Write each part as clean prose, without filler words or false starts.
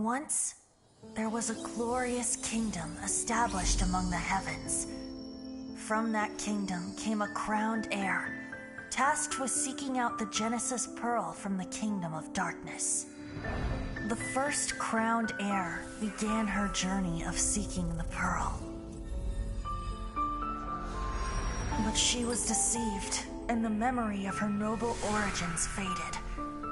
Once, there was a glorious kingdom established among the heavens. From that kingdom came a crowned heir, tasked with seeking out the Genesis Pearl from the kingdom of darkness. The first crowned heir began her journey of seeking the pearl. But she was deceived, and the memory of her noble origins faded.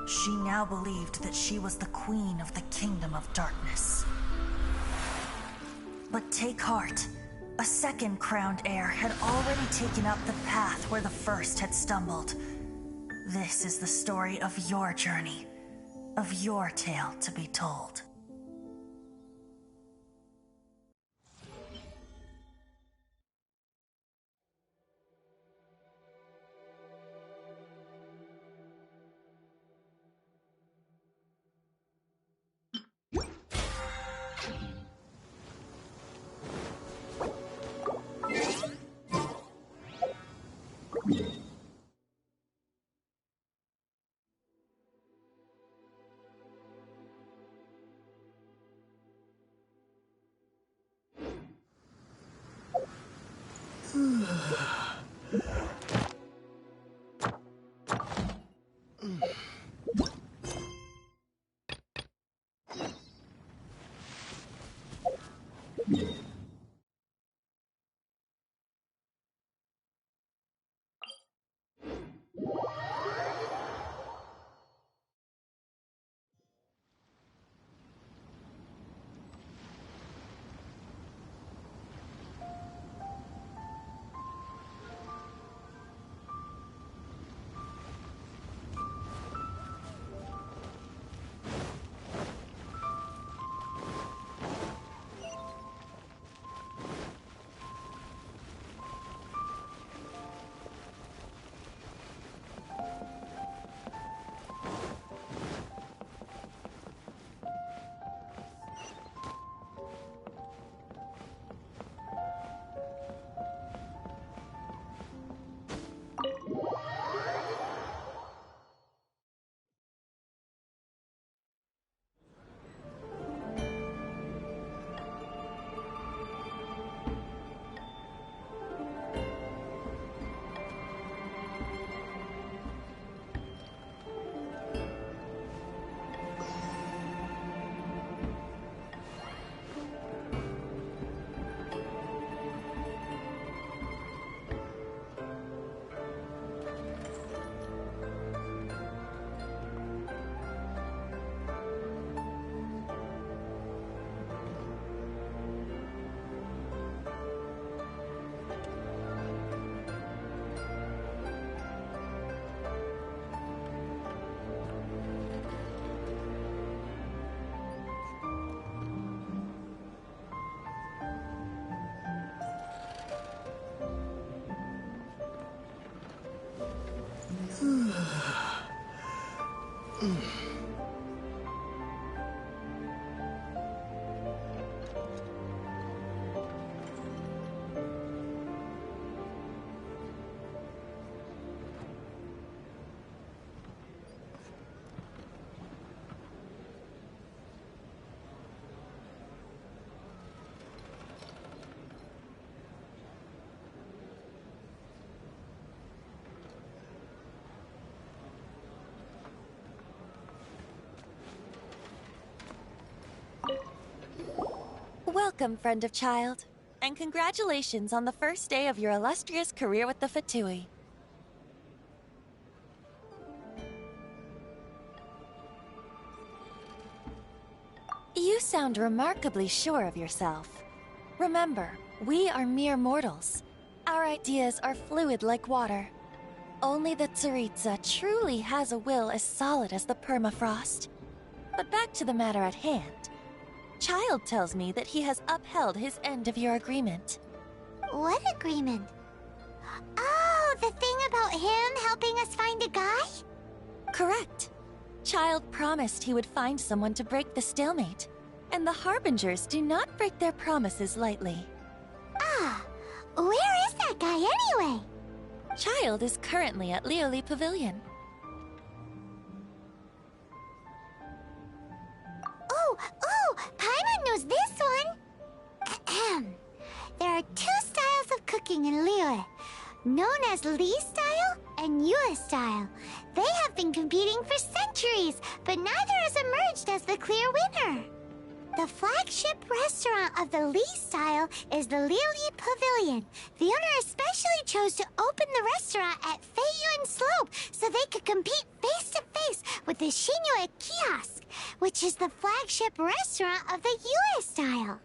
She now believed that she was the queen of the kingdom of darkness. But take heart. A second crowned heir had already taken up the path where the first had stumbled. This is the story of your journey, of your tale to be told. Welcome, friend of child, and congratulations on the first day of your illustrious career with the Fatui. You sound remarkably sure of yourself. Remember, we are mere mortals. Our ideas are fluid like water. Only the Tsaritsa truly has a will as solid as the permafrost. But back to the matter at hand. Child tells me that he has upheld his end of your agreement. What agreement? Oh, the thing about him helping us find a guy? Correct. Child promised he would find someone to break the stalemate. And the Harbingers do not break their promises lightly. Ah, where is that guy anyway? Child is currently at Lioli Pavilion. Oh, Paimon knows this one. There are two styles of cooking in Liyue, known as Li style and Yue style. They have been competing for centuries, but neither has emerged as the clear winner. The flagship restaurant of the Li style is the Liyue Pavilion. The owner especially chose to open the restaurant at Feiyuan Slope so they could compete face to face with the Xinyue Kiosk, which is the flagship restaurant of the Yue style.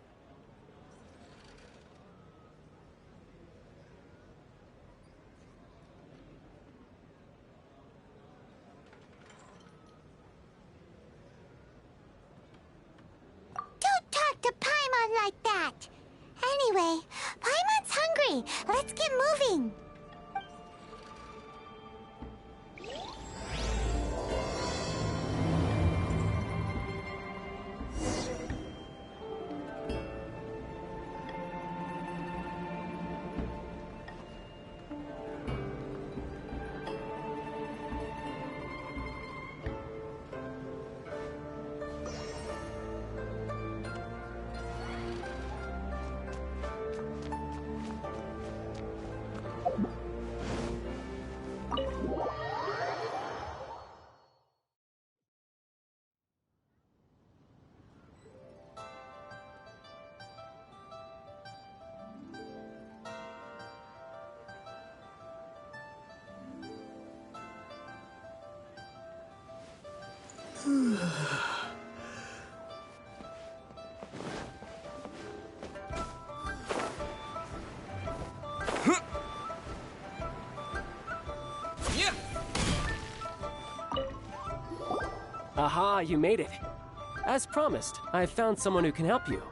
Don't talk to Paimon like that! Anyway, Paimon's hungry. Let's get moving. Aha, you made it. As promised, I have found someone who can help you.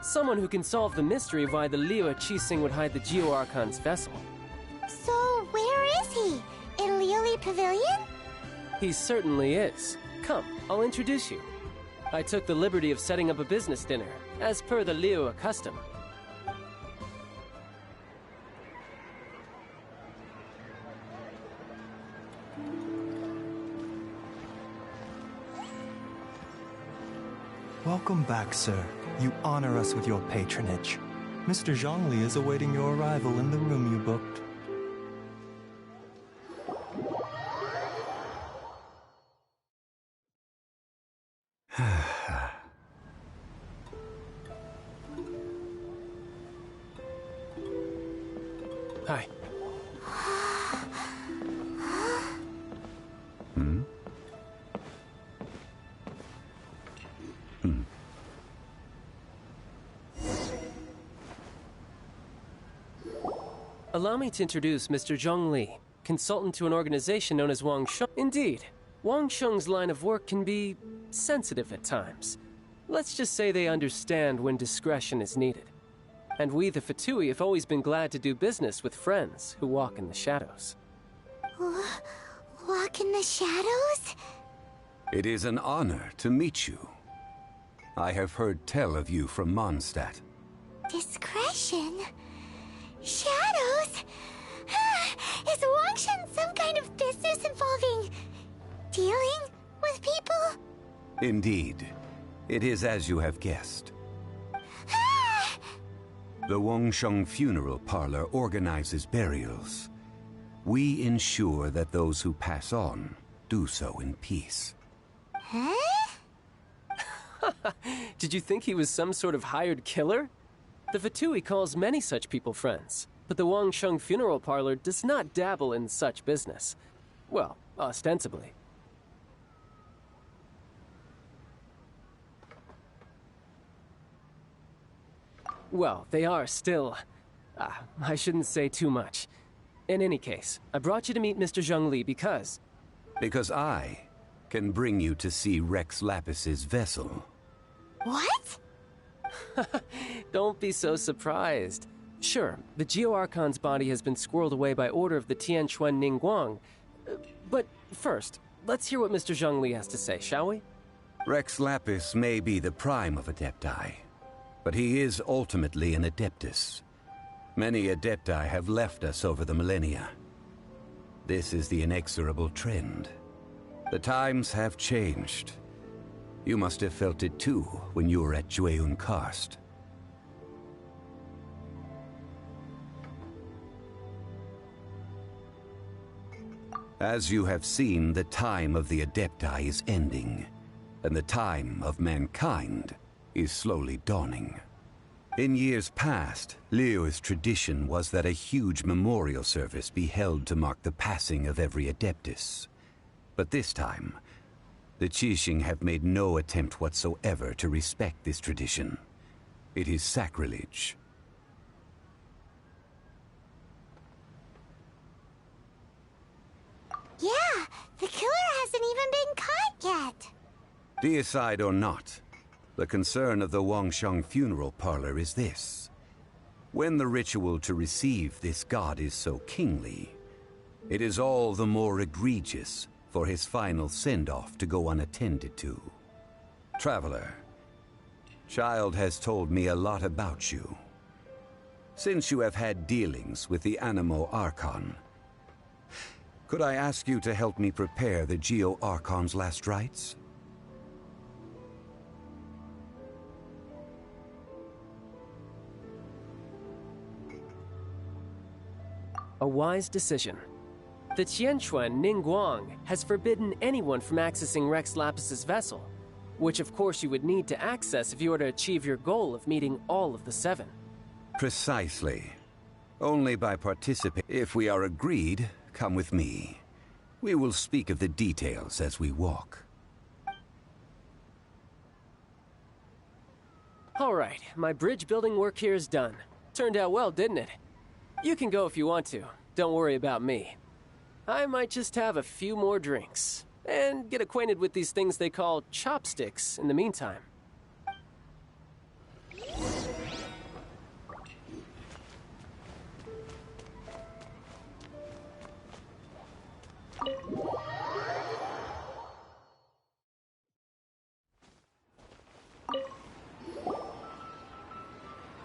Someone who can solve the mystery of why the Liyue Qixing would hide the Geo-Archon's vessel. So, where is he? In Liyue Pavilion? He certainly is. Come, I'll introduce you. I took the liberty of setting up a business dinner, as per the Liyue custom. Welcome back, sir. You honor us with your patronage. Mr. Zhongli is awaiting your arrival in the room you booked. Hi. Allow me to introduce Mr. Zhongli, consultant to an organization known as Wang Sheng. Indeed, Wang Sheng's line of work can be sensitive at times. Let's just say they understand when discretion is needed. And we, the Fatui, have always been glad to do business with friends who walk in the shadows. Walk in the shadows? It is an honor to meet you. I have heard tell of you from Mondstadt. Discretion? Shadows? Is Wangshan some kind of business involving dealing with people? Indeed. It is as you have guessed. The Wangsheng Funeral Parlor organizes burials. We ensure that those who pass on do so in peace. Huh? Did you think he was some sort of hired killer? The Fatui calls many such people friends, but the Wangsheng Funeral Parlor does not dabble in such business. Well, ostensibly. Well, they are still... I shouldn't say too much. In any case, I brought you to meet Mr. Zhongli because... Because I can bring you to see Rex Lapis's vessel. What? Don't be so surprised. Sure, the Geo-Archon's body has been squirreled away by order of the Tianquan Ningguang. But first, let's hear what Mr. Zhongli has to say, shall we? Rex Lapis may be the prime of Adepti, but he is ultimately an Adeptus. Many Adepti have left us over the millennia. This is the inexorable trend. The times have changed. You must have felt it too when you were at Jueyun Karst. As you have seen, the time of the Adepti is ending, and the time of mankind is slowly dawning. In years past, Liyue's tradition was that a huge memorial service be held to mark the passing of every Adeptus. But this time, the Qixing have made no attempt whatsoever to respect this tradition. It is sacrilege. Yeah, the killer hasn't even been caught yet. Deicide or not, the concern of the Wangsheng funeral parlor is this. When the ritual to receive this god is so kingly, it is all the more egregious for his final send-off to go unattended to. Traveler, Child has told me a lot about you. Since you have had dealings with the Animo Archon, could I ask you to help me prepare the Geo Archon's last rites? A wise decision. The Qianquan Ningguang has forbidden anyone from accessing Rex Lapis's vessel, which of course you would need to access if you were to achieve your goal of meeting all of the 7. Precisely. Only by participating. If we are agreed, come with me. We will speak of the details as we walk. All right, my bridge building work here is done. Turned out well, didn't it? You can go if you want to. Don't worry about me. I might just have a few more drinks, and get acquainted with these things they call chopsticks in the meantime.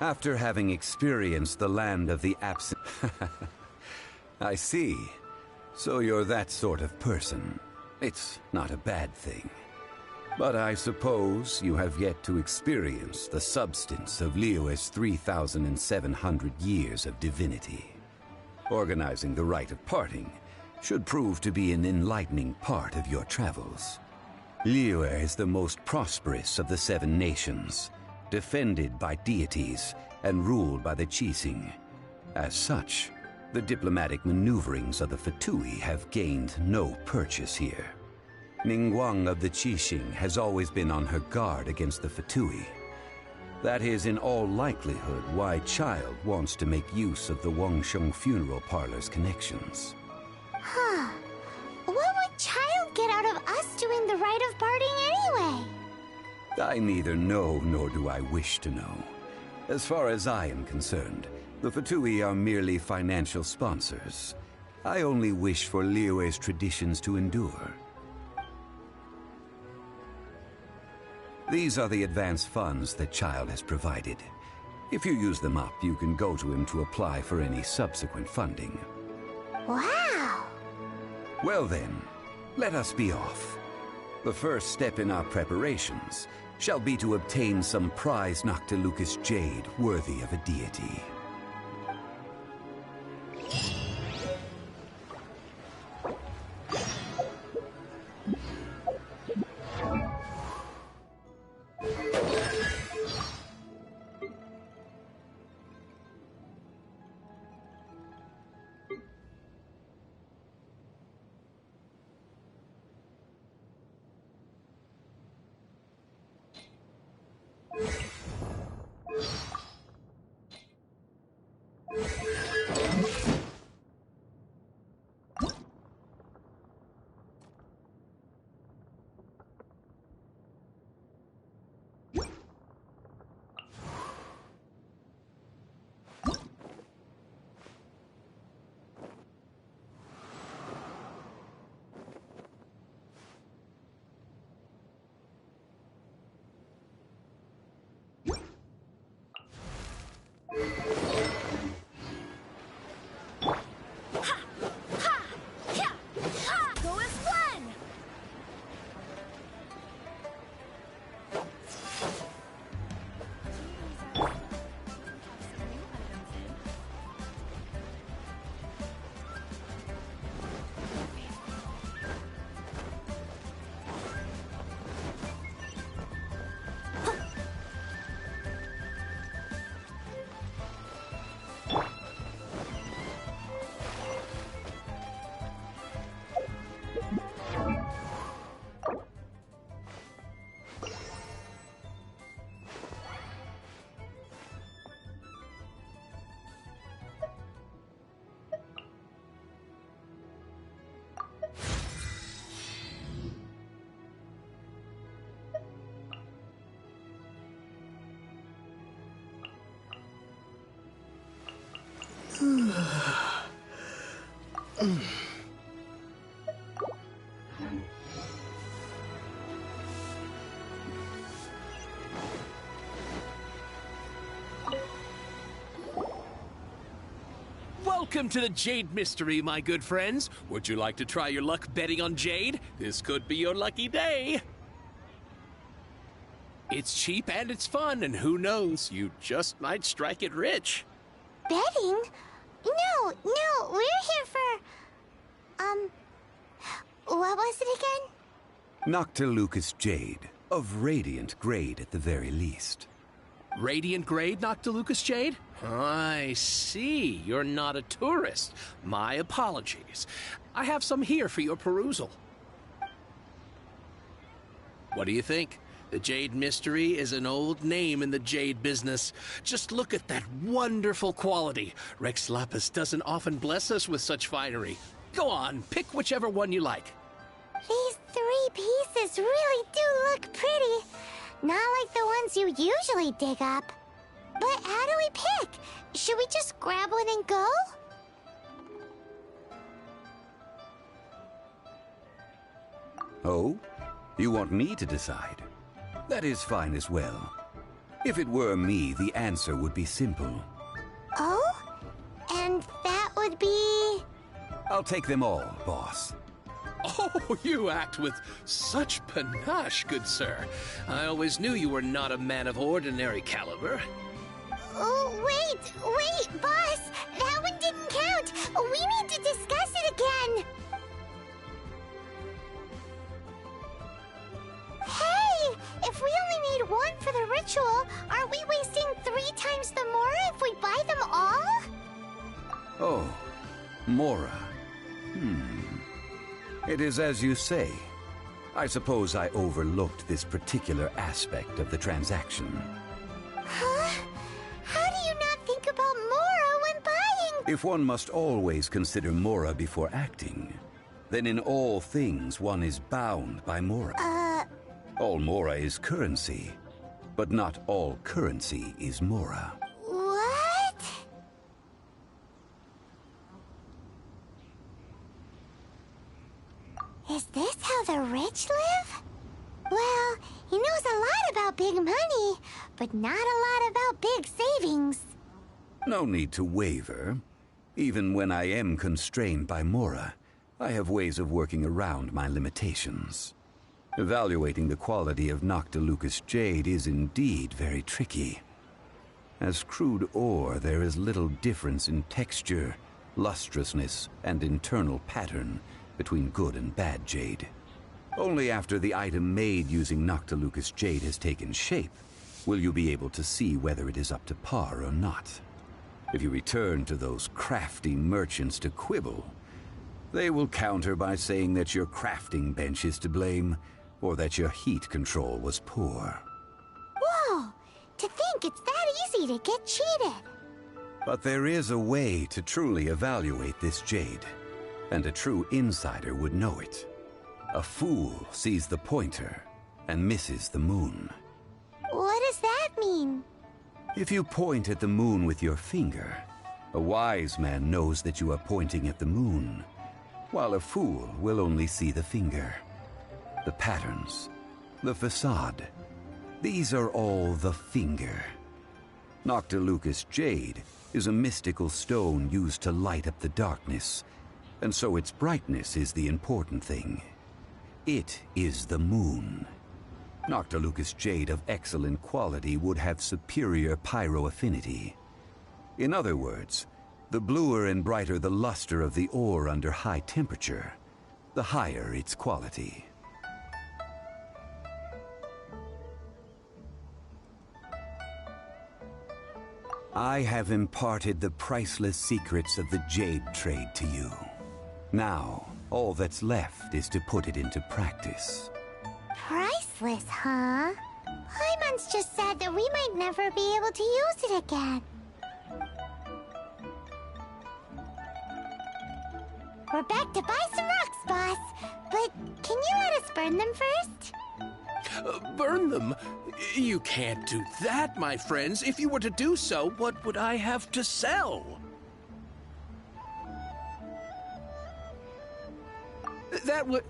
After having experienced the land of the absent... I see. So you're that sort of person. It's not a bad thing. But I suppose you have yet to experience the substance of Liyue's 3,700 years of divinity. Organizing the rite of parting should prove to be an enlightening part of your travels. Liyue is the most prosperous of the 7 nations, defended by deities and ruled by the Qixing. As such, the diplomatic maneuverings of the Fatui have gained no purchase here. Ningguang of the Qixing has always been on her guard against the Fatui. That is in all likelihood why Child wants to make use of the Wangsheng funeral parlor's connections. Huh. What would Child get out of us doing the rite of parting anyway? I neither know nor do I wish to know. As far as I am concerned, the Fatui are merely financial sponsors. I only wish for Liyue's traditions to endure. These are the advance funds that Child has provided. If you use them up, you can go to him to apply for any subsequent funding. Wow! Well then, let us be off. The first step in our preparations shall be to obtain some prize Noctilucous jade worthy of a deity. Welcome to the Jade Mystery, my good friends. Would you like to try your luck betting on Jade? This could be your lucky day. It's cheap and it's fun, and who knows, you just might strike it rich. Betting? No, we're here for... what was it again? Noctilucous Jade, of radiant grade at the very least. Radiant grade, Noctilucous Jade? I see. You're not a tourist. My apologies. I have some here for your perusal. What do you think? The Jade Mystery is an old name in the jade business. Just look at that wonderful quality. Rex Lapis doesn't often bless us with such finery. Go on, pick whichever one you like. These 3 pieces really do look pretty. Not like the ones you usually dig up. But how do we pick? Should we just grab one and go? Oh? You want me to decide? That is fine as well. If it were me, the answer would be simple. Oh? And that would be... I'll take them all, boss. Oh, you act with such panache, good sir. I always knew you were not a man of ordinary caliber. Oh, wait, boss! That one didn't count! We need to discuss it again! Hey! If we only need one for the ritual, aren't we wasting 3 times the Mora if we buy them all? Oh, Mora. It is as you say. I suppose I overlooked this particular aspect of the transaction. Huh? How do you not think about Mora when buying? If one must always consider Mora before acting, then in all things one is bound by Mora. All Mora is currency, but not all currency is Mora. What? Is this how the rich live? Well, he knows a lot about big money, but not a lot about big savings. No need to waver. Even when I am constrained by Mora, I have ways of working around my limitations. Evaluating the quality of Noctilucous Jade is indeed very tricky. As crude ore, there is little difference in texture, lustrousness, and internal pattern between good and bad jade. Only after the item made using Noctilucous Jade has taken shape will you be able to see whether it is up to par or not. If you return to those crafty merchants to quibble, they will counter by saying that your crafting bench is to blame, or that your heat control was poor. Whoa! To think it's that easy to get cheated. But there is a way to truly evaluate this jade, and a true insider would know it. A fool sees the pointer and misses the moon. What does that mean? If you point at the moon with your finger, a wise man knows that you are pointing at the moon, while a fool will only see the finger. The patterns, the facade, these are all the finger. Noctilucous Jade is a mystical stone used to light up the darkness, and so its brightness is the important thing. It is the moon. Noctilucous Jade of excellent quality would have superior pyroaffinity. In other words, the bluer and brighter the luster of the ore under high temperature, the higher its quality. I have imparted the priceless secrets of the jade trade to you. Now, all that's left is to put it into practice. Priceless, huh? Hyman's just said that we might never be able to use it again. We're back to buy some rocks, boss. But can you let us burn them first? Burn them? You can't do that, my friends. If you were to do so, what would I have to sell? That would...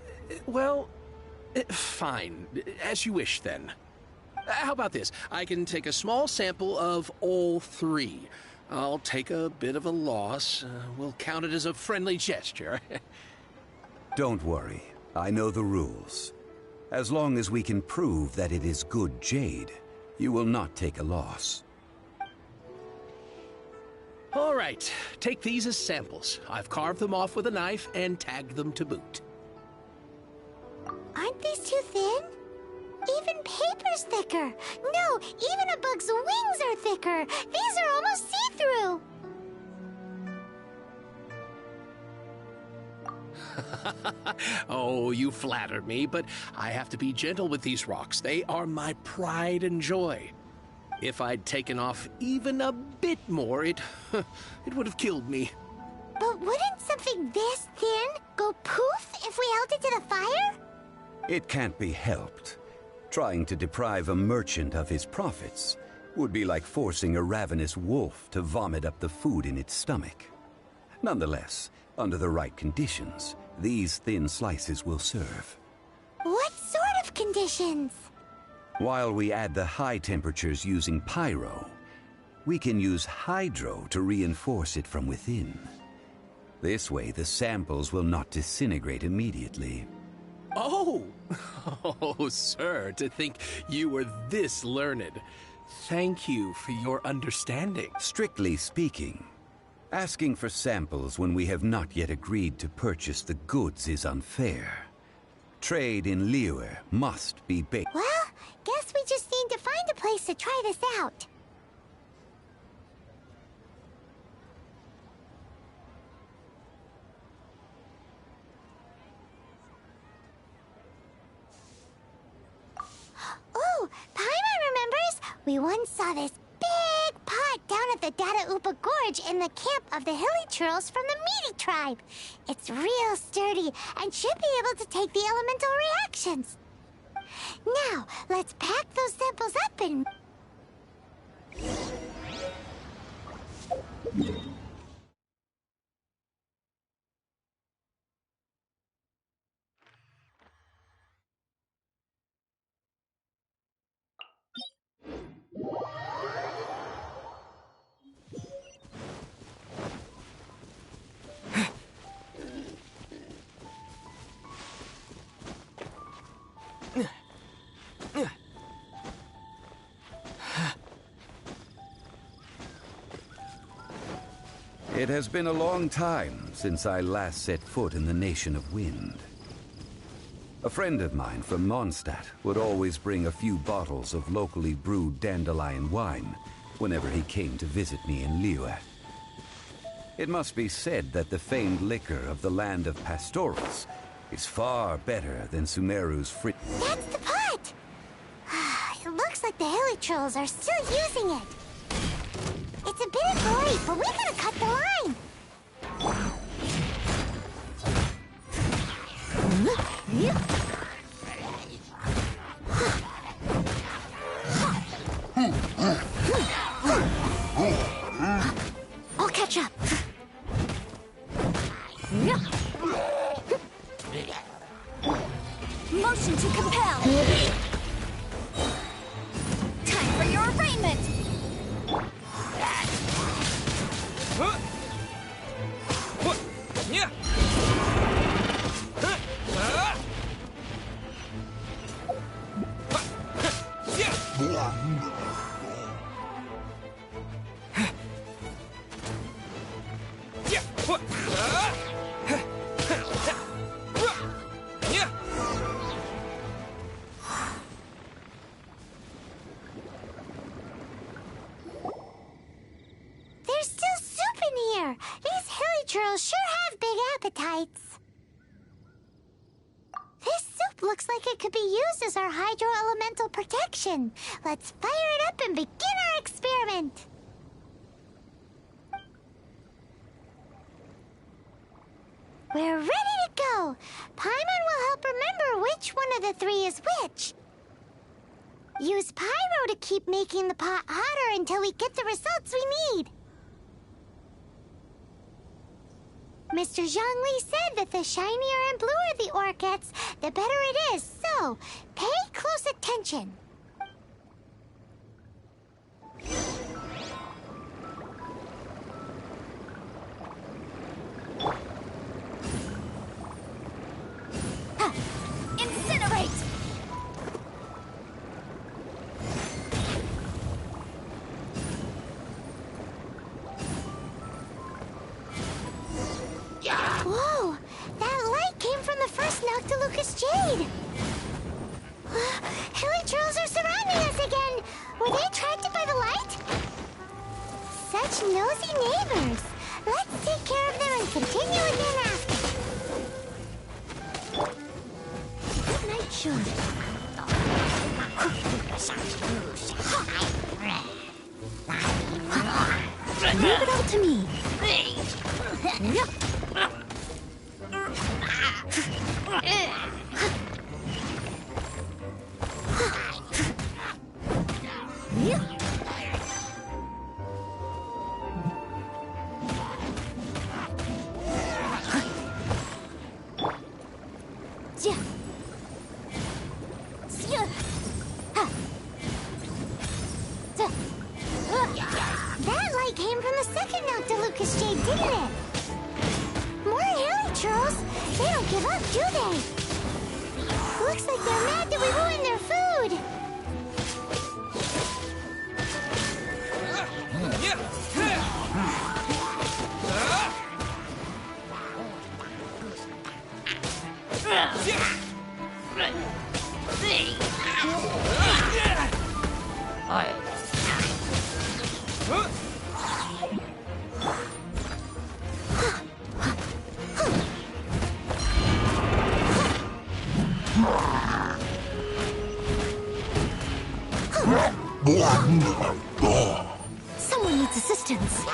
well... fine. As you wish, then. How about this? I can take a small sample of all three. I'll take a bit of a loss. We'll count it as a friendly gesture. Don't worry. I know the rules. As long as we can prove that it is good jade, you will not take a loss. All right. Take these as samples. I've carved them off with a knife and tagged them to boot. Aren't these too thin? Even paper's thicker. No, even a bug's wings are thicker. These are almost see-through. Oh, you flatter me, but I have to be gentle with these rocks. They are my pride and joy. If I'd taken off even a bit more, it would have killed me. But wouldn't something this thin go poof if we held it to the fire? It can't be helped. Trying to deprive a merchant of his profits would be like forcing a ravenous wolf to vomit up the food in its stomach. Nonetheless, under the right conditions, these thin slices will serve. What sort of conditions? While we add the high temperatures using pyro, we can use hydro to reinforce it from within. This way, the samples will not disintegrate immediately. Oh! Oh, sir, to think you were this learned. Thank you for your understanding. Strictly speaking, asking for samples when we have not yet agreed to purchase the goods is unfair. Trade in Liyue must be baked. Well, guess we just need to find a place to try this out. Oh, Paimon remembers! We once saw this big pot down at the Dada Upa Gorge in the camp of the hilly churls from the Meaty tribe. It's real sturdy and should be able to take the elemental reactions. Now, let's pack those samples up and... It has been a long time since I last set foot in the Nation of Wind. A friend of mine from Mondstadt would always bring a few bottles of locally brewed dandelion wine whenever he came to visit me in Liyue. It must be said that the famed liquor of the land of pastorals is far better than Sumeru's frit. That's the pot! It looks like the hilly trolls are still using it. It's a bit gory, but we gotta cut the line. I'll catch up. Motion to compel. Time for your arraignment. There's still soup in here. These hilly churls sure have big appetites. This soup looks like it could be used as our hydro-elemental protection. Let's fire it up and begin our experiment. We're ready to go. Paimon will help remember which one of the three is which. Use pyro to keep making the pot hotter until we get the results we need. Mr. Zhongli said that the shinier and bluer the ore gets, the better it is. So, pay close attention. Incinerate! Whoa! That light came from the first Noctilucous Jade! Hilly trolls are surrounding us again! Were they attracted by the light? Such nosy neighbors! Let's take care of them and continue again after. Good night, Shun. Leave it all to me. That light came from the second Noctilucous Jade, didn't it? More hilly trolls. They don't give up, do they? Looks like they're mad that we ruined their food. Someone needs assistance.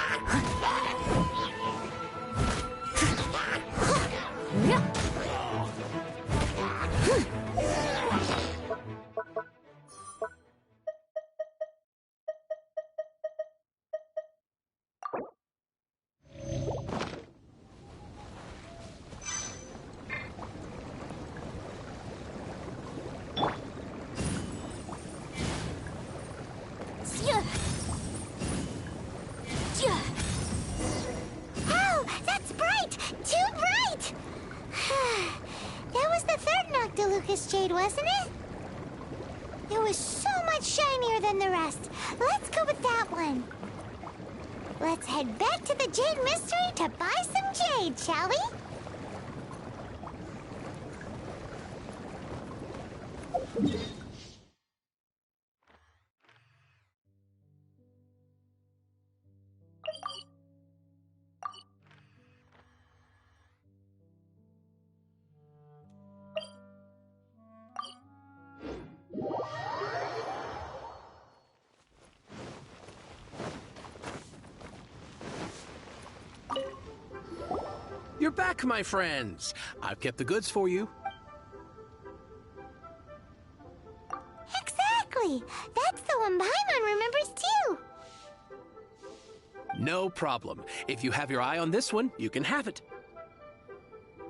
Oh, that's bright! Too bright! That was the third Noctilucous Jade, wasn't it? It was so much shinier than the rest. Let's go with that one. Let's head back to the Jade Mystery to buy some jade, shall we? You're back, my friends. I've kept the goods for you. Exactly! That's the one Paimon remembers too! No problem. If you have your eye on this one, you can have it.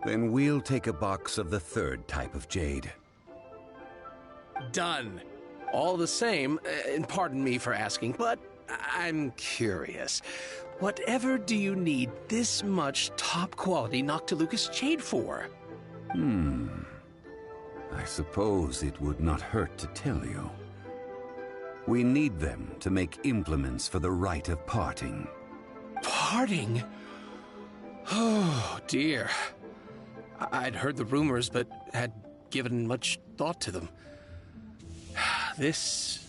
Then we'll take a box of the third type of jade. Done. All the same, and pardon me for asking, but I'm curious. Whatever do you need this much top-quality Noctilucous Jade for? I suppose it would not hurt to tell you. We need them to make implements for the rite of parting. Parting? Oh, dear. I'd heard the rumors, but had given much thought to them. This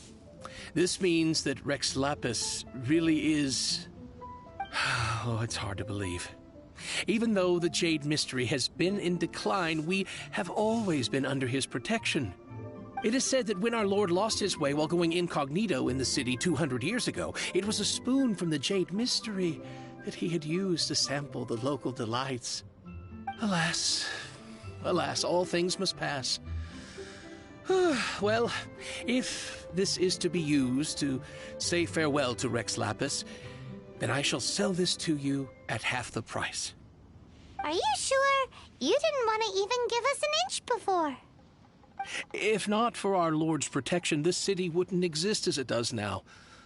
means that Rex Lapis really is... Oh, it's hard to believe. Even though the Jade Mystery has been in decline, we have always been under his protection. It is said that when our Lord lost his way while going incognito in the city 200 years ago, it was a spoon from the Jade Mystery that he had used to sample the local delights. Alas, alas, all things must pass. Well, if this is to be used to say farewell to Rex Lapis, then I shall sell this to you at half the price. Are you sure? You didn't want to even give us an inch before. If not for our Lord's protection, this city wouldn't exist as it does now.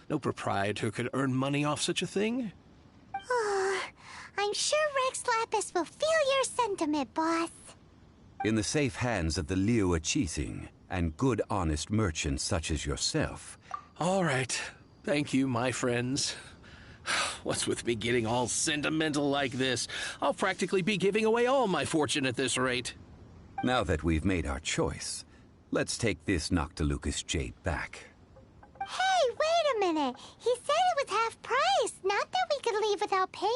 No proprietor could earn money off such a thing. Oh, I'm sure Rex Lapis will feel your sentiment, boss. In the safe hands of the Liu Chising and good honest merchants such as yourself. All right. Thank you, my friends. What's with me getting all sentimental like this? I'll practically be giving away all my fortune at this rate. Now that we've made our choice, let's take this Noctilucous jade back. Hey, wait a minute. He said it was half price, not that we could leave without paying.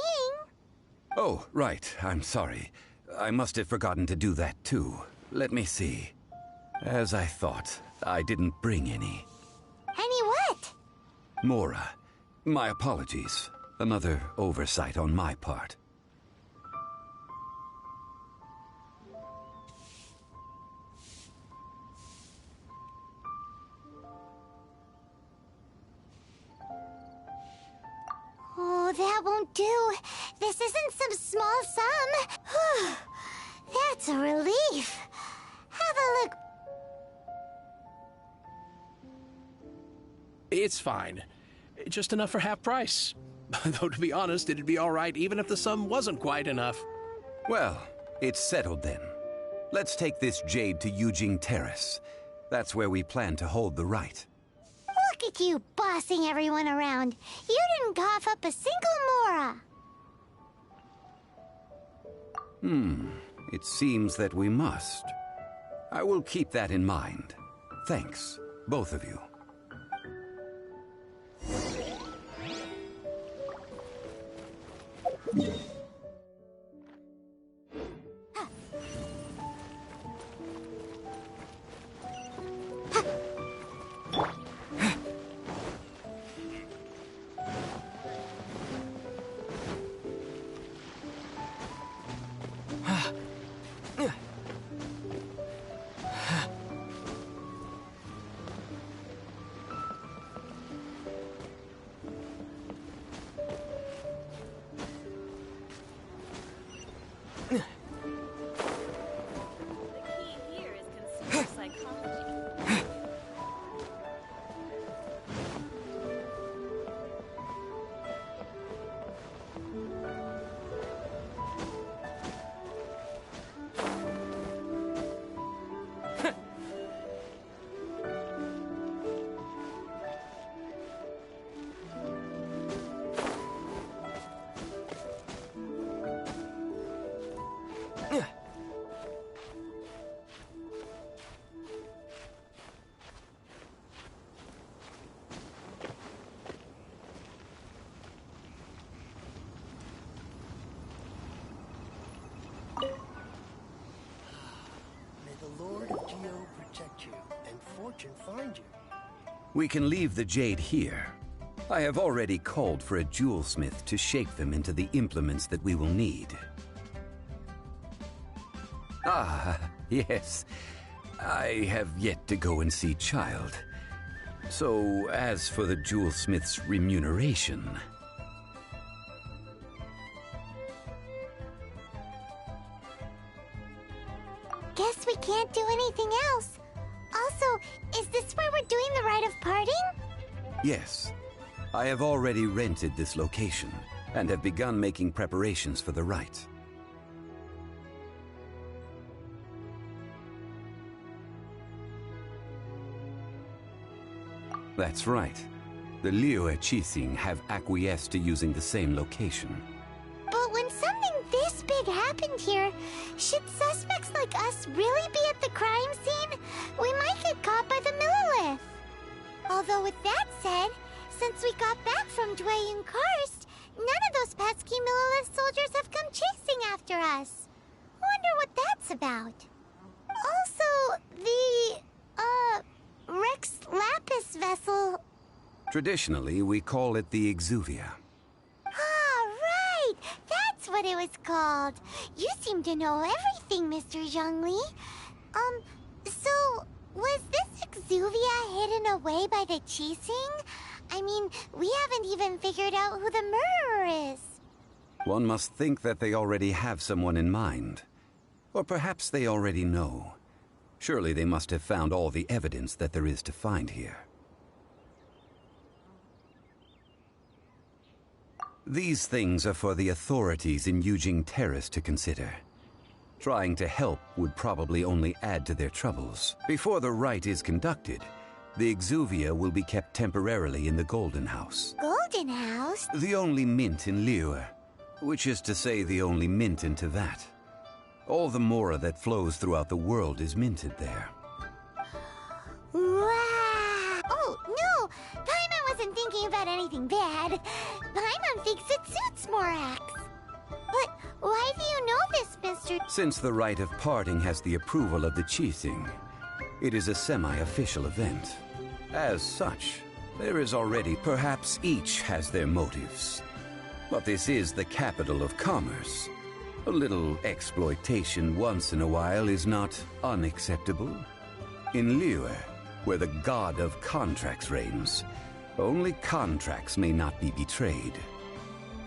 Oh, right. I'm sorry. I must have forgotten to do that too. Let me see. As I thought, I didn't bring any. Any what? Mora. My apologies. Another oversight on my part. Oh, that won't do. This isn't some small sum. That's a relief. Have a look. It's fine. Just enough for half price. Though, to be honest, it'd be all right even if the sum wasn't quite enough. Well, it's settled then. Let's take this jade to Yujing Terrace. That's where we plan to hold the rite. Look at you bossing everyone around. You didn't cough up a single Mora. It seems that we must. I will keep that in mind. Thanks, both of you. protect you, and fortune find you. We can leave the jade here. I have already called for a jewelsmith to shape them into the implements that we will need. Ah, yes. I have yet to go and see Child. So, as for the jewelsmith's remuneration... Guess we can't do anything else. Also, is this where we're doing the rite of parting? Yes. I have already rented this location, and have begun making preparations for the rite. That's right. The Liu Chising have acquiesced to using the same location. But when something this big happened here, should suspects like us really be at the crime scene? We might get caught by the Millilith. Although with that said, since we got back from Dwayne Karst, none of those pesky Millilith soldiers have come chasing after us. Wonder what that's about. Also, the, Rex Lapis vessel... Traditionally, we call it the Exuvia. Ah, right! That's what it was called. You seem to know everything, Mr. Zhongli. So, was this Exuvia hidden away by the Chising? I mean, we haven't even figured out who the murderer is. One must think that they already have someone in mind. Or perhaps they already know. Surely they must have found all the evidence that there is to find here. These things are for the authorities in Yujing Terrace to consider. Trying to help would probably only add to their troubles. Before the rite is conducted, the Exuvia will be kept temporarily in the Golden House. Golden House? The only mint in Liyue, which is to say the only mint in Teyvat. All the mora that flows throughout the world is minted there. Wow! Oh, no! Paimon wasn't thinking about anything bad. Paimon thinks it suits Morax. But why do you know this, Mr. Since the rite of parting has the approval of the Qixing, it is a semi-official event. As such, there is already, perhaps each has their motives. But this is the capital of commerce. A little exploitation once in a while is not unacceptable. In Liyue, where the god of contracts reigns, only contracts may not be betrayed.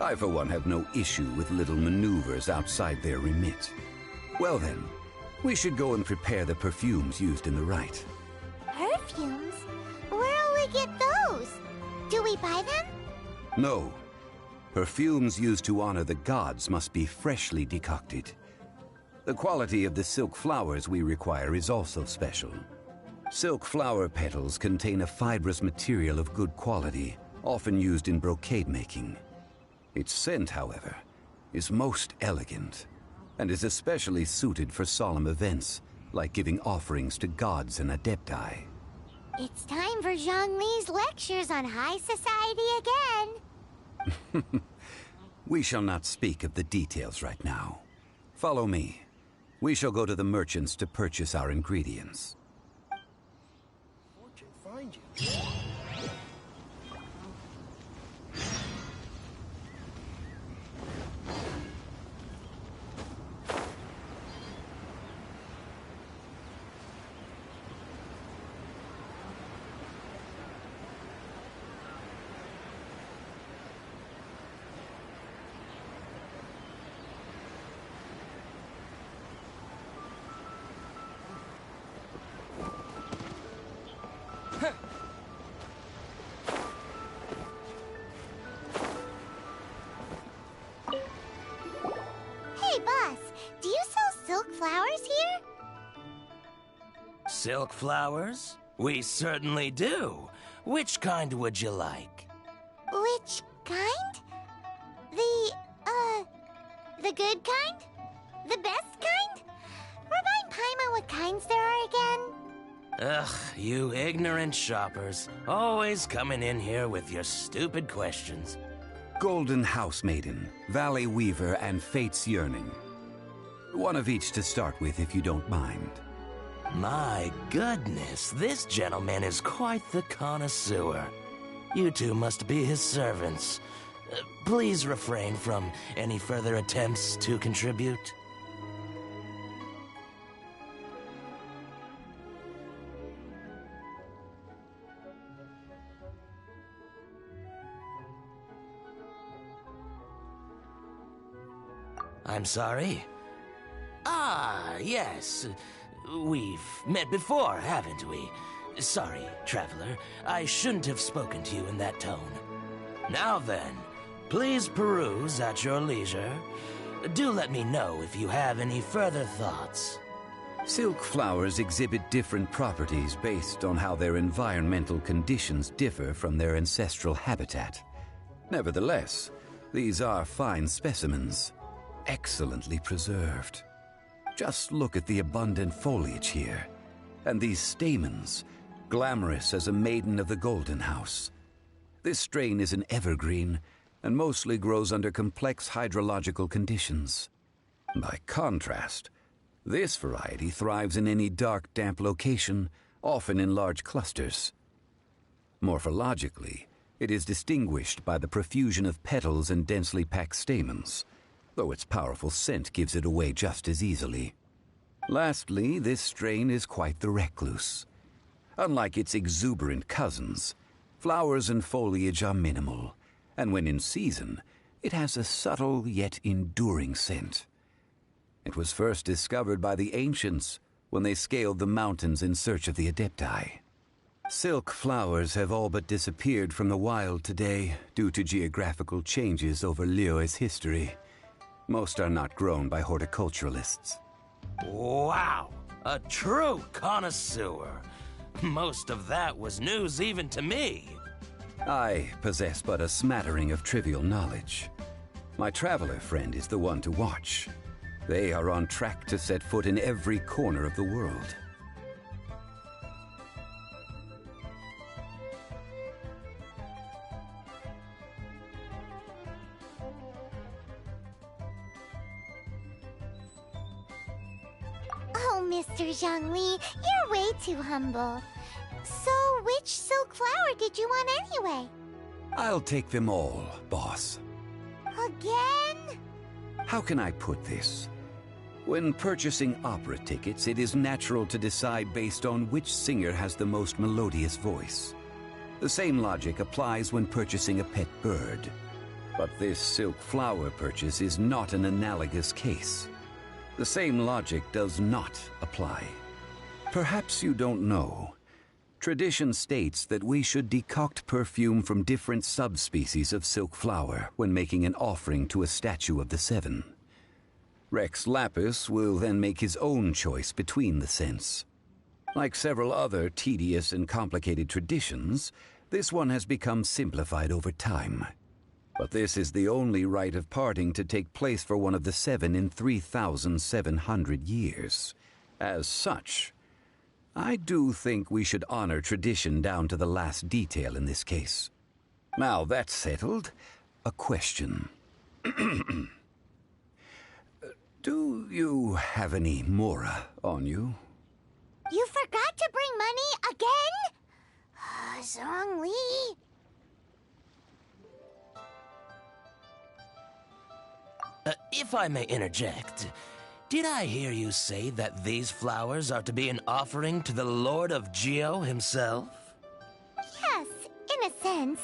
I, for one, have no issue with little maneuvers outside their remit. Well then, we should go and prepare the perfumes used in the rite. Perfumes? Where'll we get those? Do we buy them? No. Perfumes used to honor the gods must be freshly decocted. The quality of the silk flowers we require is also special. Silk flower petals contain a fibrous material of good quality, often used in brocade making. Its scent, however, is most elegant, and is especially suited for solemn events, like giving offerings to gods and adepti. It's time for Zhongli's lectures on high society again. We shall not speak of the details right now. Follow me. We shall go to the merchants to purchase our ingredients. Fortune find you. Hey, boss, do you sell silk flowers here? Silk flowers? We certainly do. Which kind would you like? Which kind? The good kind? The best kind? Remind Paimon what kinds there are again. Ugh, you ignorant shoppers. Always coming in here with your stupid questions. Golden House Maiden, Valley Weaver, and Fate's Yearning. One of each to start with, if you don't mind. My goodness, this gentleman is quite the connoisseur. You two must be his servants. Please refrain from any further attempts to contribute. I'm sorry? Ah, yes. We've met before, haven't we? Sorry, traveler. I shouldn't have spoken to you in that tone. Now then, please peruse at your leisure. Do let me know if you have any further thoughts. Silk flowers exhibit different properties based on how their environmental conditions differ from their ancestral habitat. Nevertheless, these are fine specimens, excellently preserved. Just look at the abundant foliage here, and these stamens, glamorous as a maiden of the Golden House. This strain is an evergreen, and mostly grows under complex hydrological conditions. By contrast, this variety thrives in any dark, damp location, often in large clusters. Morphologically, it is distinguished by the profusion of petals and densely packed stamens, though its powerful scent gives it away just as easily. Lastly, this strain is quite the recluse. Unlike its exuberant cousins, flowers and foliage are minimal, and when in season, It has a subtle yet enduring scent. It was first discovered by the ancients when they scaled the mountains in search of the Adepti. Silk flowers have all but disappeared from the wild today due to geographical changes over Liyue's history. Most are not grown by horticulturalists. Wow! A true connoisseur. Most of that was news even to me. I possess but a smattering of trivial knowledge. My traveler friend is the one to watch. They are on track to set foot in every corner of the world. Oh, Mr. Zhongli, you're way too humble. So, which silk flower did you want anyway? I'll take them all, boss. Again? How can I put this? When purchasing opera tickets, it is natural to decide based on which singer has the most melodious voice. The same logic applies when purchasing a pet bird. But this silk flower purchase is not an analogous case. The same logic does not apply. Perhaps you don't know. Tradition states that we should decoct perfume from different subspecies of silk flower when making an offering to a statue of the Seven. Rex Lapis will then make his own choice between the scents. Like several other tedious and complicated traditions, this one has become simplified over time. But this is the only rite of parting to take place for one of the Seven in 3,700 years. As such, I do think we should honor tradition down to the last detail in this case. Now that's settled, a question. Do you have any Mora on you? You forgot to bring money again? Zhongli. If I may interject, did I hear you say that these flowers are to be an offering to the Lord of Geo himself? Yes, in a sense.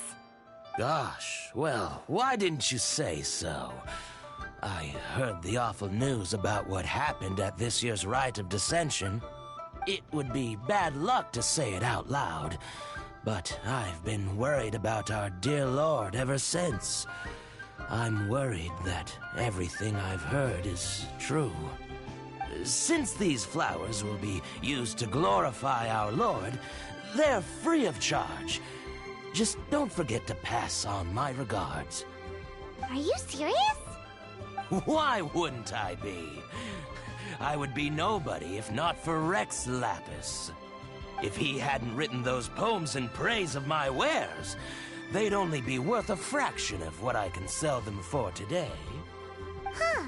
Gosh, well, why didn't you say so? I heard the awful news about what happened at this year's Rite of Dissension. It would be bad luck to say it out loud, but I've been worried about our dear Lord ever since. I'm worried that everything I've heard is true. Since these flowers will be used to glorify our Lord, they're free of charge. Just don't forget to pass on my regards. Are you serious? Why wouldn't I be? I would be nobody if not for Rex Lapis. If he hadn't written those poems in praise of my wares, they'd only be worth a fraction of what I can sell them for today. Huh.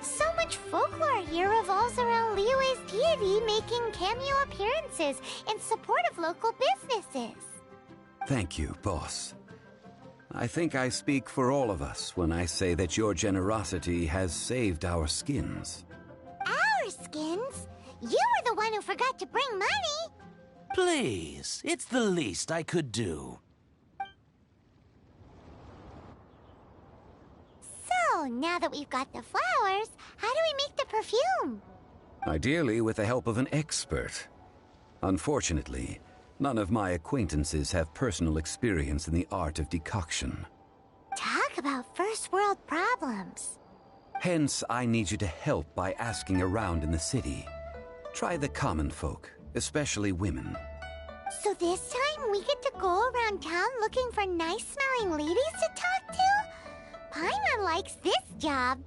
So much folklore here revolves around Liyue's deity making cameo appearances in support of local businesses. Thank you, boss. I think I speak for all of us when I say that your generosity has saved our skins. Our skins? You were the one who forgot to bring money. Please, it's the least I could do. So, now that we've got the flowers, how do we make the perfume? Ideally with the help of an expert. Unfortunately, none of my acquaintances have personal experience in the art of decoction. Talk about first world problems. Hence, I need you to help by asking around in the city. Try the common folk, especially women. So this time we get to go around town looking for nice-smelling ladies to talk to? Paimon likes this job.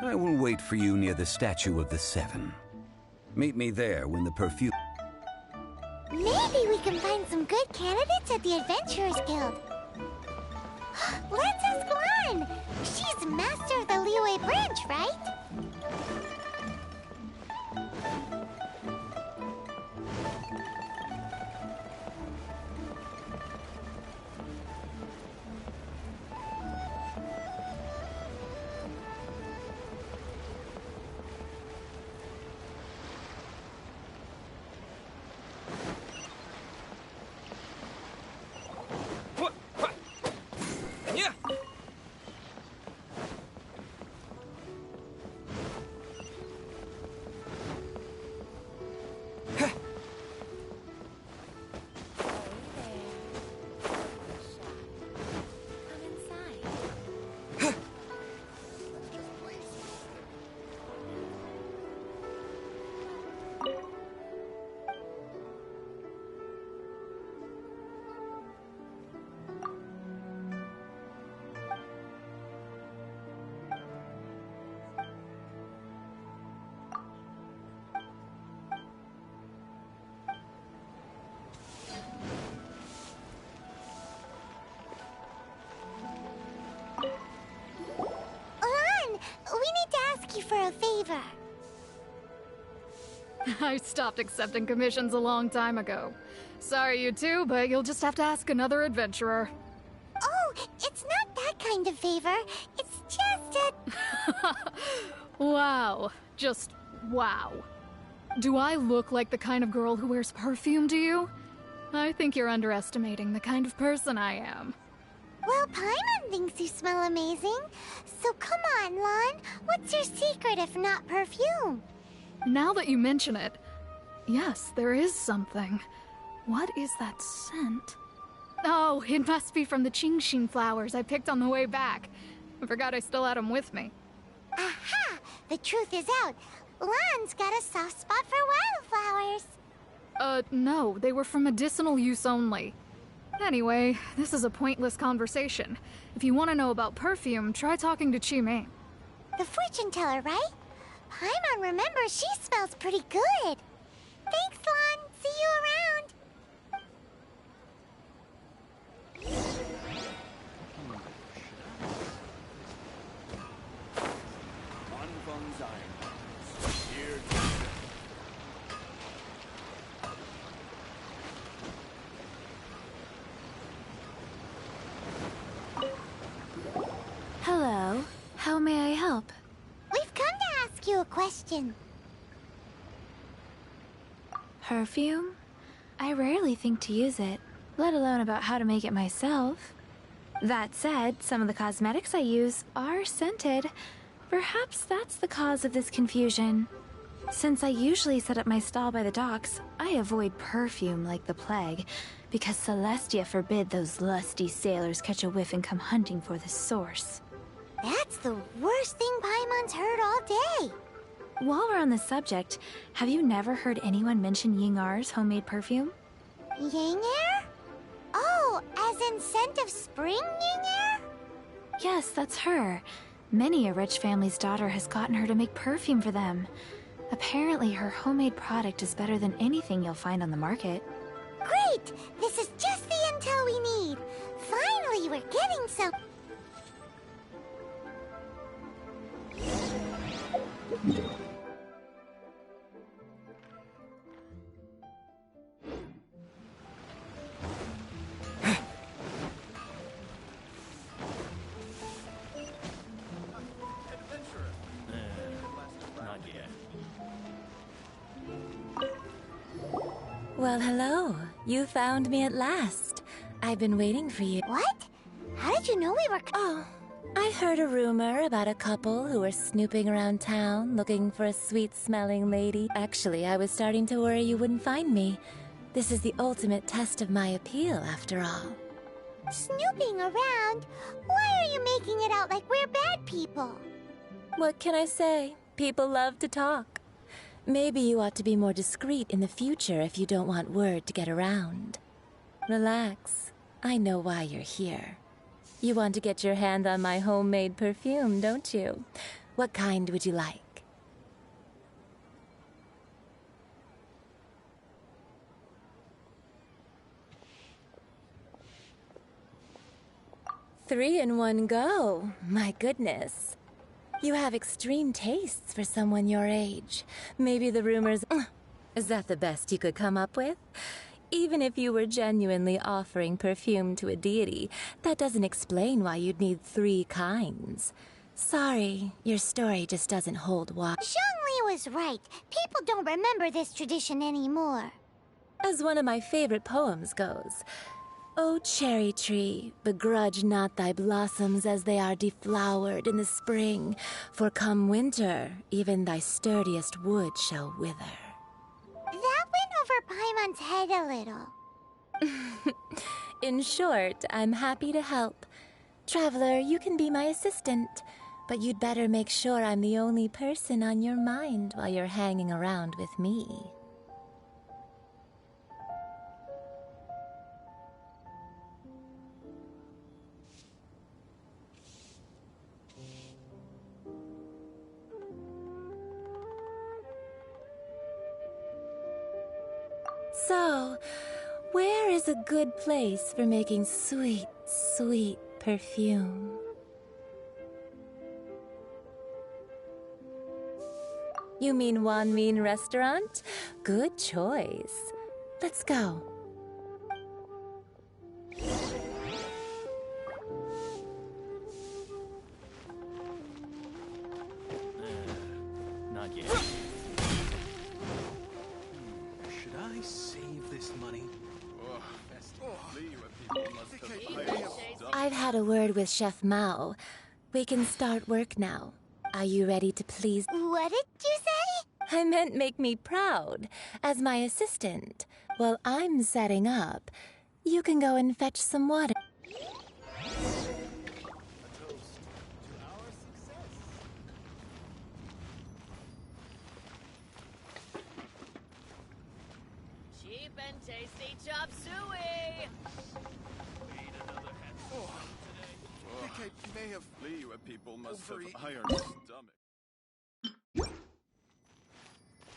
I will wait for you near the statue of the Seven. Meet me there when the perfume... Maybe we can find some good candidates at the Adventurers Guild. Let's ask Lan. She's master of the Liyue branch, right? for a favor. I stopped accepting commissions a long time ago. Sorry, you two, but you'll just have to ask another adventurer. Oh, it's not that kind of favor. It's just a... Wow. Just wow. Do I look like the kind of girl who wears perfume to you? I think you're underestimating the kind of person I am. Well, Paimon thinks you smell amazing. So come on, Lon. What's your secret if not perfume? Now that you mention it, yes, there is something. What is that scent? Oh, it must be from the Qingxin flowers I picked on the way back. I forgot I still had them with me. Aha! The truth is out. Lon's got a soft spot for wildflowers. No, they were for medicinal use only. Anyway, this is a pointless conversation. If you want to know about perfume, try talking to Qimei. The fortune teller, right? Paimon remembers she smells pretty good. Thanks, Lon. See you around. Hello. How may I help? We've come to ask you a question. Perfume? I rarely think to use it, let alone about how to make it myself. That said, some of the cosmetics I use are scented. Perhaps that's the cause of this confusion. Since I usually set up my stall by the docks, I avoid perfume like the plague, because Celestia forbid those lusty sailors catch a whiff and come hunting for the source. That's the worst thing Paimon's heard all day. While we're on the subject, have you never heard anyone mention Yingar's homemade perfume? Yingar? Oh, as in scent of spring, Yingar? Yes, that's her. Many a rich family's daughter has gotten her to make perfume for them. Apparently, her homemade product is better than anything you'll find on the market. Great! This is just the intel we need. Finally, we're getting some... Well, hello. You found me at last. I've been waiting for you. What? How did you know we were... Oh, I heard a rumor about a couple who were snooping around town looking for a sweet-smelling lady. Actually, I was starting to worry you wouldn't find me. This is the ultimate test of my appeal, after all. Snooping around? Why are you making it out like we're bad people? What can I say? People love to talk. Maybe you ought to be more discreet in the future if you don't want word to get around. Relax. I know why you're here. You want to get your hand on my homemade perfume, don't you? What kind would you like? Three in one go. My goodness. You have extreme tastes for someone your age. Maybe the rumors... Is that the best you could come up with? Even if you were genuinely offering perfume to a deity, that doesn't explain why you'd need 3 kinds. Sorry, your story just doesn't hold water. Zhongli was right. People don't remember this tradition anymore. As one of my favorite poems goes, O cherry tree, begrudge not thy blossoms as they are deflowered in the spring, for come winter, even thy sturdiest wood shall wither. That went over Paimon's head a little. In short, I'm happy to help. Traveler, you can be my assistant, but you'd better make sure I'm the only person on your mind while you're hanging around with me. So, where is a good place for making sweet, sweet perfume? You mean Wanmin Restaurant? Good choice. Let's go. Not yet. Should I save this money? I've had a word with Chef Mao. We can start work now. Are you ready to please? What did you say? I meant make me proud. As my assistant, while I'm setting up, you can go and fetch some water. Cheap and tasty chop suey! May have Liyue people must have iron stomach.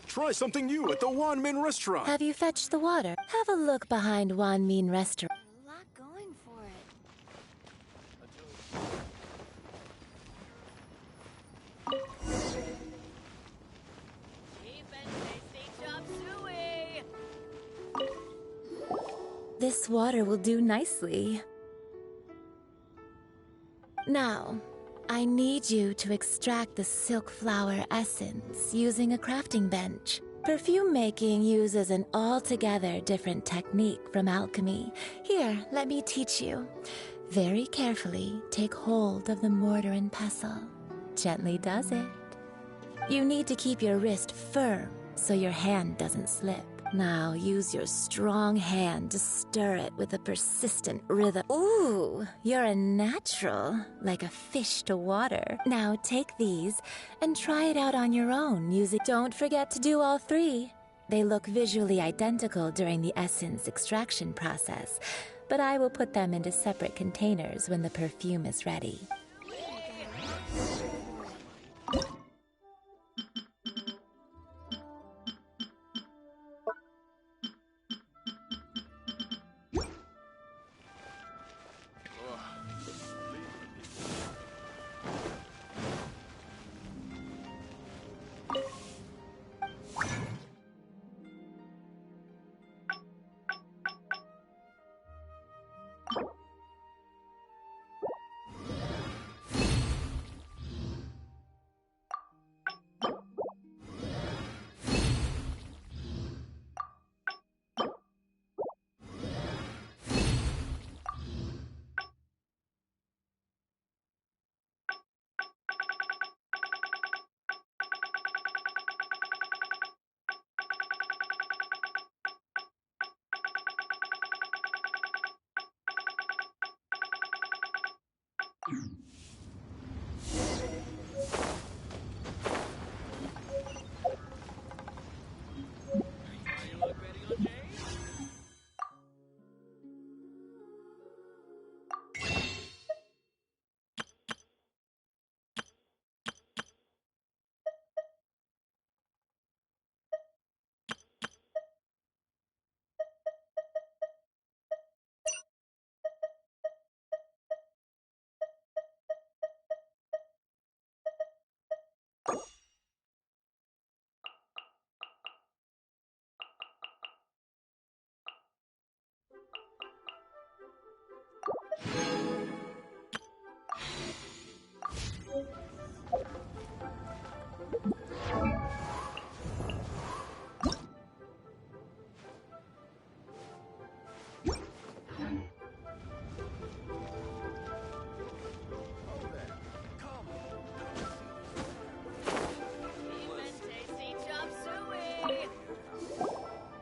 Try something new at the Wanmin Restaurant. Have you fetched the water? Have a look behind Wanmin Restaurant. A lot going for it. Cheap and tasty chop suey! This water will do nicely. Now, I need you to extract the silk flower essence using a crafting bench. Perfume making uses an altogether different technique from alchemy. Here, let me teach you. Very carefully, take hold of the mortar and pestle. Gently does it. You need to keep your wrist firm so your hand doesn't slip. Now use your strong hand to stir it with a persistent rhythm. Ooh, you're a natural, like a fish to water. Now take these and try it out on your own using... Don't forget to do all three. They look visually identical during the essence extraction process, but I will put them into separate containers when the perfume is ready.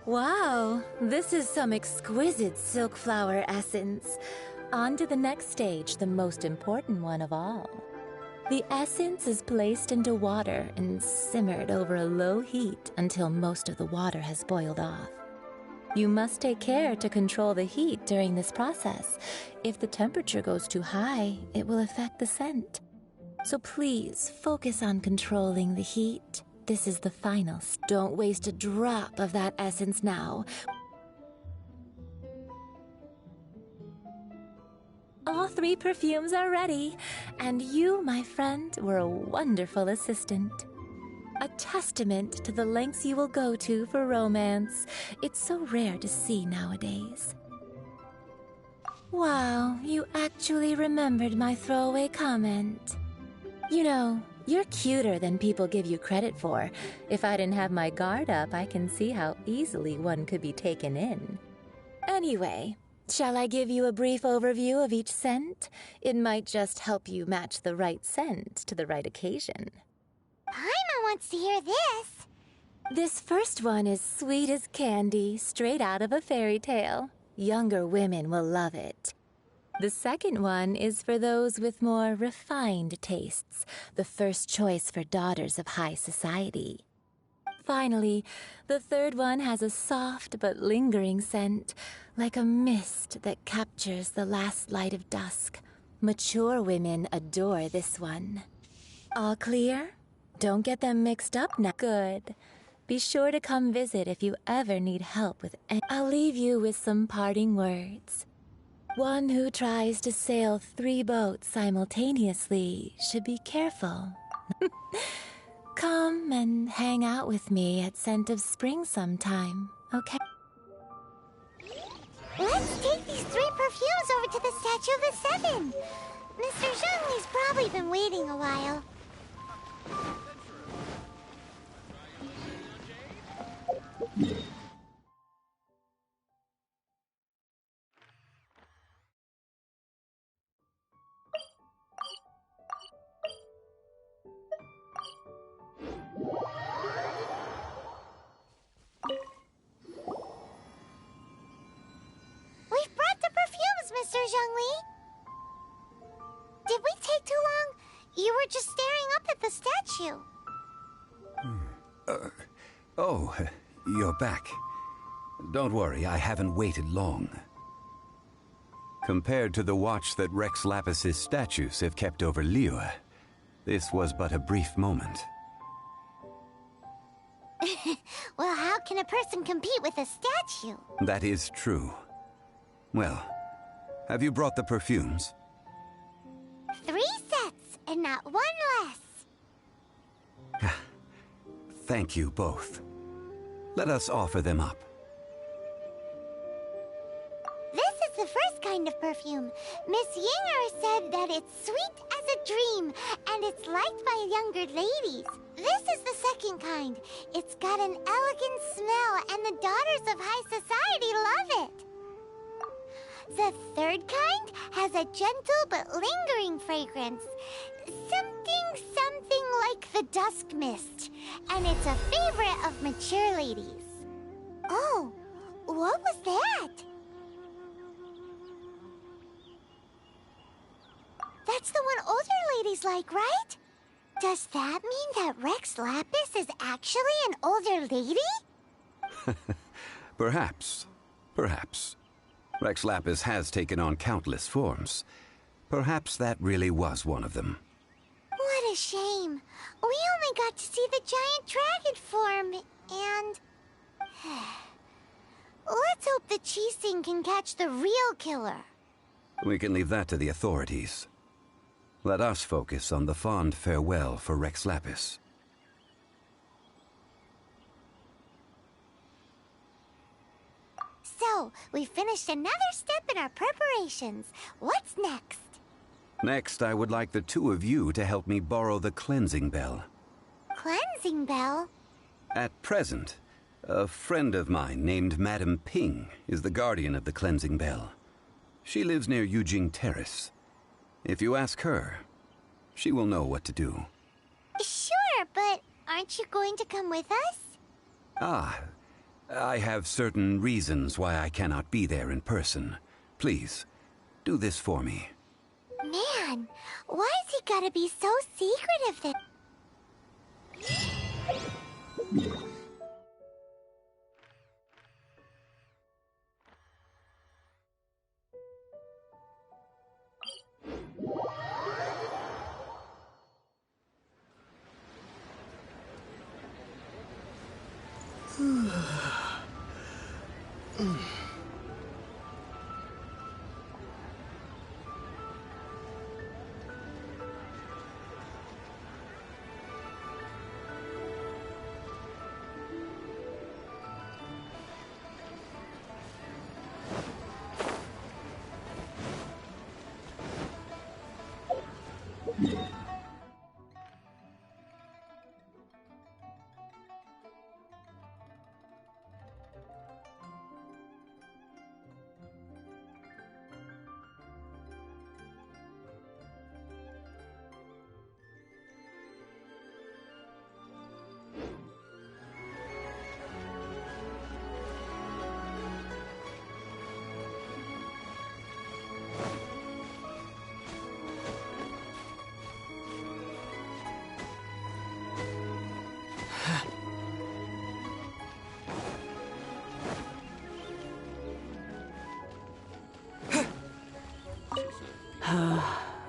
Wow, this is some exquisite silk flower essence. On to the next stage, the most important one of all. The essence is placed into water and simmered over a low heat until most of the water has boiled off. You must take care to control the heat during this process. If the temperature goes too high, it will affect the scent. So please focus on controlling the heat. This is the final. Don't waste a drop of that essence now. All 3 perfumes are ready, and you, my friend, were a wonderful assistant. A testament to the lengths you will go to for romance. It's so rare to see nowadays. Wow, you actually remembered my throwaway comment. You know, you're cuter than people give you credit for. If I didn't have my guard up, I can see how easily one could be taken in. Anyway, shall I give you a brief overview of each scent? It might just help you match the right scent to the right occasion. Paimon wants to hear this. This first one is sweet as candy, straight out of a fairy tale. Younger women will love it. The second one is for those with more refined tastes, the first choice for daughters of high society. Finally, the third one has a soft but lingering scent, like a mist that captures the last light of dusk. Mature women adore this one. All clear? Don't get them mixed up now. Good. Be sure to come visit if you ever need help with any. I'll leave you with some parting words. One who tries to sail 3 boats simultaneously should be careful. Come and hang out with me at Scent of Spring sometime, okay? Let's take these 3 perfumes over to the Statue of the Seven. Mr. Zhongli's probably been waiting a while. We've brought the perfumes, Mr. Zhongli. Did we take too long? You were just staring up at the statue. Oh, you're back. Don't worry, I haven't waited long. Compared to the watch that Rex Lapis's statues have kept over Liyue, this was but a brief moment. Well, how can a person compete with a statue? That is true. Well, have you brought the perfumes? 3 sets, and not 1 less. Thank you both. Let us offer them up. This is the first kind of perfume. Miss Yinger said that it's sweet as a dream, and it's liked by younger ladies. This is the second kind. It's got an elegant smell, and the daughters of high society love it. The third kind has a gentle but lingering fragrance. Something like the dusk mist. And it's a favorite of mature ladies. Oh, what was that? That's the one older ladies like, right? Does that mean that Rex Lapis is actually an older lady? Perhaps. Perhaps. Rex Lapis has taken on countless forms. Perhaps that really was one of them. What a shame. We only got to see the giant dragon form, and... Let's hope the Qixing can catch the real killer. We can leave that to the authorities. Let us focus on the fond farewell for Rex Lapis. So, we finished another step in our preparations. What's next? Next, I would like the 2 of you to help me borrow the cleansing bell. Cleansing bell? At present, a friend of mine named Madame Ping is the guardian of the cleansing bell. She lives near Yujing Terrace. If you ask her, she will know what to do. Sure, but aren't you going to come with us? Ah, I have certain reasons why I cannot be there in person. Please, do this for me. Man, why has he gotta be so secretive then?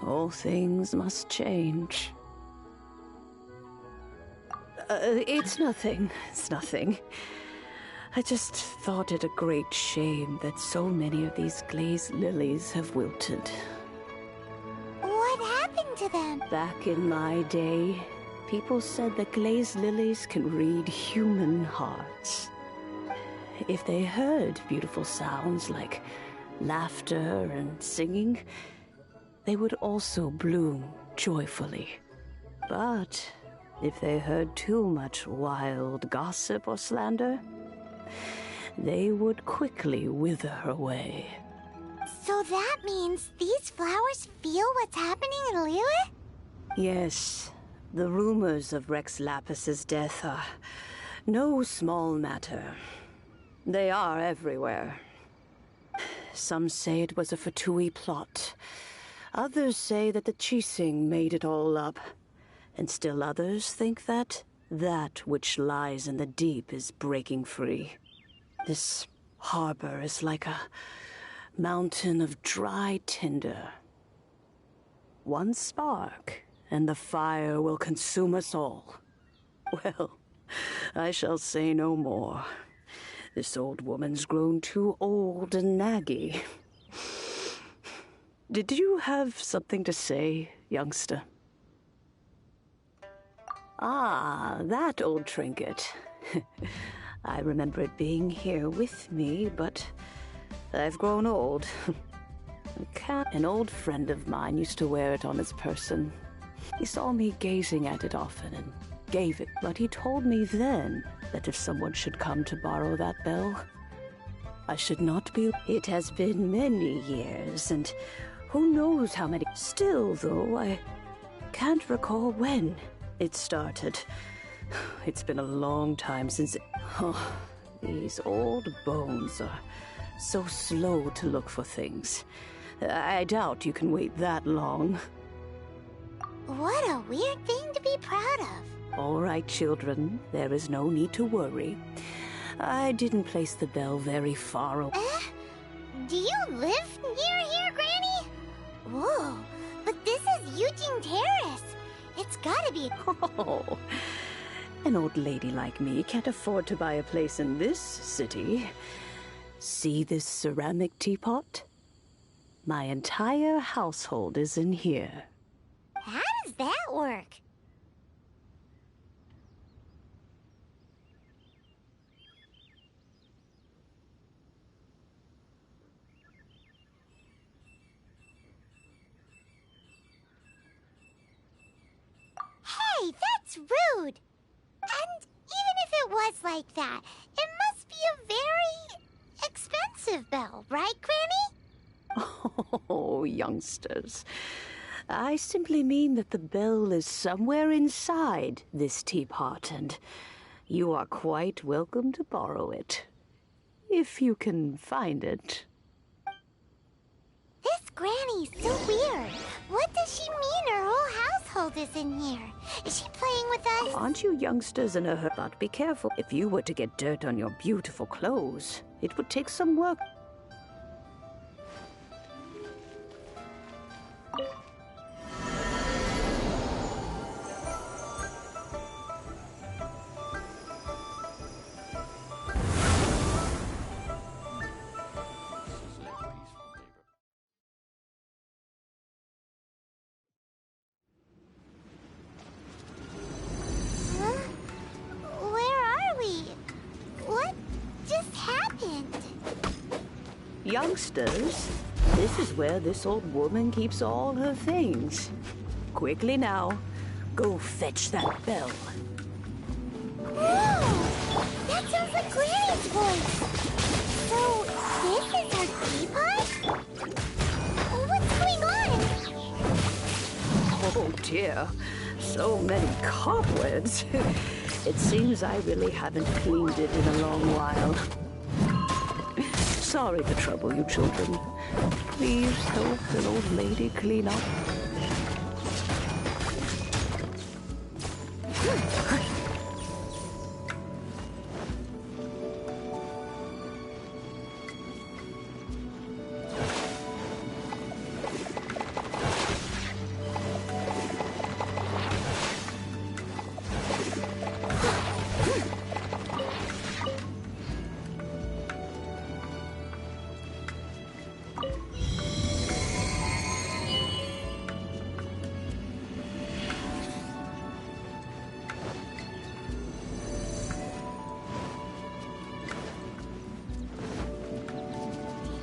All things must change. It's nothing. It's nothing. I just thought it a great shame that so many of these glazed lilies have wilted. What happened to them? Back in my day, people said that glazed lilies can read human hearts. If they heard beautiful sounds like laughter and singing, they would also bloom joyfully. But if they heard too much wild gossip or slander, they would quickly wither away. So that means these flowers feel what's happening in Liyue? Yes, the rumors of Rex Lapis's death are no small matter. They are everywhere. Some say it was a Fatui plot. Others say that the Chising made it all up. And still others think that which lies in the deep is breaking free. This harbor is like a mountain of dry tinder. One spark, and the fire will consume us all. Well, I shall say no more. This old woman's grown too old and naggy. Did you have something to say, youngster? Ah, that old trinket. I remember it being here with me, but I've grown old. An old friend of mine used to wear it on his person. He saw me gazing at it often and gave it, but he told me then that if someone should come to borrow that bell, I should not be. It has been many years, and who knows how many. Still, though, I can't recall when it started. It's been a long time since it... Oh, these old bones are so slow to look for things. I doubt you can wait that long. What a weird thing to be proud of. All right, children. There is no need to worry. I didn't place the bell very far away. Do you live near here, Granny? Whoa, but this is Eugene Terrace. It's gotta be... Oh, an old lady like me can't afford to buy a place in this city. See this ceramic teapot? My entire household is in here. How does that work? Hey, that's rude! And even if it was like that, it must be a very expensive bell, right, Granny? Oh, youngsters. I simply mean that the bell is somewhere inside this teapot, and you are quite welcome to borrow it. If you can find it. This Granny's so weird. What does she mean her whole household is in here? Is she playing with us? Aren't you youngsters in a hurry? But be careful. If you were to get dirt on your beautiful clothes, it would take some work. Youngsters, this is where this old woman keeps all her things. Quickly now. Go fetch that bell. Whoa! That sounds like Granny's voice! So, this is her teapot? What's going on? Oh dear, so many cobwebs. It seems I really haven't cleaned it in a long while. Sorry to trouble you, children. Please help an old lady clean up.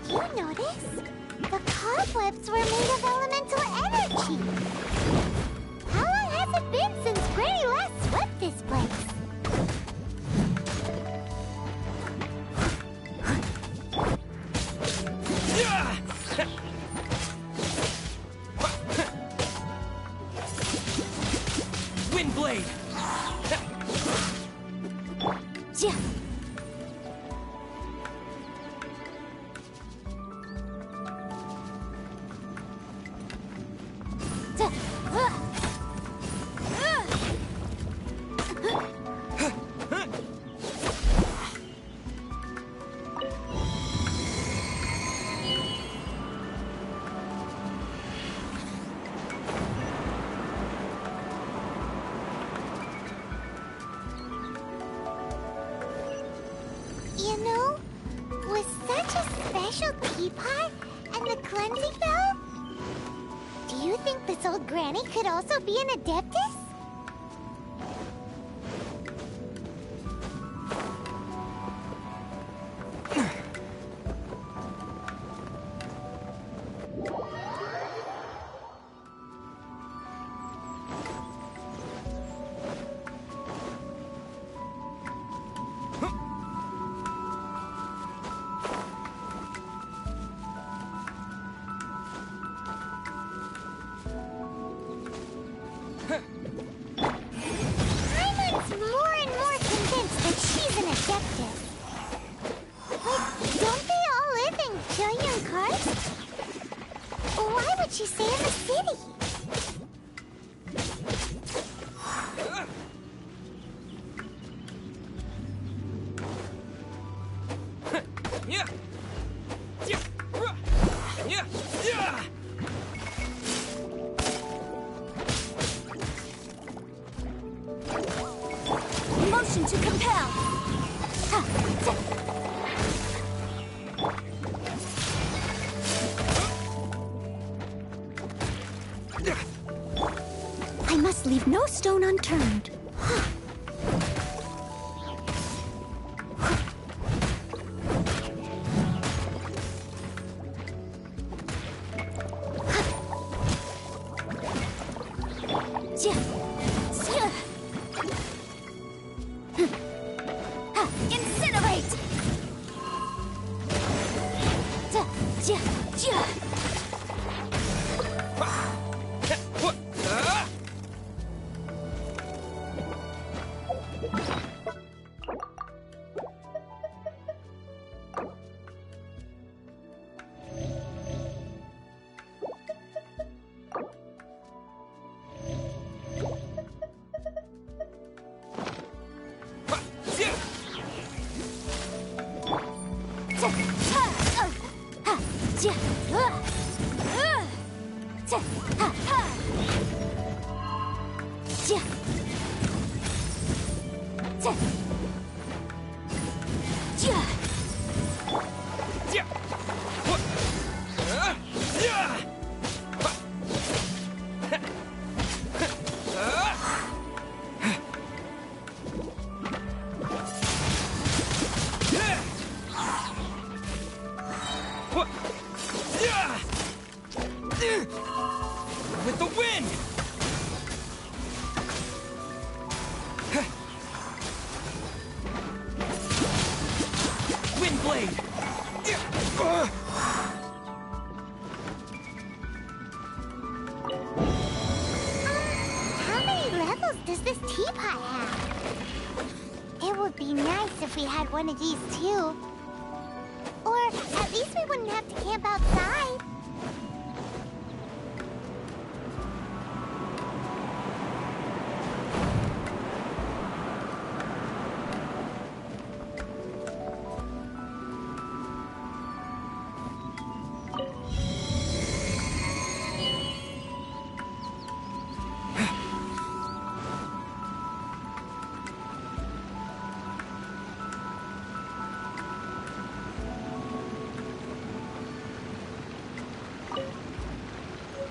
You notice? The cobwebs were made of elemental energy. How long has it been since Granny last swept this place? Windblade! You know, with such a special teapot and the cleansing bell, do you think this old granny could also be an adeptus? Paimon's more and more convinced that she's an adeptus. But don't they all live in Junyun Karst? Why would she stay in the city? Motion to compel. I must leave no stone unturned. Incinerate! With the wind! teapot have? It would be nice if we had one of these too. Or at least we wouldn't have to camp outside.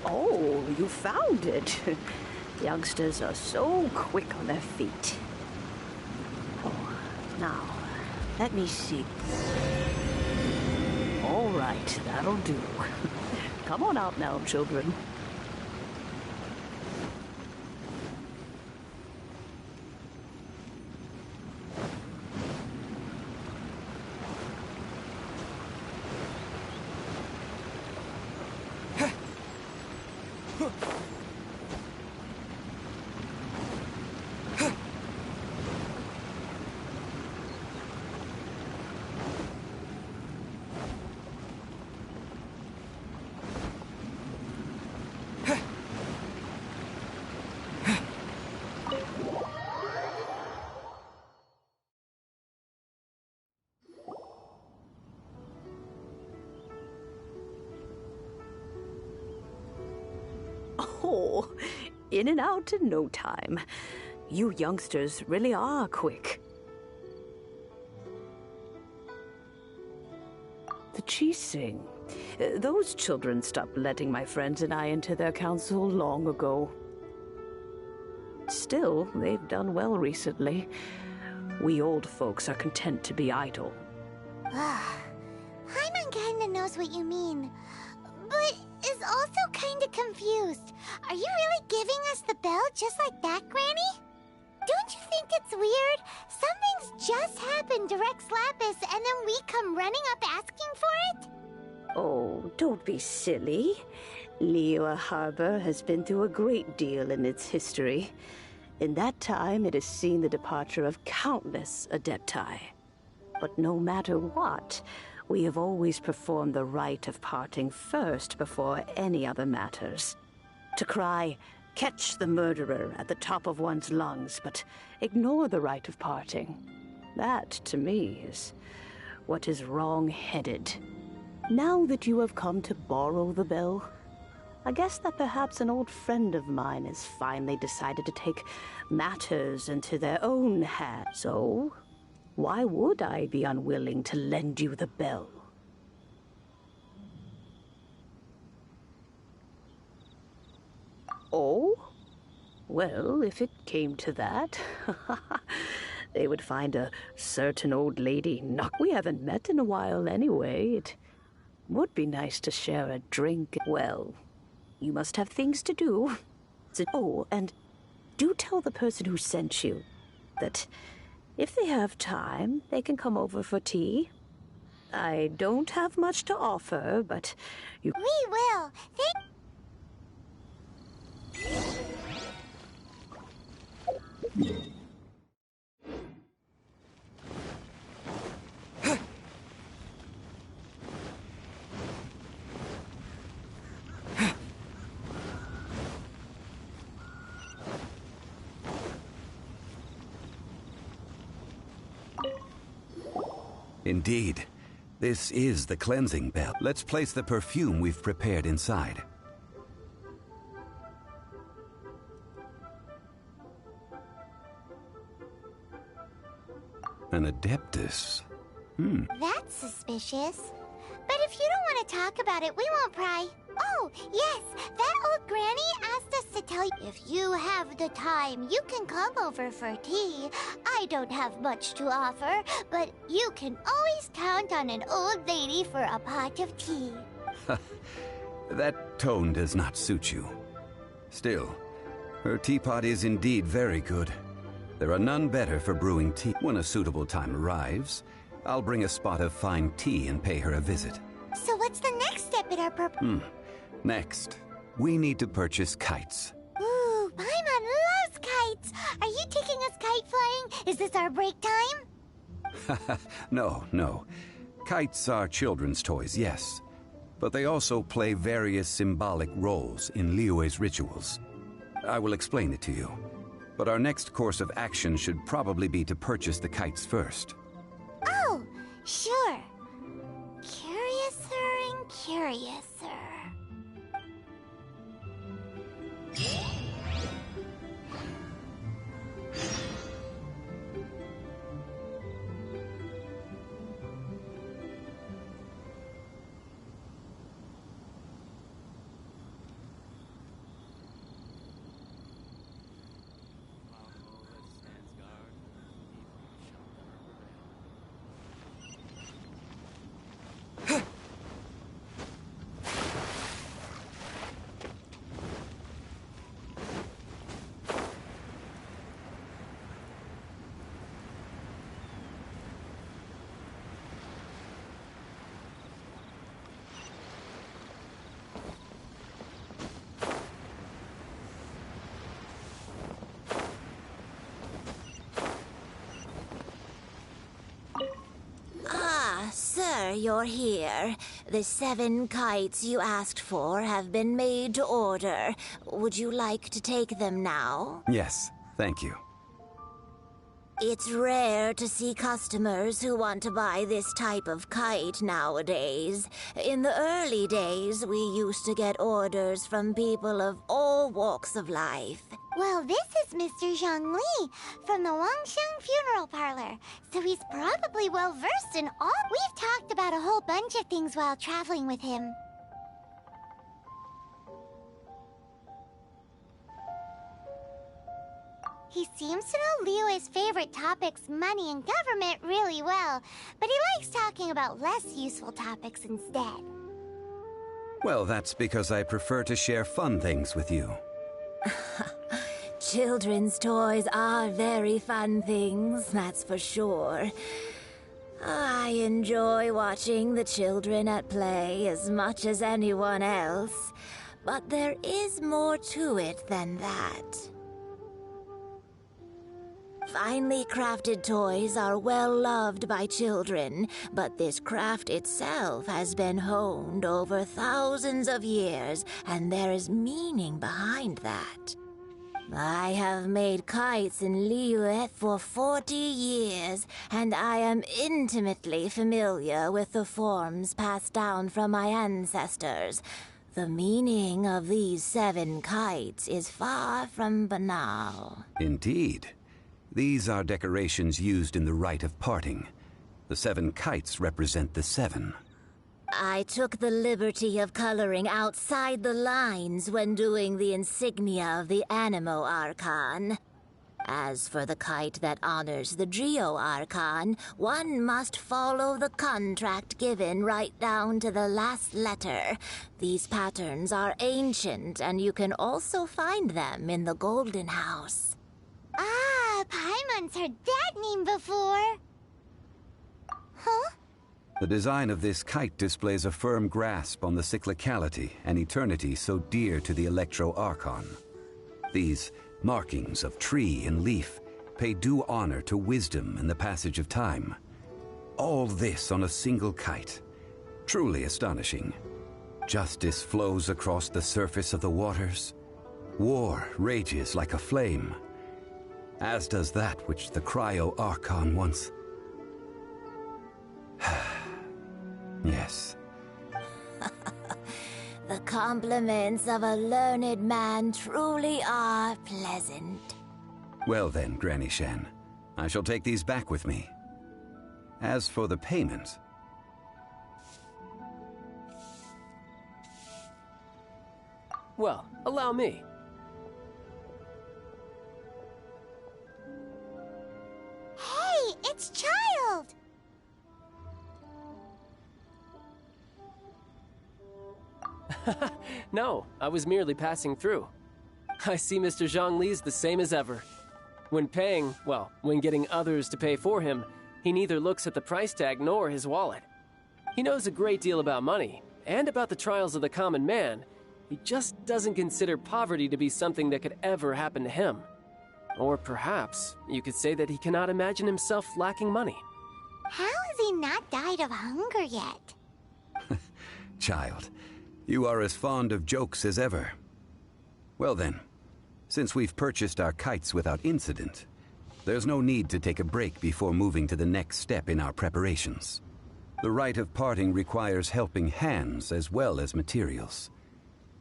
Oh, you found it. Youngsters are so quick on their feet. Oh, now, let me see. All right, that'll do. Come on out now, children. Oh, in and out in no time. You youngsters really are quick. The Chising. Those children stopped letting my friends and I into their council long ago. Still, they've done well recently. We old folks are content to be idle. Paimon kinda knows what you mean, but is also kinda confused. Are you really giving us the bell just like that, Granny? Don't you think it's weird? Something's just happened to Rex Lapis and then we come running up asking for it? Oh, don't be silly. Liyue Harbor has been through a great deal in its history. In that time, it has seen the departure of countless Adepti. But no matter what, we have always performed the rite of parting first before any other matters. To cry, "Catch the murderer," at the top of one's lungs, but ignore the rite of parting. That, to me, is what is wrong-headed. Now that you have come to borrow the bell, I guess that perhaps an old friend of mine has finally decided to take matters into their own hands. So, why would I be unwilling to lend you the bell? Oh? Well, if it came to that, they would find a certain old lady we haven't met in a while anyway. It would be nice to share a drink. Well, you must have things to do. Oh, and do tell the person who sent you that if they have time, they can come over for tea. I don't have much to offer, but you... We will. Indeed. This is the cleansing bell. Let's place the perfume we've prepared inside. An Adeptus. That's suspicious. But if you don't want to talk about it, we won't pry. Oh, yes, that old granny asked us to tell you, if you have the time, you can come over for tea. I don't have much to offer, but you can always count on an old lady for a pot of tea. That tone does not suit you. Still, her teapot is indeed very good. There are none better for brewing tea. When a suitable time arrives, I'll bring a spot of fine tea and pay her a visit. So what's the next step in our Next, we need to purchase kites. Ooh, Paimon loves kites! kites? Are you taking us kite flying? Is this our break time? No, no. Kites are children's toys, yes. But they also play various symbolic roles in Liyue's rituals. I will explain it to you. But our next course of action should probably be to purchase the kites first. Oh, sure. Curiouser and curiouser. Sir, you're here. The 7 kites you asked for have been made to order. Would you like to take them now? Yes, thank you. It's rare to see customers who want to buy this type of kite nowadays. In the early days, we used to get orders from people of all walks of life. Well, this is Mr. Zhongli from the Wangsheng Funeral Parlor, so he's probably well-versed in all... We've talked about a whole bunch of things while traveling with him. He seems to know Liyue's favorite topics, money and government, really well, but he likes talking about less useful topics instead. Well, that's because I prefer to share fun things with you. Children's toys are very fun things, that's for sure. I enjoy watching the children at play as much as anyone else, but there is more to it than that. Finely crafted toys are well loved by children, but this craft itself has been honed over thousands of years, and there is meaning behind that. I have made kites in Liyue for 40 years, and I am intimately familiar with the forms passed down from my ancestors. The meaning of these 7 kites is far from banal. Indeed. These are decorations used in the rite of parting. The 7 kites represent the 7. I took the liberty of coloring outside the lines when doing the insignia of the Animo Archon. As for the kite that honors the Geo Archon, one must follow the contract given right down to the last letter. These patterns are ancient, and you can also find them in the Golden House. Ah, Paimon's heard that name before. Huh? The design of this kite displays a firm grasp on the cyclicality and eternity so dear to the Electro Archon. These markings of tree and leaf pay due honor to wisdom and the passage of time. All this on a single kite. Truly astonishing. Justice flows across the surface of the waters. War rages like a flame. As does that which the Cryo Archon once... Yes. The compliments of a learned man truly are pleasant. Well then, Granny Shen, I shall take these back with me. As for the payment... Well, allow me. Hey, it's Child! No, I was merely passing through. I see Mr. Zhongli's the same as ever. When paying, well, when getting others to pay for him, he neither looks at the price tag nor his wallet. He knows a great deal about money, and about the trials of the common man. He just doesn't consider poverty to be something that could ever happen to him. Or perhaps you could say that he cannot imagine himself lacking money. How has he not died of hunger yet? Child, you are as fond of jokes as ever. Well then, since we've purchased our kites without incident, there's no need to take a break before moving to the next step in our preparations. The rite of parting requires helping hands as well as materials.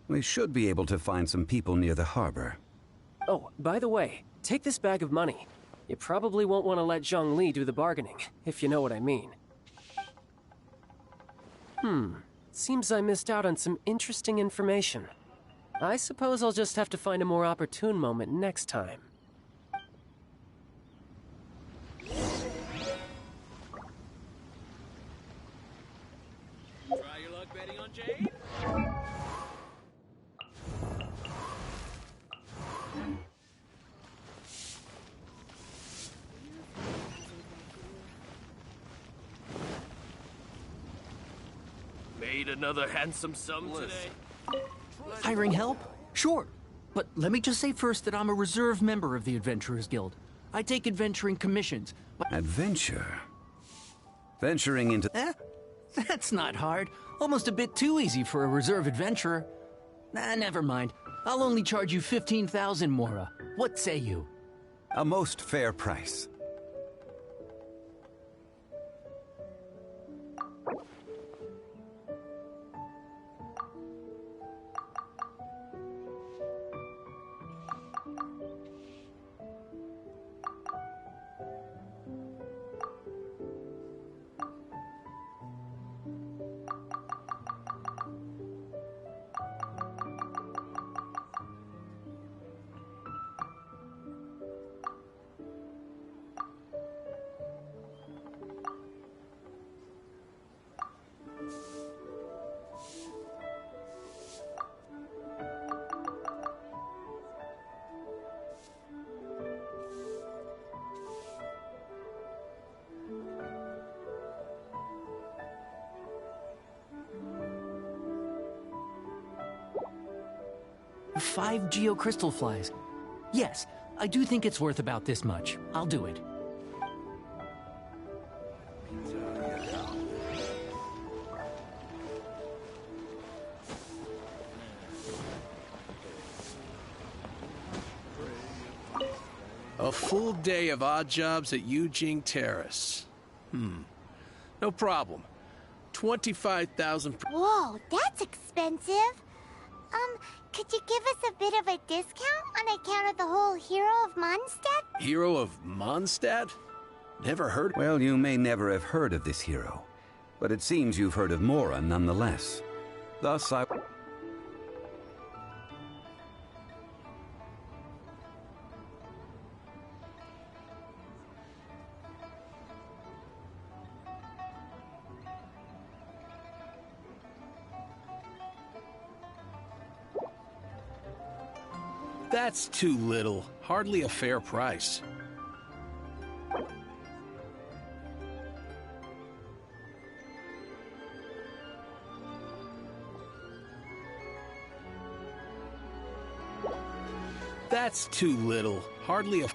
We should be able to find some people near the harbor. Oh, by the way, take this bag of money. You probably won't want to let Zhongli do the bargaining, if you know what I mean. Seems I missed out on some interesting information. I suppose I'll just have to find a more opportune moment next time. Try your luck betting on Jade? Made another handsome sum today. Hiring help? Sure. But let me just say first that I'm a reserve member of the Adventurers Guild. I take adventuring commissions. Adventure? Venturing into... That's not hard. Almost a bit too easy for a reserve adventurer. Never mind. I'll only charge you 15,000 Mora. What say you? A most fair price. Five geocrystal flies. Yes, I do think it's worth about this much. I'll do it. A full day of odd jobs at Yujing Terrace. No problem. 25,000 per... Whoa, that's expensive. Could you give us a bit of a discount on account of the whole Hero of Mondstadt? Hero of Mondstadt? Never heard... Well, you may never have heard of this hero, but it seems you've heard of Mora nonetheless. Thus, I... That's too little. Hardly a fair price. That's too little. Hardly a...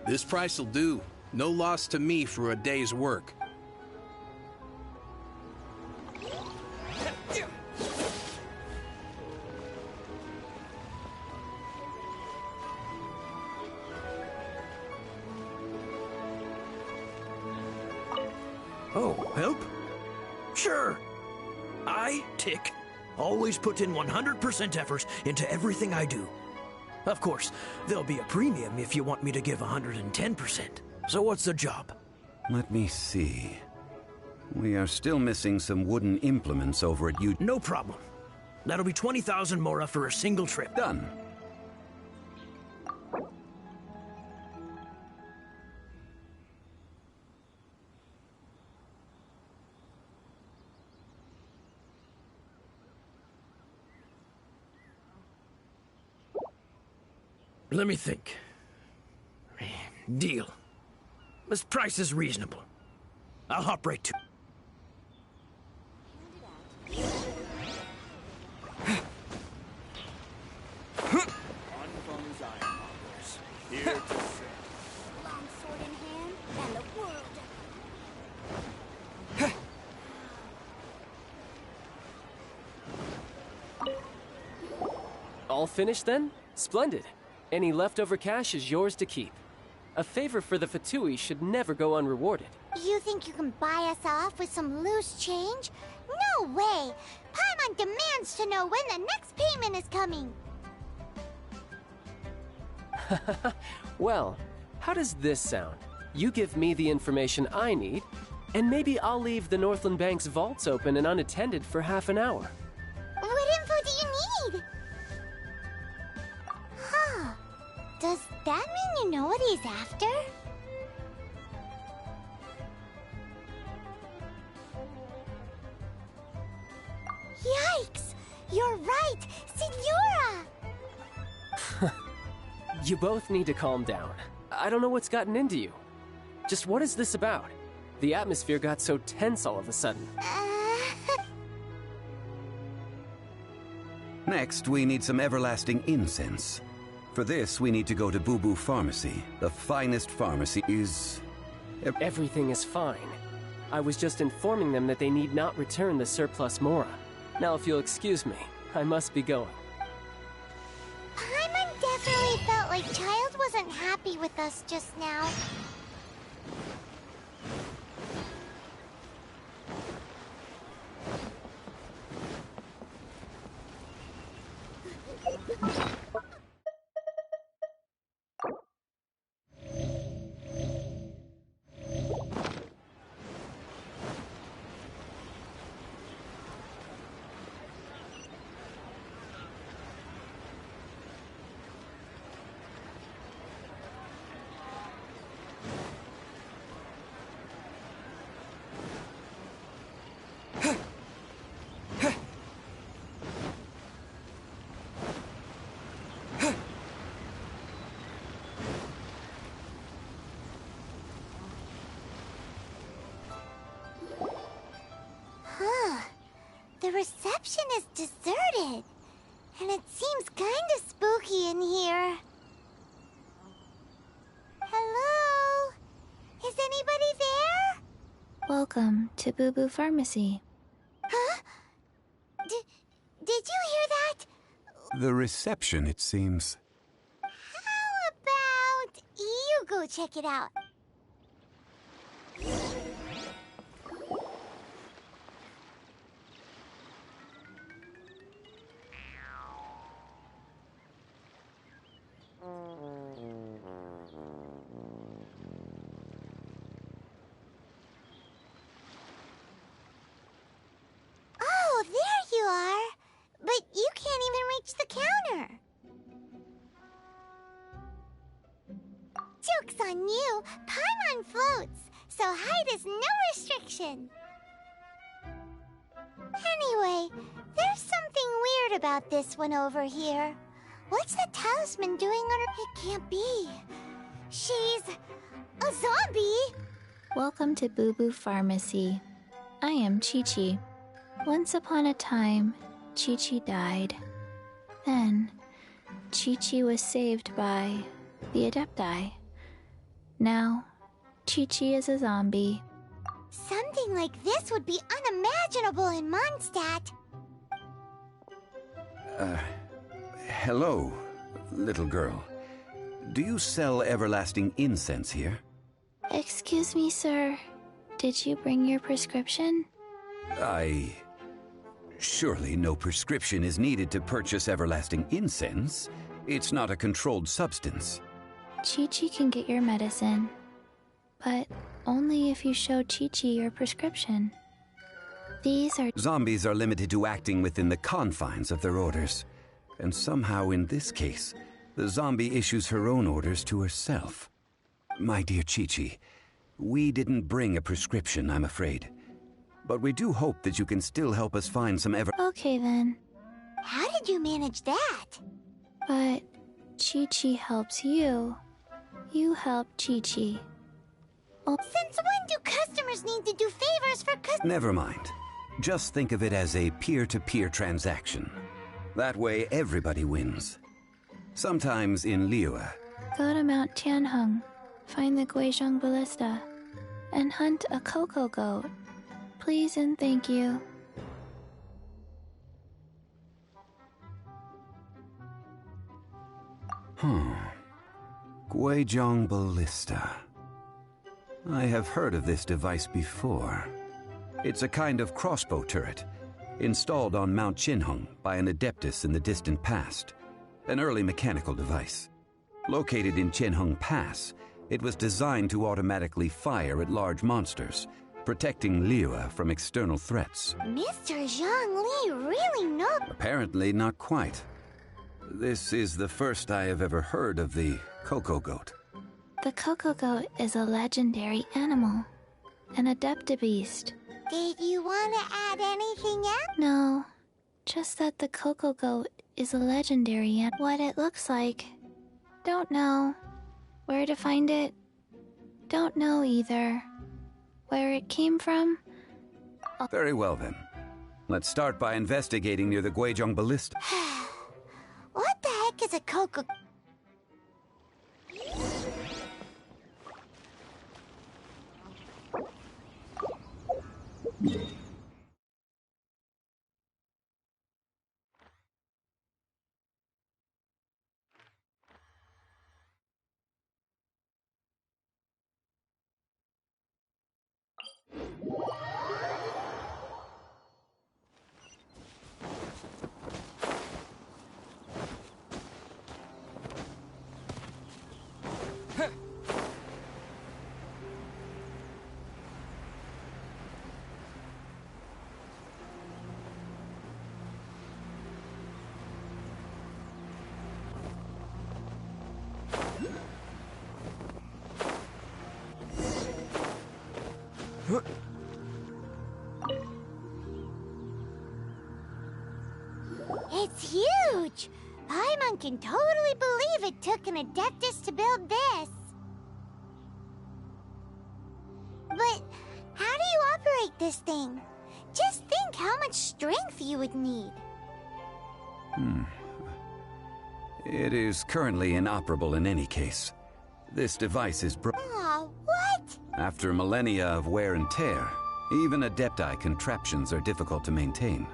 This price'll do. No loss to me for a day's work. Oh, help? Sure. I, Tick, always put in 100% effort into everything I do. Of course, there'll be a premium if you want me to give 110%. So what's the job? Let me see. We are still missing some wooden implements over at you. No problem. That'll be 20,000 Mora for a single trip. Done. Let me think. Deal. This price is reasonable. I'll hop right to... Here to serve. Long sword in hand, and the world. All finished then? Splendid. Any leftover cash is yours to keep. A favor for the Fatui should never go unrewarded. You think you can buy us off with some loose change? No way! Paimon demands to know when the next payment is coming. Well, how does this sound? You give me the information I need, and maybe I'll leave the Northland Bank's vaults open and unattended for half an hour. What info do you need? Huh. Does that mean you know what he's after? Yikes! You're right! Signora! You both need to calm down. I don't know what's gotten into you. Just what is this about? The atmosphere got so tense all of a sudden. Next, we need some everlasting incense. For this, we need to go to Boo Boo Pharmacy. The finest pharmacy is... Everything is fine. I was just informing them that they need not return the surplus Mora. Now, if you'll excuse me, I must be going. Paimon definitely felt like Child wasn't happy with us just now. The reception is deserted, and it seems kinda spooky in here. Hello? Is anybody there? Welcome to Boo Boo Pharmacy. Huh? Did you hear that? The reception, it seems. How about you go check it out? Oh, there you are. But you can't even reach the counter. Joke's on you. Paimon floats, so height is no restriction. Anyway, there's something weird about this one over here. What's the talisman doing on her? It can't be. She's a zombie. Welcome to Boo Boo Pharmacy. I am Chi-Chi. Once upon a time, Chi-Chi died. Then, Chi-Chi was saved by the Adepti. Now, Chi-Chi is a zombie. Something like this would be unimaginable in Mondstadt. Hello, little girl. Do you sell everlasting incense here? Excuse me, sir. Did you bring your prescription? Surely no prescription is needed to purchase everlasting incense. It's not a controlled substance. Chi-Chi can get your medicine, but only if you show Chi-Chi your prescription. These are... Zombies are limited to acting within the confines of their orders. And somehow in this case, the zombie issues her own orders to herself. My dear Chi-Chi, we didn't bring a prescription, I'm afraid. But we do hope that you can still help us find some Okay then. How did you manage that? But Chi-Chi helps you. You help Chi-Chi. Since when do customers need to do favors for customers? Never mind. Just think of it as a peer-to-peer transaction. That way, everybody wins. Sometimes in Liyue, Go to Mount Tianheng, find the Guizhong Ballista, and hunt a cocoa goat. Please and thank you. Guizhong Ballista. I have heard of this device before. It's a kind of crossbow turret, installed on Mount Tianheng by an adeptus in the distant past. An early mechanical device. Located in Tianheng Pass, it was designed to automatically fire at large monsters, protecting Liyue from external threats. Mr. Zhongli really knows. Apparently not quite. This is the first I have ever heard of the cocoa goat. The cocoa goat is a legendary animal, an adeptabeast. Did you want to add anything else? No, just that the cocoa goat is a legendary and what it looks like. Don't know. Where to find it? Don't know either. Where it came from? Very well then. Let's start by investigating near the Guizhong Ballista. What the heck is a cocoa? It's huge! Paimon can totally believe it took an Adeptus to build this. But how do you operate this thing? Just think how much strength you would need. It is currently inoperable in any case. This device is broken. Aw, what? After millennia of wear and tear, even Adepti contraptions are difficult to maintain.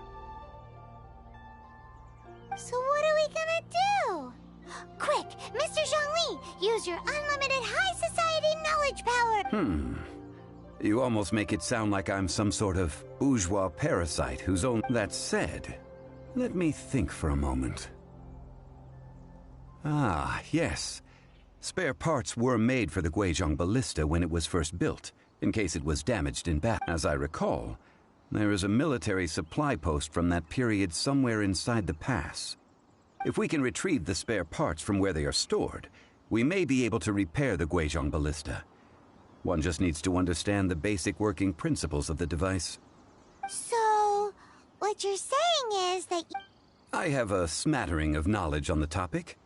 So what are we gonna do? Quick, Mr. Zhongli, use your unlimited high society knowledge power! You almost make it sound like I'm some sort of bourgeois parasite whose own... That said, let me think for a moment. Ah, yes. Spare parts were made for the Guizhong Ballista when it was first built, in case it was damaged in battle. As I recall, there is a military supply post from that period somewhere inside the pass. If we can retrieve the spare parts from where they are stored, we may be able to repair the Guizhong Ballista. One just needs to understand the basic working principles of the device. So, what you're saying is that... I have a smattering of knowledge on the topic.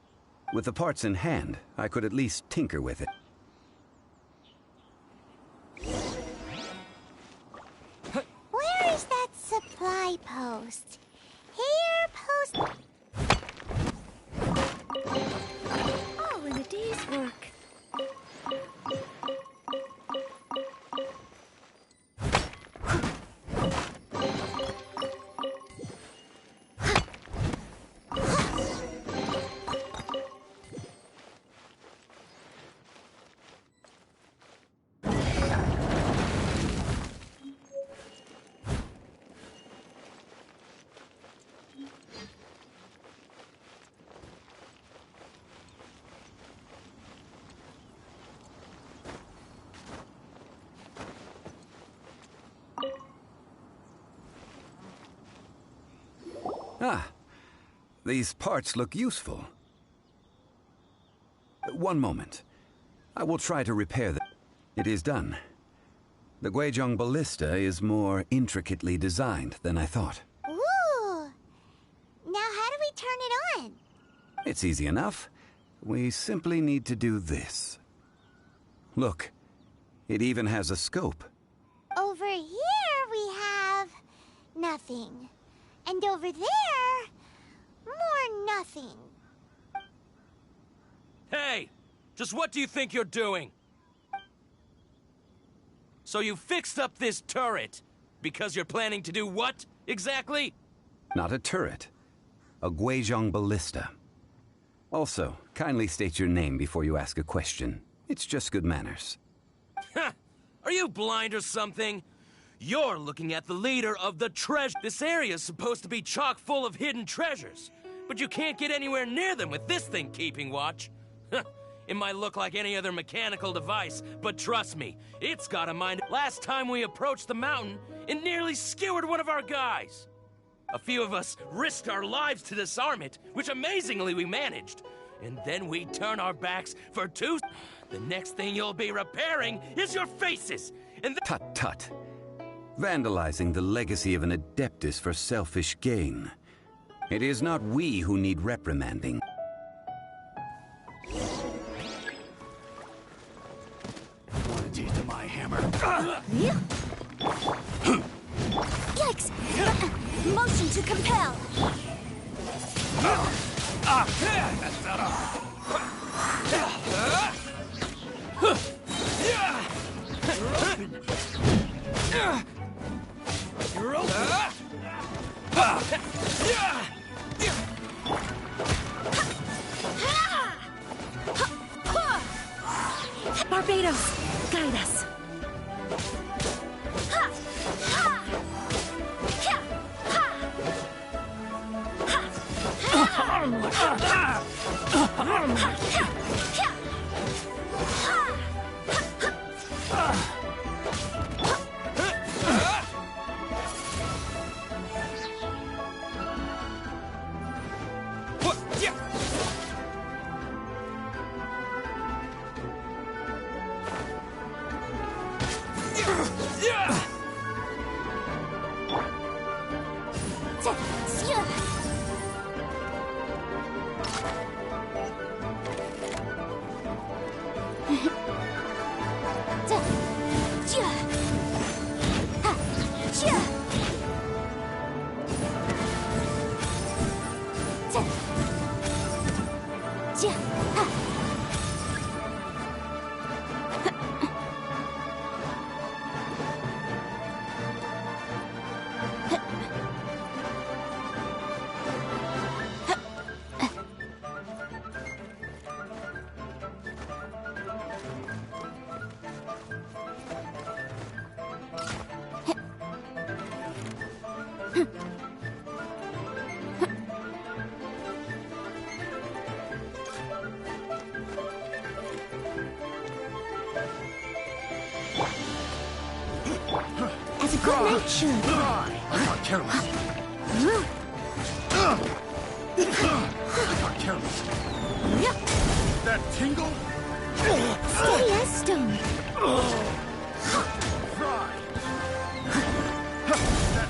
With the parts in hand, I could at least tinker with it. Where is that supply post? Here, post... All in a day's work. Ah, these parts look useful. One moment. I will try to repair them. It is done. The Guizhong Ballista is more intricately designed than I thought. Ooh! Now how do we turn it on? It's easy enough. We simply need to do this. Look, it even has a scope. Over here we have nothing. And over there, more nothing. Hey! Just what do you think you're doing? So you fixed up this turret because you're planning to do what, exactly? Not a turret. A Guizhong ballista. Also, kindly state your name before you ask a question. It's just good manners. Are you blind or something? You're looking at the leader of the treasure. This area's supposed to be chock full of hidden treasures, but you can't get anywhere near them with this thing keeping watch. It might look like any other mechanical device, but trust me, it's got a mind. Last time we approached the mountain, it nearly skewered one of our guys. A few of us risked our lives to disarm it, which amazingly we managed. And then we turn our backs for two. The next thing you'll be repairing is your faces. And Tut tut. Vandalizing the legacy of an Adeptus for selfish gain. It is not we who need reprimanding. Want a taste of my hammer? Yikes! Motion to compel. You're open. Barbados, guide us. As a good knight should. I got careless. I got careless. That tingle? Steady as stone. Fry. That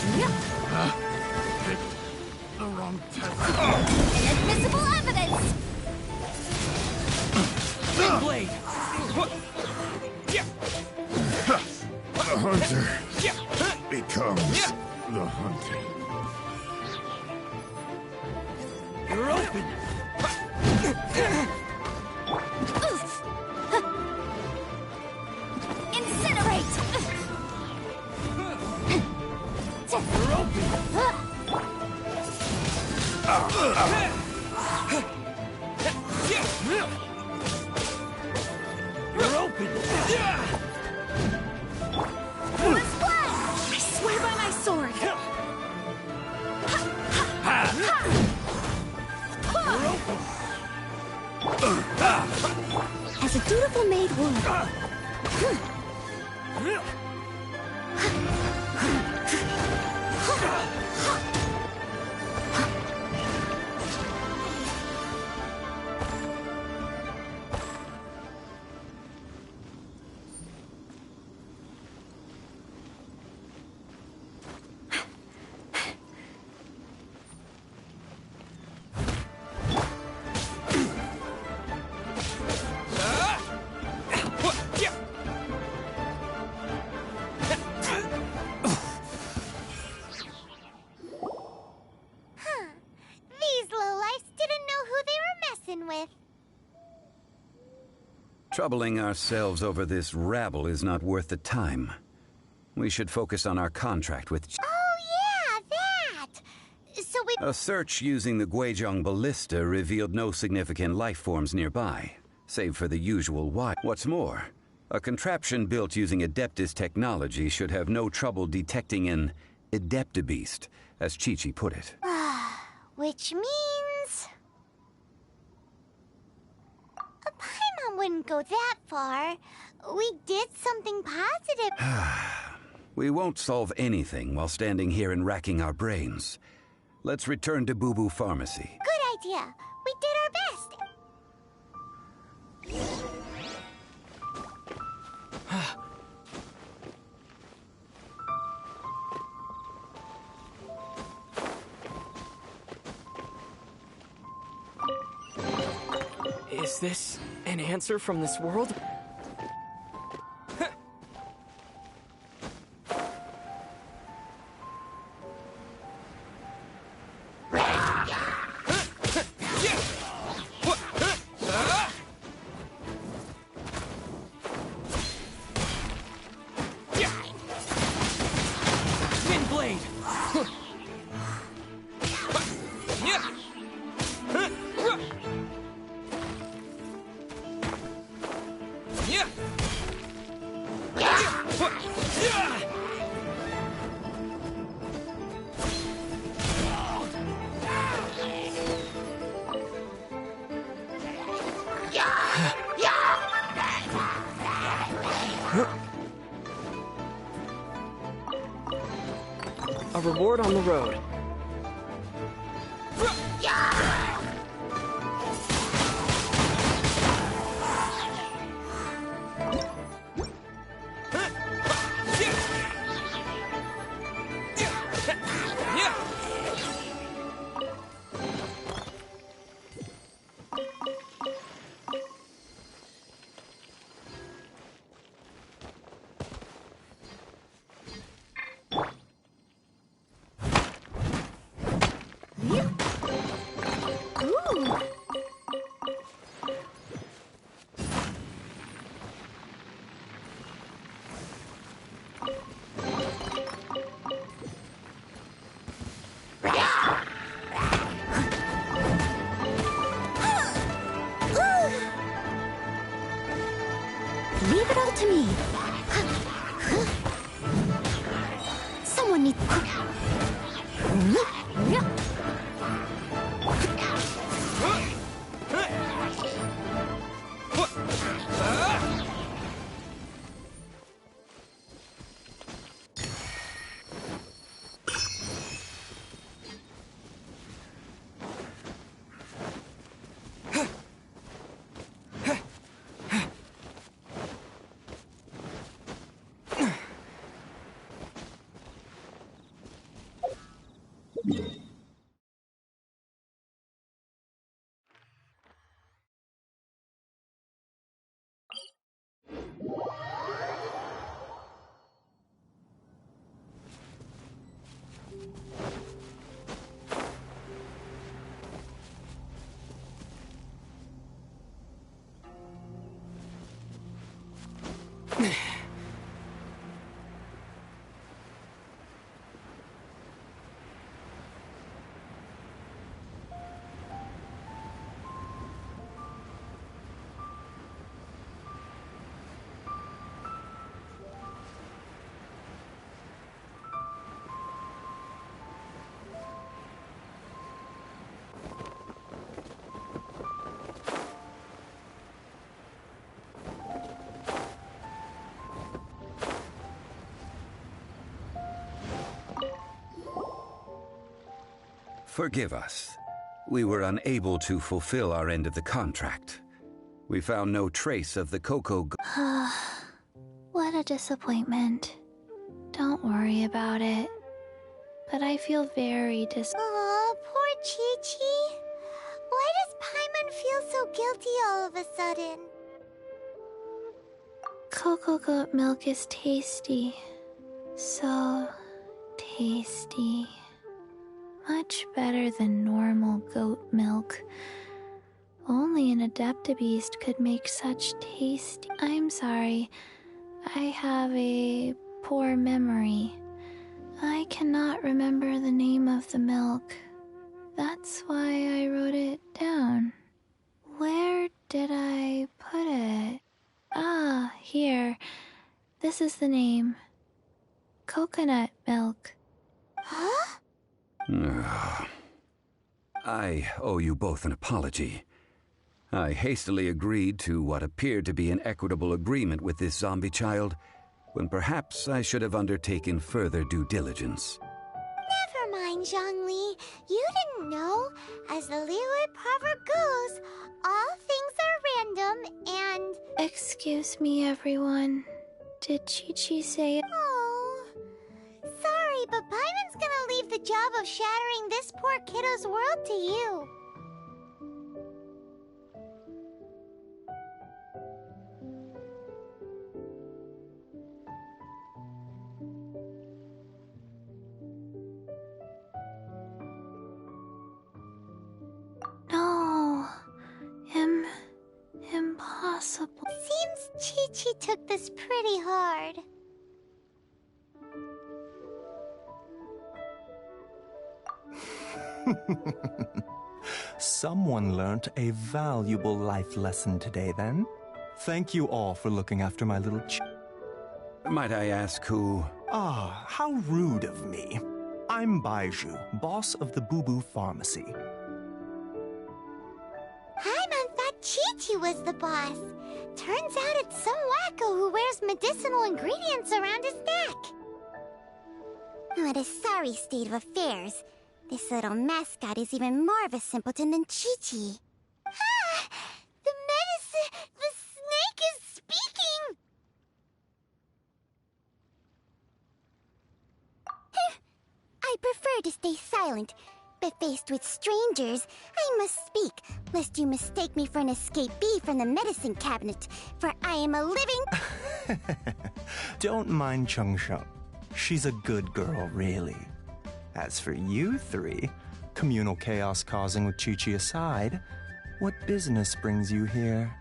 tingle? Picked the wrong test. Inadmissible evidence! Blade! The hunter becomes the hunted. You're open! Incinerate! You're open! You're open! I swear by my sword. As a dutiful maid would. Troubling ourselves over this rabble is not worth the time. We should focus on our contract with... Oh yeah, that! So we... A search using the Guizhong ballista revealed no significant life forms nearby, save for the usual What's more, a contraption built using Adeptus technology should have no trouble detecting an Adeptabeast, as Chi-Chi put it. Which means... Paimon wouldn't go that far. We did something positive. We won't solve anything while standing here and racking our brains. Let's return to Boo Boo Pharmacy. Good idea. We did our best. Is this an answer from this world? A reward on the road. Leave it all to me. Someone needs... Forgive us. We were unable to fulfill our end of the contract. We found no trace of the Cocoa... What a disappointment. Don't worry about it. But I feel very Aw, poor Chi-Chi. Why does Paimon feel so guilty all of a sudden? Cocoa goat milk is tasty. So tasty. Much better than normal goat milk. Only an Adeptabeast could make such tasty. I'm sorry. I have a poor memory. I cannot remember the name of the milk. That's why I wrote it down. Where did I put it? Ah, here. This is the name. Coconut milk. Huh? I owe you both an apology. I hastily agreed to what appeared to be an equitable agreement with this zombie child, when perhaps I should have undertaken further due diligence. Never mind, Zhongli. You didn't know. As the Liyue proverb goes, all things are random and... Excuse me, everyone. Did Chi-Chi say it? Oh, sorry, but Paimon's gonna leave the job of shattering this poor kiddo's world to you. No. Impossible. Seems Chi-Chi took this pretty hard. Someone learnt a valuable life lesson today, then. Thank you all for looking after my little Might I ask who... Ah, how rude of me. I'm Baiju, boss of the Boo Boo Pharmacy. Paimon thought Chi-Chi was the boss. Turns out it's some wacko who wears medicinal ingredients around his neck. What a sorry state of affairs. This little mascot is even more of a simpleton than Chi-Chi. Ah! The snake is speaking! I prefer to stay silent, but faced with strangers, I must speak, lest you mistake me for an escapee from the medicine cabinet, for I am a living... Don't mind Chung Sheng. She's a good girl, really. As for you three, communal chaos causing with Chi-Chi aside, what business brings you here?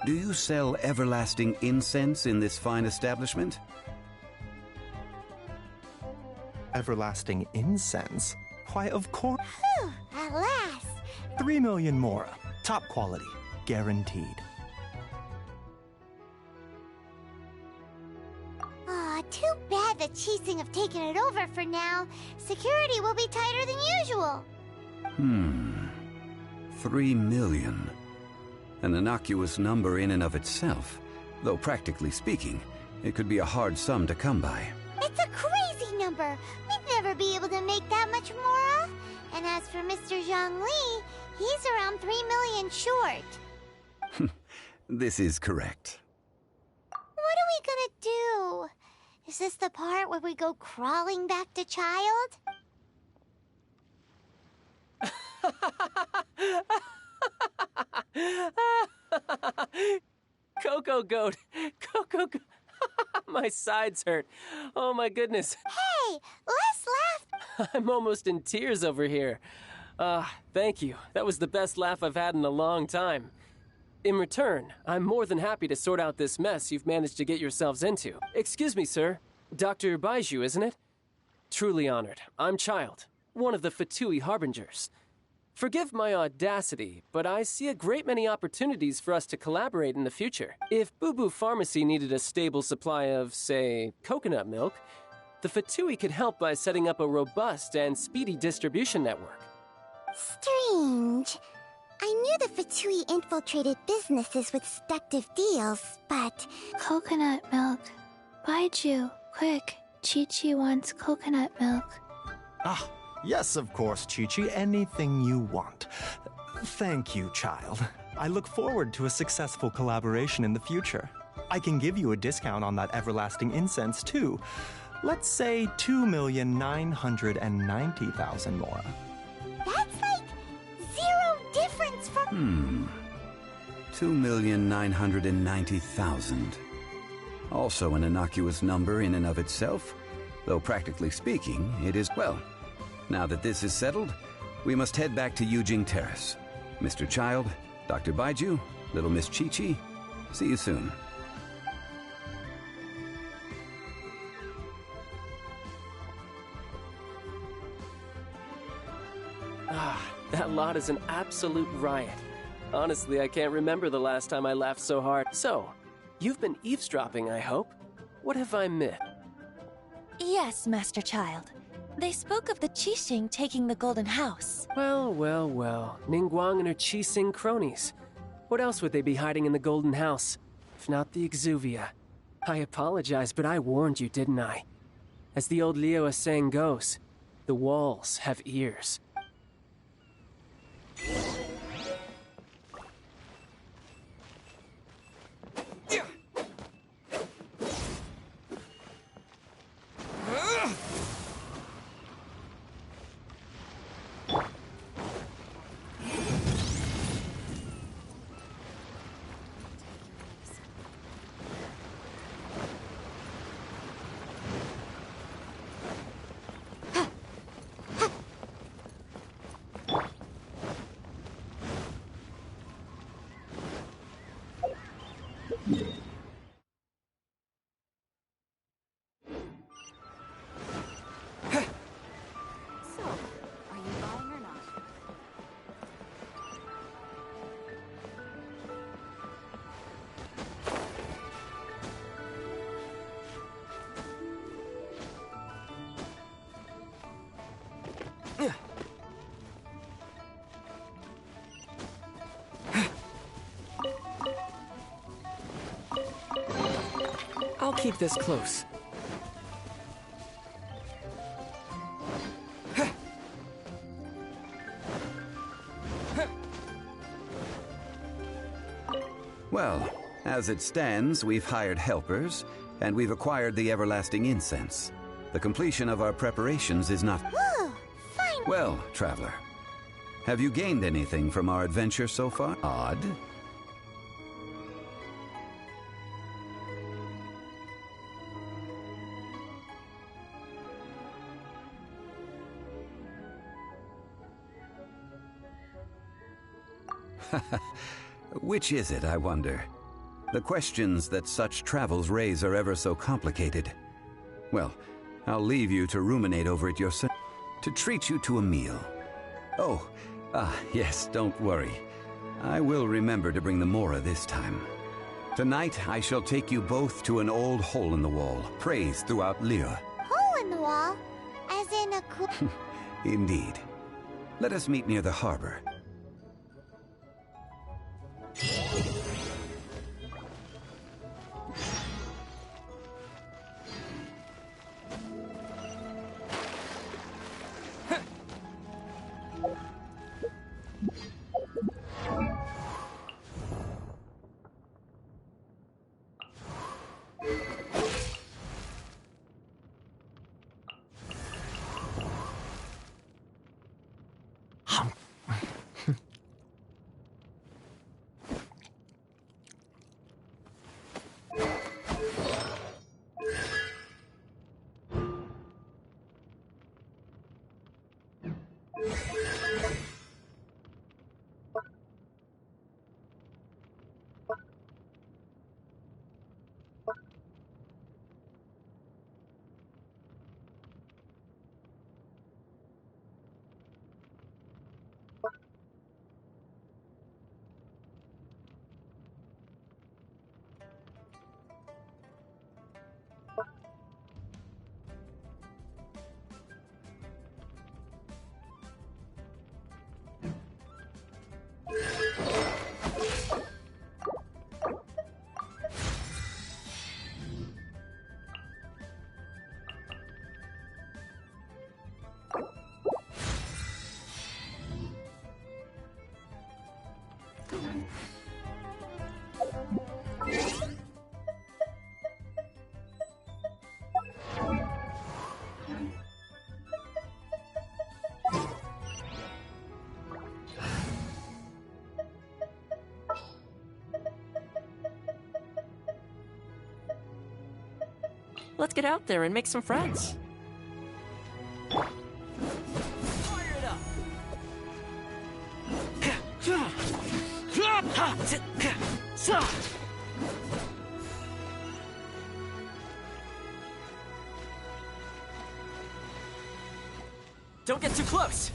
Do you sell everlasting incense in this fine establishment? Everlasting incense? Why, of course. Whew, at last. 3 million mora. Top quality. Guaranteed. Aw, too bad the Qixing have taken it over for now. Security will be tighter than usual. 3 million. An innocuous number in and of itself. Though practically speaking, it could be a hard sum to come by. It's a crazy number. We'd never be able to make that much mora. And as for Mr. Zhongli, he's around 3 million short. This is correct. What are we gonna do? Is this the part where we go crawling back to child? Coco Goat! Coco Goat! My sides hurt. Oh my goodness. Hey, let's laugh. I'm almost in tears over here. Thank you. That was the best laugh I've had in a long time. In return, I'm more than happy to sort out this mess you've managed to get yourselves into. Excuse me, sir. Dr. Baiju, isn't it? Truly honored. I'm Child, one of the Fatui Harbingers. Forgive my audacity, but I see a great many opportunities for us to collaborate in the future. If Boo Boo Pharmacy needed a stable supply of, say, coconut milk, the Fatui could help by setting up a robust and speedy distribution network. Strange. I knew the Fatui infiltrated businesses with seductive deals, but... Coconut milk. Baiju, quick. Chi-Chi wants coconut milk. Ah, yes, of course, Chi-Chi. Anything you want. Thank you, child. I look forward to a successful collaboration in the future. I can give you a discount on that everlasting incense, too. Let's say 2,990,000 more. That's like zero difference from... 2,990,000. Also an innocuous number in and of itself, though practically speaking, it is... Well, now that this is settled, we must head back to Yujing Terrace. Mr. Child, Dr. Baiju, little Miss Chi-Chi, see you soon. That lot is an absolute riot. Honestly, I can't remember the last time I laughed so hard. So, you've been eavesdropping, I hope. What have I missed? Yes, Master Child. They spoke of the Qixing taking the Golden House. Well, well, well. Ningguang and her Qixing cronies. What else would they be hiding in the Golden House, if not the Exuvia? I apologize, but I warned you, didn't I? As the old Liyue saying goes, the walls have ears. I'll keep this close. Well, as it stands, we've hired helpers, and we've acquired the everlasting incense. The completion of our preparations is not... Woo! Fine! Well, traveler, have you gained anything from our adventure so far? Odd. Which is it, I wonder? The questions that such travels raise are ever so complicated. Well, I'll leave you to ruminate over it yourself. To treat you to a meal. Oh, yes, don't worry. I will remember to bring the Mora this time. Tonight, I shall take you both to an old hole in the wall, praised throughout Liyue. Hole in the wall? As in a Indeed. Let us meet near the harbor. Let's get out there and make some friends. Fire it up! Don't get too close!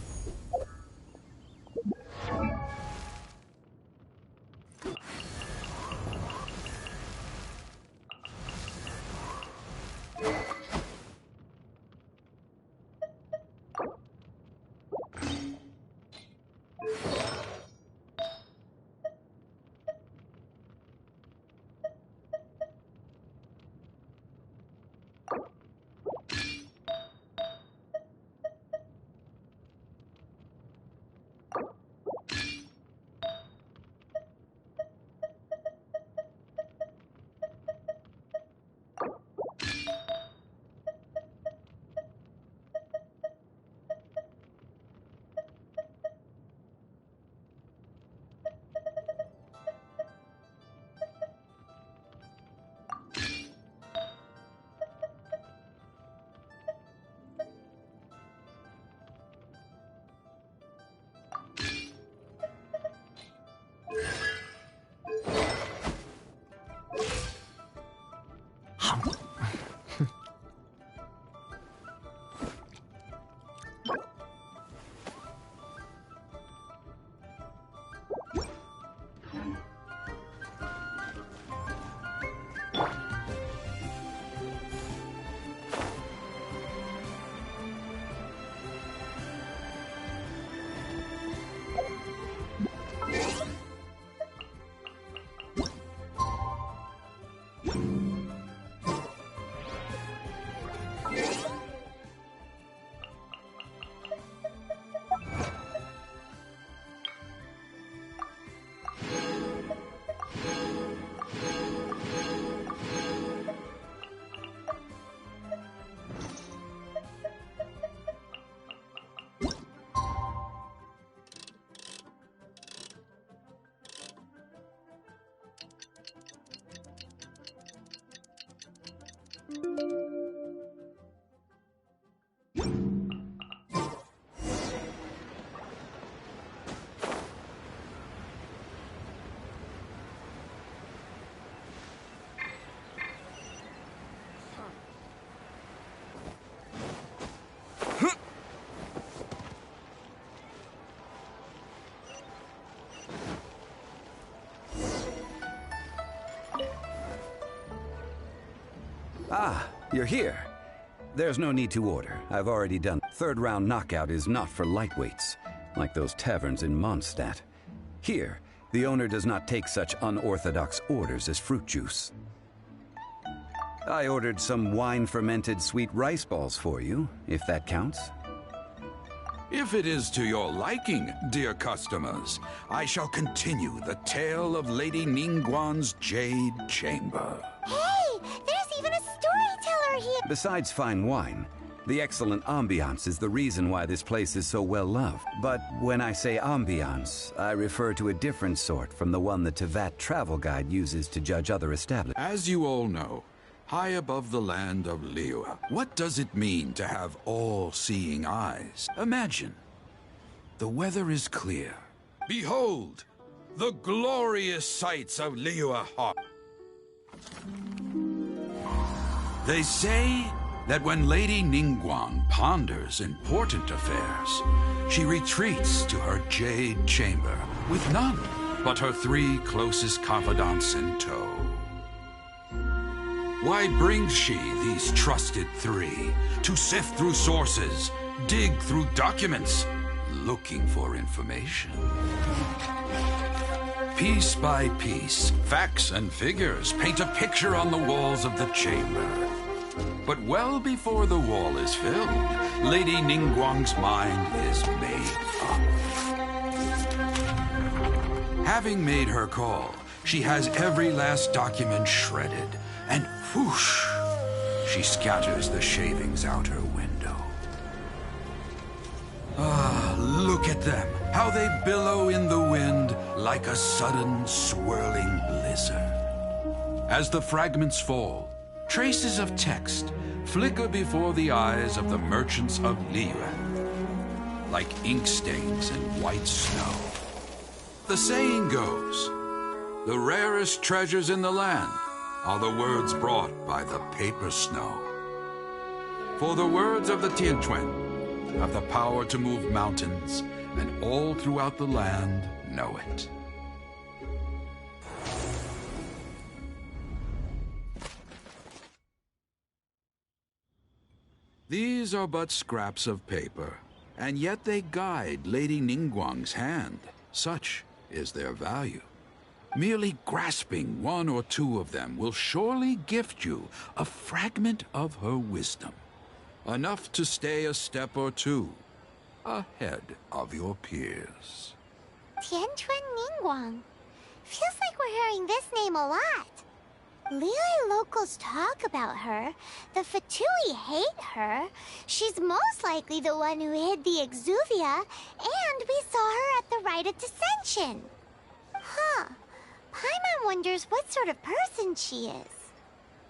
Ah, you're here. There's no need to order. I've already done. Third round knockout is not for lightweights, like those taverns in Mondstadt. Here, the owner does not take such unorthodox orders as fruit juice. I ordered some wine-fermented sweet rice balls for you, if that counts. If it is to your liking, dear customers, I shall continue the tale of Lady Ningguang's Jade Chamber. Hey, there's even a storyteller here! Besides fine wine, the excellent ambiance is the reason why this place is so well loved. But when I say ambiance, I refer to a different sort from the one the Tevat travel guide uses to judge other establishments. As you all know, high above the land of Liyue, what does it mean to have all-seeing eyes? Imagine, the weather is clear. Behold, the glorious sights of Liyue Hall. They say that when Lady Ningguang ponders important affairs, she retreats to her Jade Chamber with none but her 3 closest confidants in tow. Why brings she these trusted 3 to sift through sources, dig through documents, looking for information? Piece by piece, facts and figures paint a picture on the walls of the chamber. But well before the wall is filled, Lady Ningguang's mind is made up. Having made her call, she has every last document shredded, and whoosh, she scatters the shavings out her window. Ah, look at them, how they billow in the wind like a sudden swirling blizzard. As the fragments fall, traces of text flicker before the eyes of the merchants of Liyue, like ink stains in white snow. The saying goes, The rarest treasures in the land are the words brought by the paper snow. For the words of the Tianquan have the power to move mountains, and all throughout the land know it. These are but scraps of paper, and yet they guide Lady Ningguang's hand. Such is their value. Merely grasping one or two of them will surely gift you a fragment of her wisdom, enough to stay a step or two ahead of your peers. Tianquan Ningguang. Feels like we're hearing this name a lot. Liyue locals talk about her. The Fatui hate her. She's most likely the one who hid the Exuvia, and we saw her at the Rite of Dissension. Huh. Paimon wonders what sort of person she is.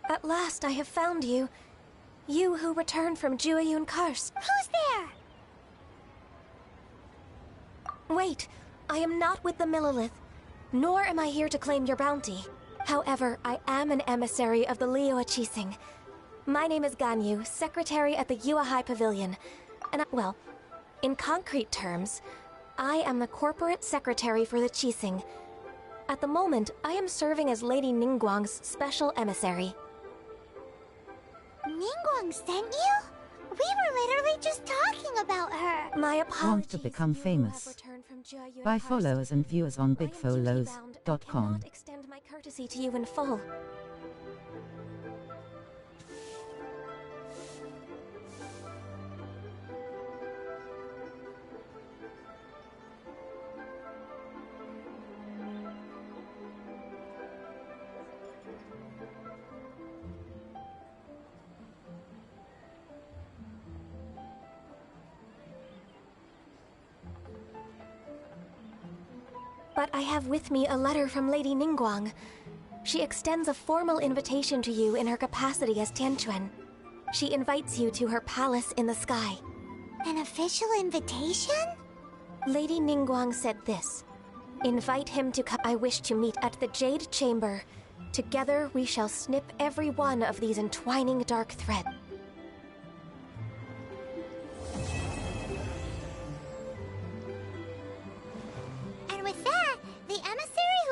At last I have found you. You who returned from Jueyun Karst. Who's there? Wait, I am not with the Millelith, nor am I here to claim your bounty. However, I am an emissary of the Liyue Qixing. My name is Ganyu, secretary at the Yuehai Pavilion. And well, in concrete terms, I am the corporate secretary for the Qixing. At the moment, I am serving as Lady Ningguang's special emissary. Ningguang sent you? We were literally just talking about her. My apologies. Want to become famous? Buy followers and viewers on bigfolos.com. Not extend my courtesy to you in full. But I have with me a letter from Lady Ningguang. She extends a formal invitation to you in her capacity as Tianquan. She invites you to her palace in the sky. An official invitation? Lady Ningguang said this. Invite him to come. I wish to meet at the Jade Chamber. Together we shall snip every one of these entwining dark threads.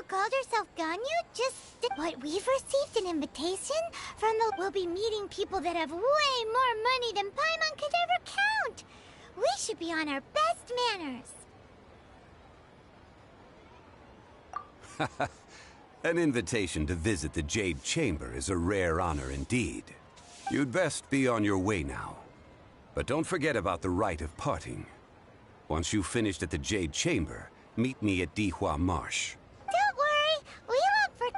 Called herself Ganyu just did what we've received an invitation from the. We'll be meeting people that have way more money than Paimon could ever count. We should be on our best manners. An invitation to visit the Jade Chamber is a rare honor indeed. You'd best be on your way now. But don't forget about the rite of parting. Once you've finished at the Jade Chamber, meet me at Dihua Marsh. Don't worry, we won't for...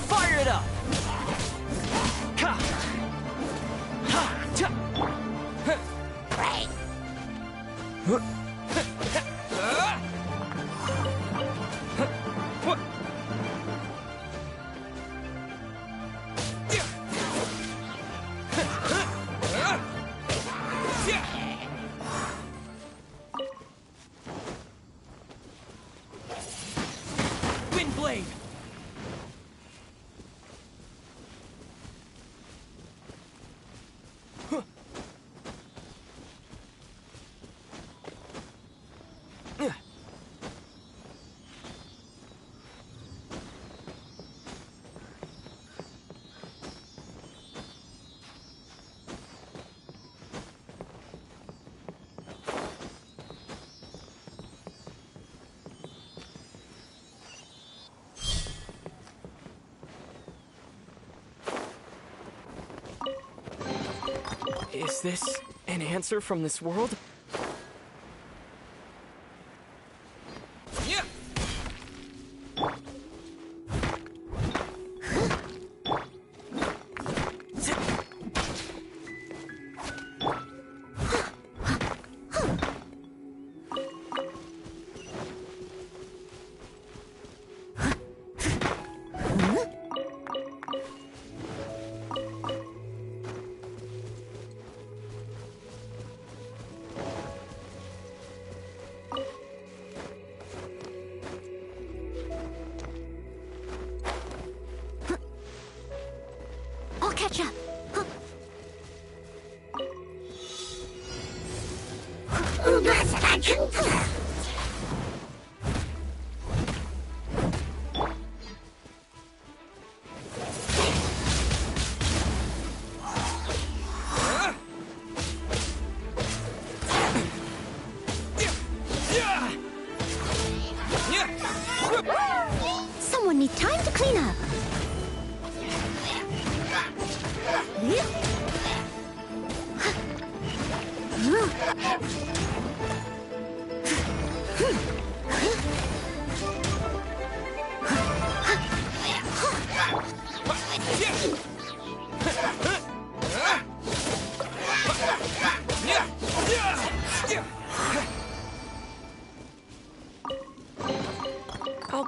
Fire it up! Wind blade! Is this an answer from this world? I'll catch up. Someone needs time to clean up.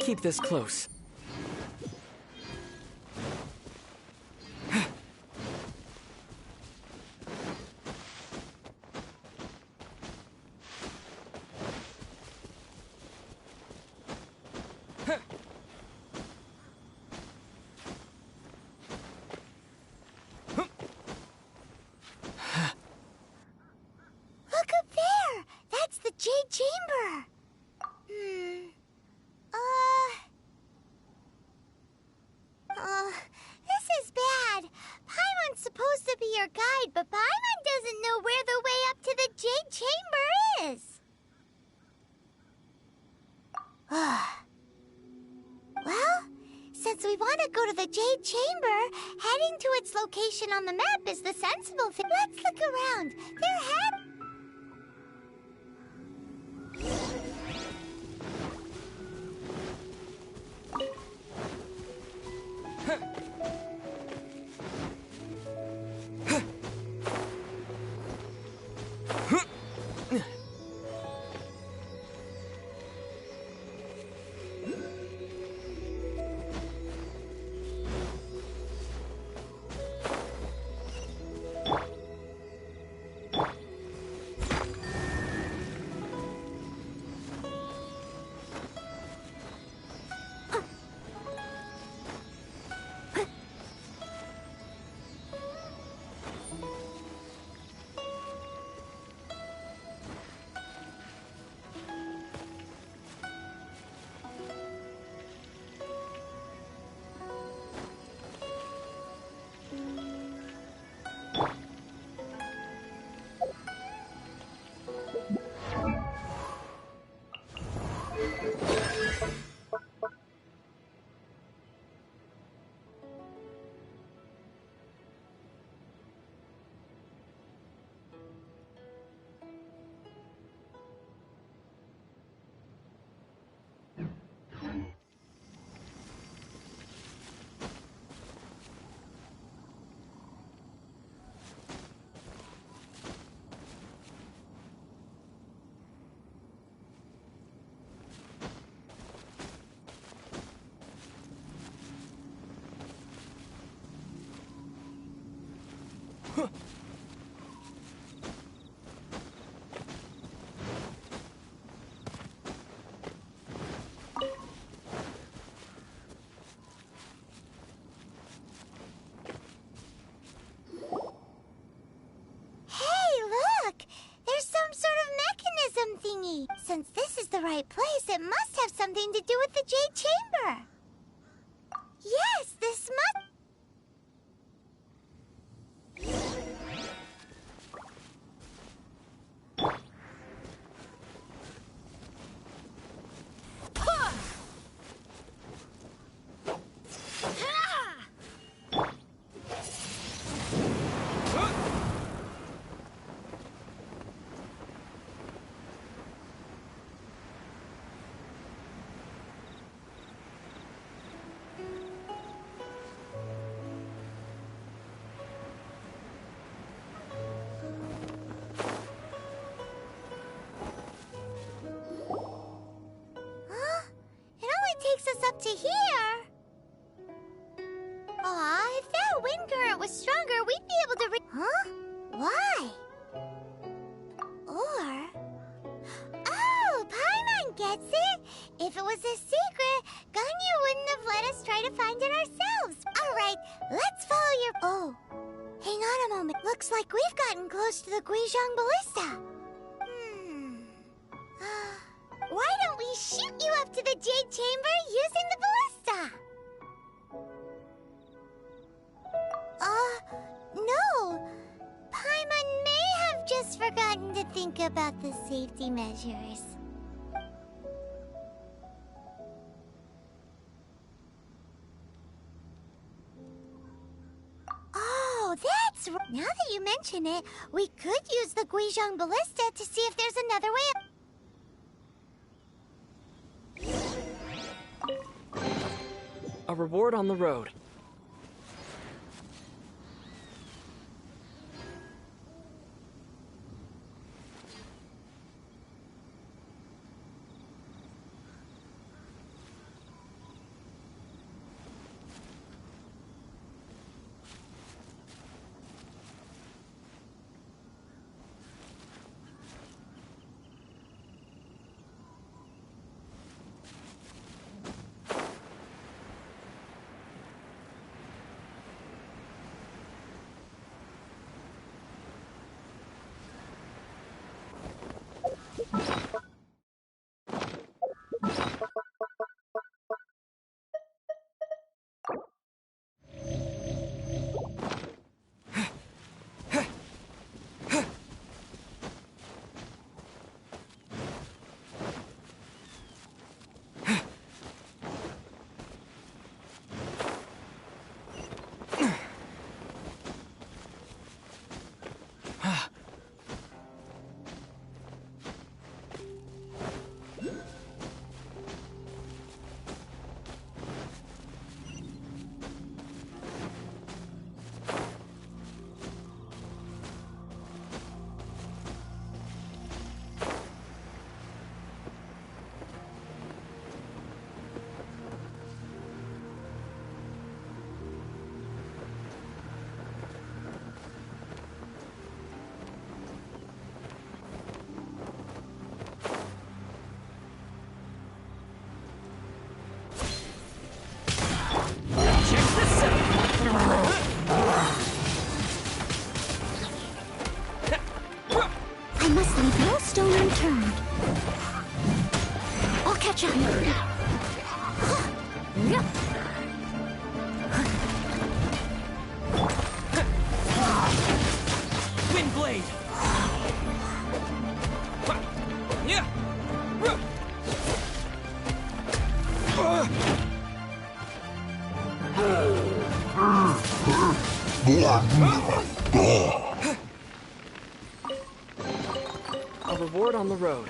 keep this close. Look up there! That's the Jade Chamber! This is bad. Paimon's supposed to be your guide, but Paimon doesn't know where the way up to the Jade Chamber is. Well, since we want to go to the Jade Chamber, heading to its location on the map is the sensible thing. Let's look around. There had... Thingy. Since this is the right place, it must have something to do with the Jade Chamber. Yes, this must... takes us up to here. Aw, if that wind current was stronger, we'd be able to Huh? Why? Or... Oh, Paimon gets it! If it was a secret, Ganyu wouldn't have let us try to find it ourselves. Alright, let's follow your... Oh, hang on a moment. Looks like we've gotten close to the Guizhong Ballista. Why don't we shoot you up to the Jade Chamber using the ballista? No. Paimon may have just forgotten to think about the safety measures. Oh, that's right. Now that you mention it, we could use the Guizhong Ballista to see if there's another way up. A reward on the road. must leave no stone unturned. I'll catch up. Wind blade! Yeah! A reward on the road.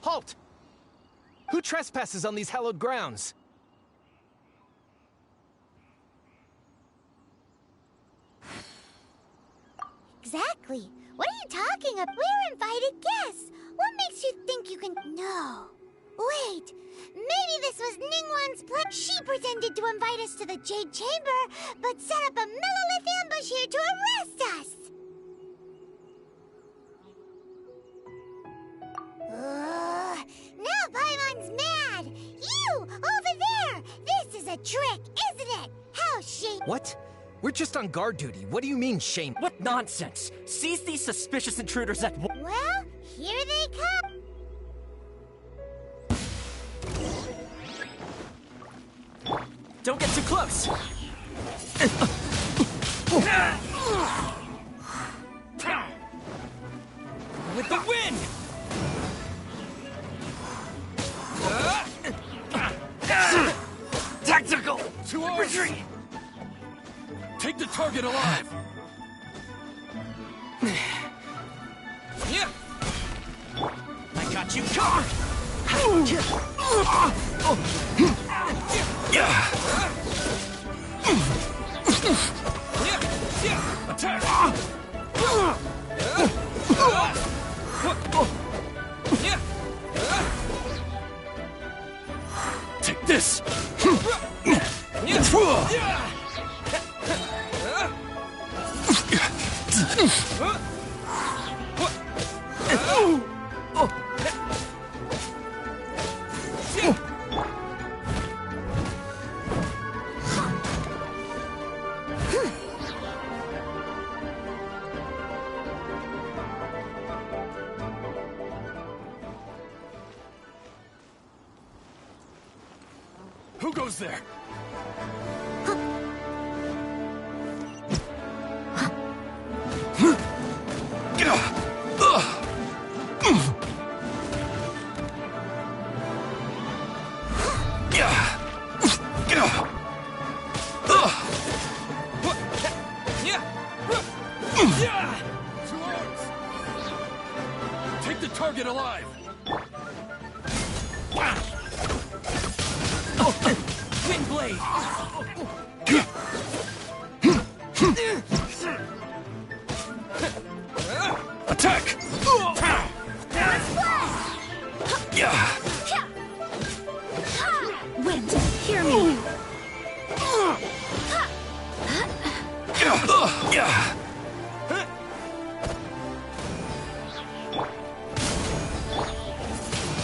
Halt! Who trespasses on these hallowed grounds? Exactly. What are you talking about? We're invited guests. What makes you think you can... No. Wait. Maybe this was Ningguang's plan. She pretended to invite us to the Jade Chamber, but set up a Millelith ambush here to arrest us. Now Paimon's mad! You! Over there! This is a trick, isn't it? How shame... What? We're just on guard duty. What do you mean, shame? What nonsense! Seize these suspicious intruders at once! Well, here they come! Don't get too close! With the wind! Tactical! To arms! Retreat! Take the target alive! Yeah! I got you covered! Attack! Take this! Who goes there? To arms! Take the target alive! Wind blade! Attack! Wind, hear me.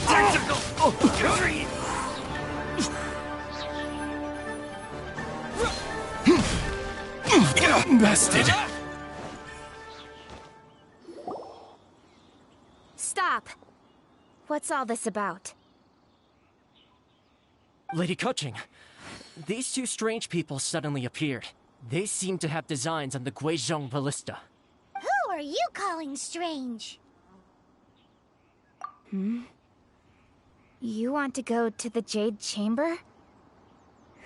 Tactical! Retreat! Bested! Stop! What's all this about? Lady Keqing, these two strange people suddenly appeared. They seem to have designs on the Guizhong Ballista. Who are you calling strange? You want to go to the Jade Chamber?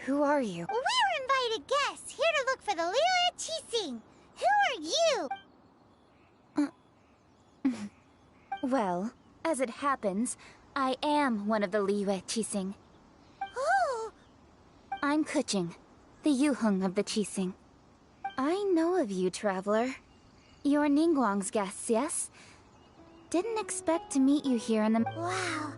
Who are you? We're invited guests, here to look for the Liyue Qixing. Who are you? Well, as it happens, I am one of the Liyue Qixing. Who? I'm Keqing, the Yuheng of the Qixing. I know of you, traveler. You're Ningguang's guests, yes? Didn't expect to meet you here in the... Wow.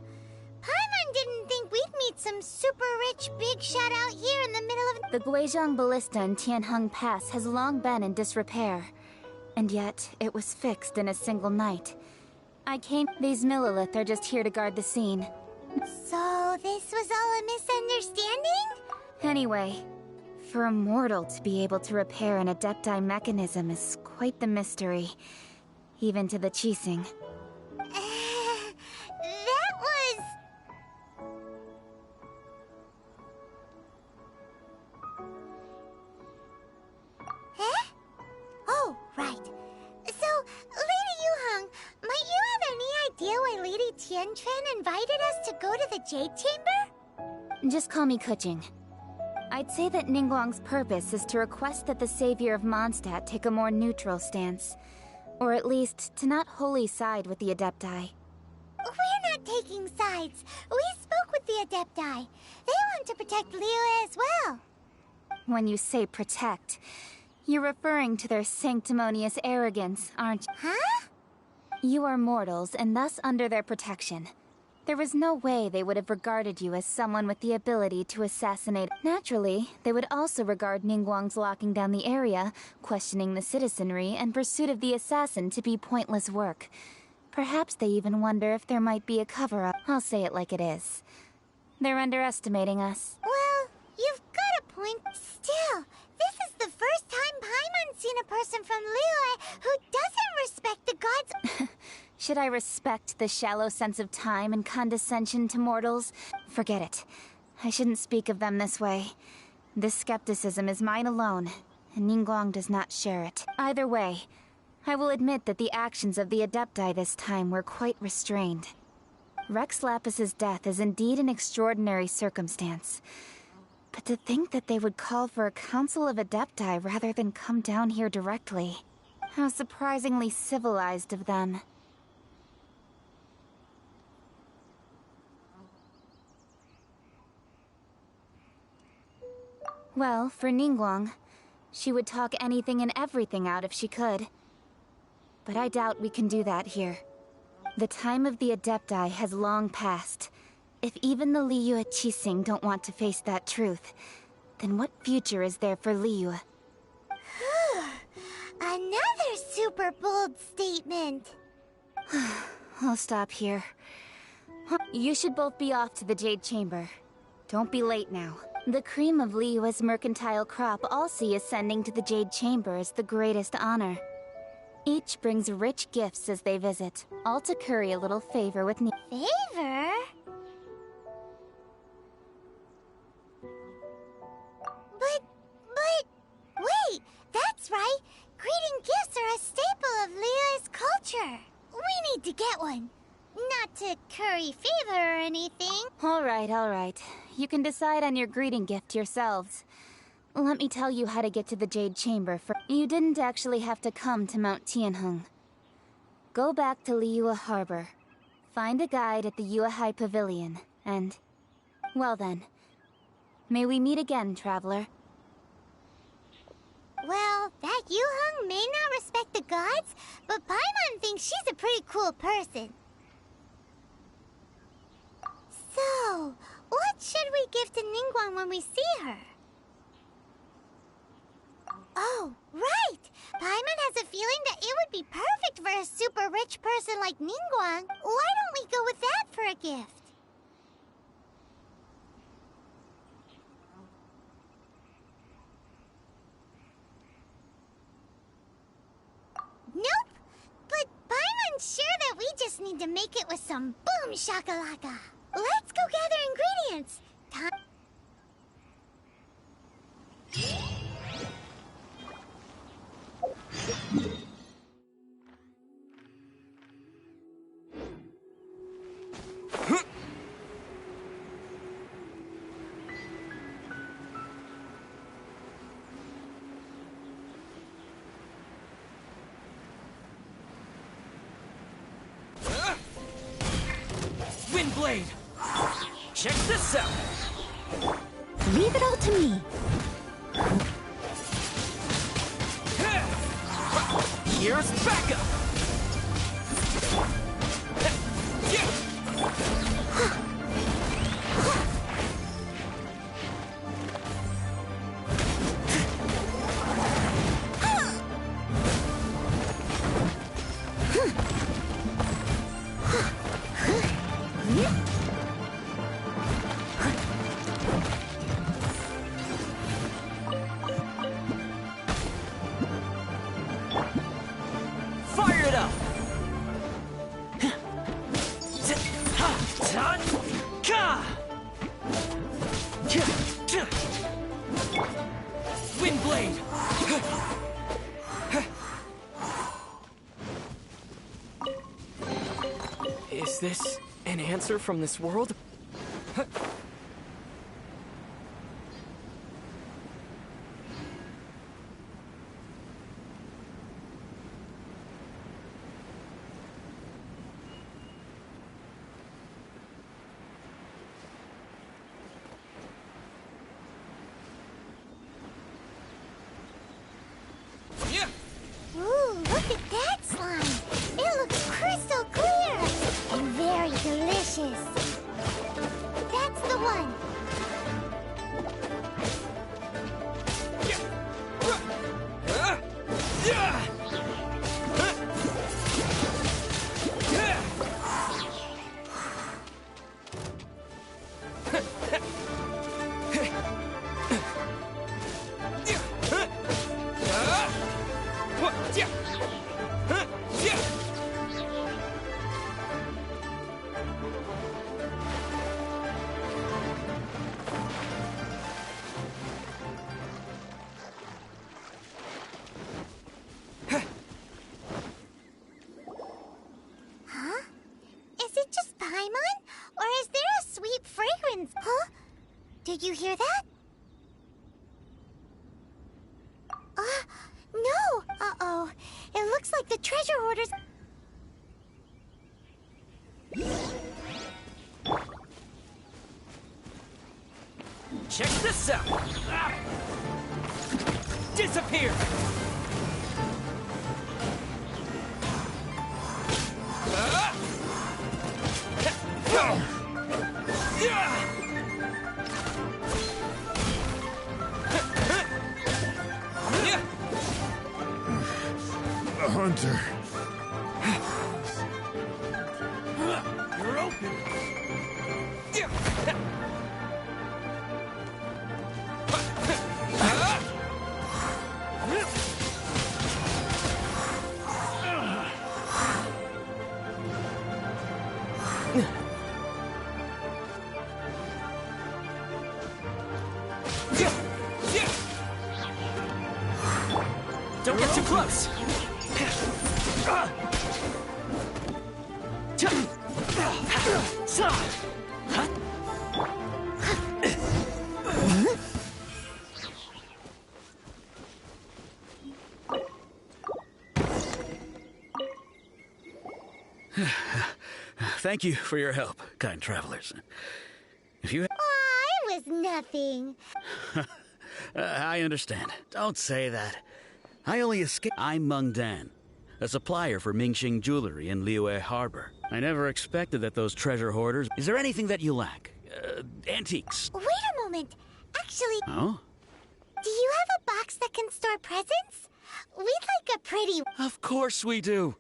Paimon didn't think we'd meet some super rich big shot out here in the middle of... The Guizhong Ballista in Tianheng Pass has long been in disrepair. And yet, it was fixed in a single night. I came... These Millilith are just here to guard the scene. So, this was all a misunderstanding? Anyway, for a mortal to be able to repair an Adepti mechanism is quite the mystery. Even to the Qixing. That was... Huh? Oh, right. So, Lady Yuheng, might you have any idea why Lady Tianquan invited us to go to the Jade Chamber? Just call me Kuching. I'd say that Ningguang's purpose is to request that the savior of Mondstadt take a more neutral stance. Or at least, to not wholly side with the Adepti. We're not taking sides. We spoke with the Adepti. They want to protect Liyue as well. When you say protect, you're referring to their sanctimonious arrogance, aren't you? Huh? You are mortals, and thus under their protection. There was no way they would have regarded you as someone with the ability to assassinate. Naturally, they would also regard Ningguang's locking down the area, questioning the citizenry, and pursuit of the assassin to be pointless work. Perhaps they even wonder if there might be a cover-up. I'll say it like it is. They're underestimating us. Well, you've got a point. Still, this is the first time Paimon's seen a person from Liyue who doesn't respect the gods. Should I respect the shallow sense of time and condescension to mortals? Forget it. I shouldn't speak of them this way. This skepticism is mine alone, and Ningguang does not share it. Either way, I will admit that the actions of the Adepti this time were quite restrained. Rex Lapis's death is indeed an extraordinary circumstance. But to think that they would call for a council of Adepti rather than come down here directly. How surprisingly civilized of them. Well, for Ningguang, she would talk anything and everything out if she could. But I doubt we can do that here. The time of the Adepti has long passed. If even the Liyue Qixing don't want to face that truth, then what future is there for Liyue? Another super bold statement. I'll stop here. You should both be off to the Jade Chamber. Don't be late now. The cream of Liyue's mercantile crop all see ascending to the Jade Chamber as the greatest honor. Each brings rich gifts as they visit, all to curry a little favor with me. Favor? But, wait, that's right. Greeting gifts are a staple of Liyue's culture. We need to get one. Not to curry favor or anything. All right. You can decide on your greeting gift yourselves. Let me tell you how to get to the Jade Chamber for... You didn't actually have to come to Mount Tianheng. Go back to Liyue Harbor. Find a guide at the Yuehai Pavilion, and... Well then. May we meet again, traveler. Well, that Yuheng may not respect the gods, but Paimon thinks she's a pretty cool person. So, what should we give to Ningguang when we see her? Oh, right! Paimon has a feeling that it would be perfect for a super rich person like Ningguang. Why don't we go with that for a gift? Nope! But Paimon's sure that we just need to make it with some boom shakalaka. Let's go gather ingredients. Windblade! Check this out! Leave it all to me. Here's backup! Fire it up! Windblade! Is this an answer from this world? Ooh, look at that slime! It looks crystal clear and very delicious. That's the one. Huh? Is it just Paimon? Or is there a sweet fragrance? Huh? Did you hear that? No! Uh-oh. It looks like the treasure hoarders... Check this out! Ah! Disappear! A hunter. You're open! Don't get too close! Thank you for your help, kind travelers. If you... Aw, it was nothing. I understand. Don't say that. I only escaped. I'm Meng Dan, a supplier for Mingxing Jewelry in Liyue Harbor. I never expected that those treasure hoarders... Is there anything that you lack? Antiques? Wait a moment. Actually... Oh? Do you have a box that can store presents? We'd like a pretty... Of course we do.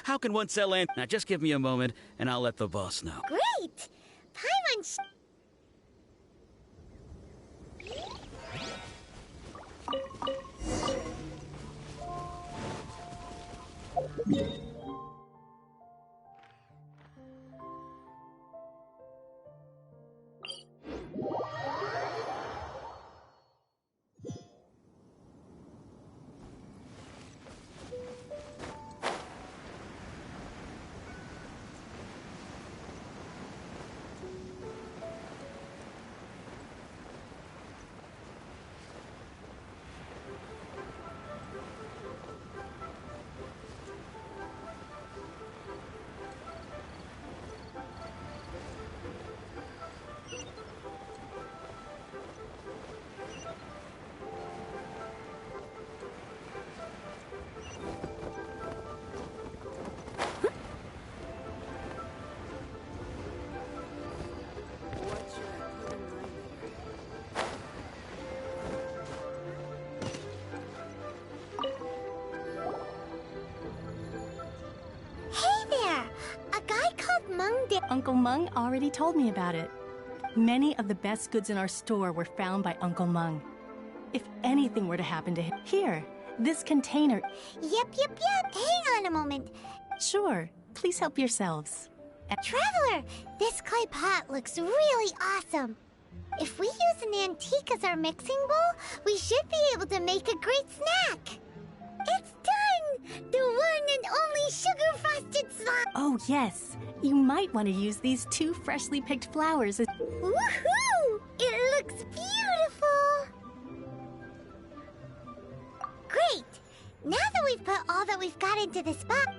How can one sell Now just give me a moment, and I'll let the boss know. Great! Paimon... Uncle Meng already told me about it. Many of the best goods in our store were found by Uncle Meng. If anything were to happen to him... Here, this container... Yep. Hang on a moment. Sure, please help yourselves. Traveler, this clay pot looks really awesome. If we use an antique as our mixing bowl, we should be able to make a great snack. It's done! The one and only sugar-frosted slime! Oh, yes. You might want to use these 2 freshly picked flowers as... Woohoo! It looks beautiful! Great! Now that we've put all that we've got into this box...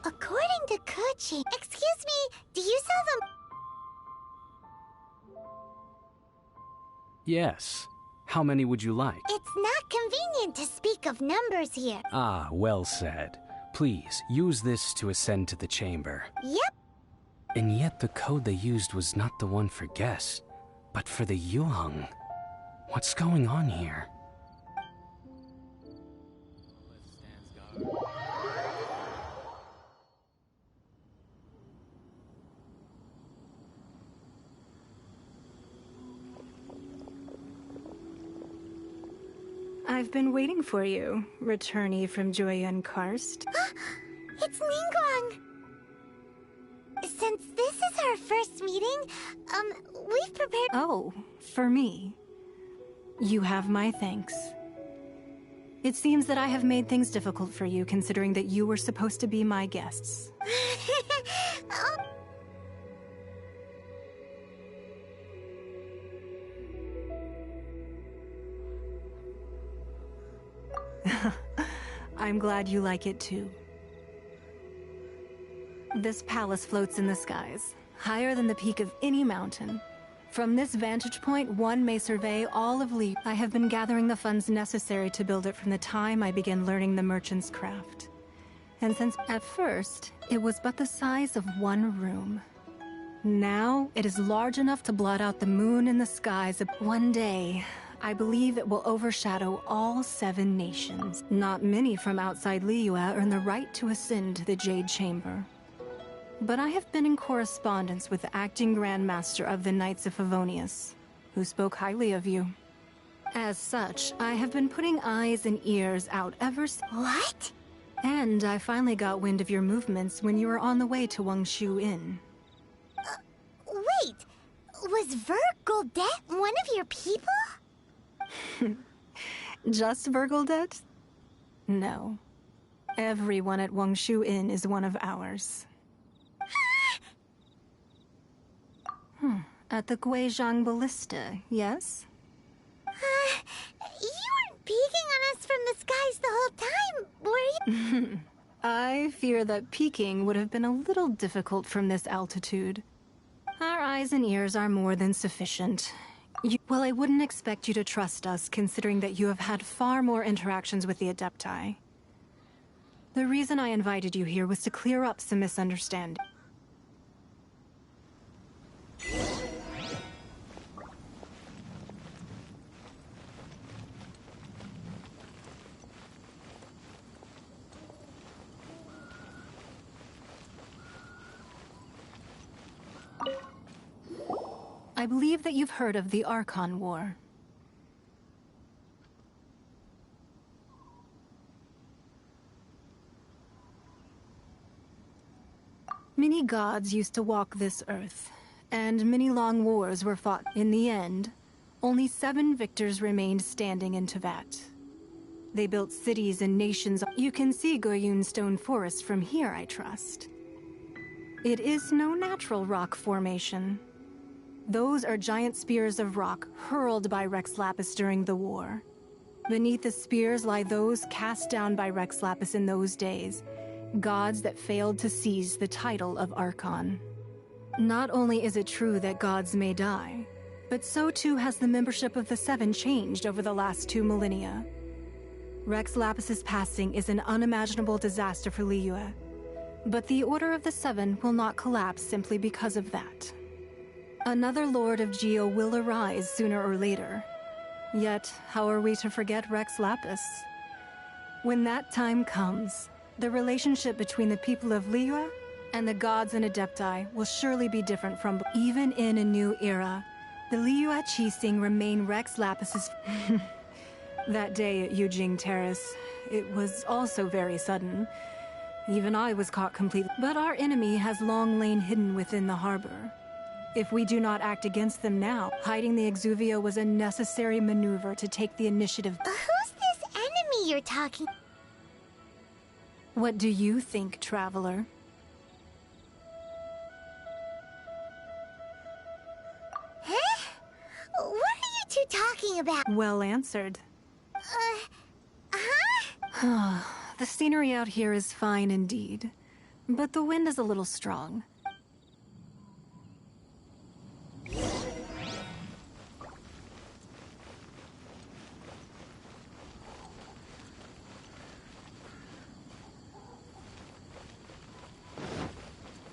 According to Kuchi... Excuse me, do you sell them... Yes. How many would you like? It's not convenient to speak of numbers here. Ah, well said. Please, use this to ascend to the chamber. Yep. And yet the code they used was not the one for guests, but for the Yuheng. What's going on here? I've been waiting for you, returnee from Joyun Karst. It's Ningguang! Since this is our first meeting, we've prepared... Oh, for me. You have my thanks. It seems that I have made things difficult for you, considering that you were supposed to be my guests. Oh. I'm glad you like it too. This palace floats in the skies, higher than the peak of any mountain. From this vantage point, one may survey all of Li. I have been gathering the funds necessary to build it from the time I began learning the merchant's craft. And since at first, it was but the size of one room. Now, it is large enough to blot out the moon in the skies. One day, I believe it will overshadow all 7 nations. Not many from outside Liyue earn the right to ascend to the Jade Chamber. But I have been in correspondence with the acting Grandmaster of the Knights of Favonius, who spoke highly of you. As such, I have been putting eyes and ears out ever since. What? And I finally got wind of your movements when you were on the way to Wangshu Inn. Wait! Was Vergoldet one of your people? Just Vergoldet? No. Everyone at Wangshu Inn is one of ours. At the Guizhang Ballista, yes? You weren't peeking on us from the skies the whole time, were you? I fear that peeking would have been a little difficult from this altitude. Our eyes and ears are more than sufficient. Well, I wouldn't expect you to trust us, considering that you have had far more interactions with the Adepti. The reason I invited you here was to clear up some misunderstanding. I believe that you've heard of the Archon War. Many gods used to walk this earth, and many long wars were fought. In the end, only 7 victors remained standing in Tevat. They built cities and nations. You can see Goyun Stone Forest from here, I trust. It is no natural rock formation. Those are giant spears of rock hurled by Rex Lapis during the war. Beneath the spears lie those cast down by Rex Lapis in those days, gods that failed to seize the title of Archon. Not only is it true that gods may die, but so too has the membership of the 7 changed over the last 2 millennia. Rex Lapis's passing is an unimaginable disaster for Liyue, but the Order of the 7 will not collapse simply because of that. Another Lord of Geo will arise sooner or later. Yet, how are we to forget Rex Lapis? When that time comes, the relationship between the people of Liyue and the gods and Adepti will surely be different from. Even in a new era, the Liyue Qixing remain Rex Lapis's. That day at Yujing Terrace, it was also very sudden. Even I was caught completely. But our enemy has long lain hidden within the harbor. If we do not act against them now, hiding the Exuvio was a necessary maneuver to take the initiative. Who's this enemy you're talking? What do you think, Traveler? Huh? What are you two talking about? Well answered. The scenery out here is fine indeed, but the wind is a little strong.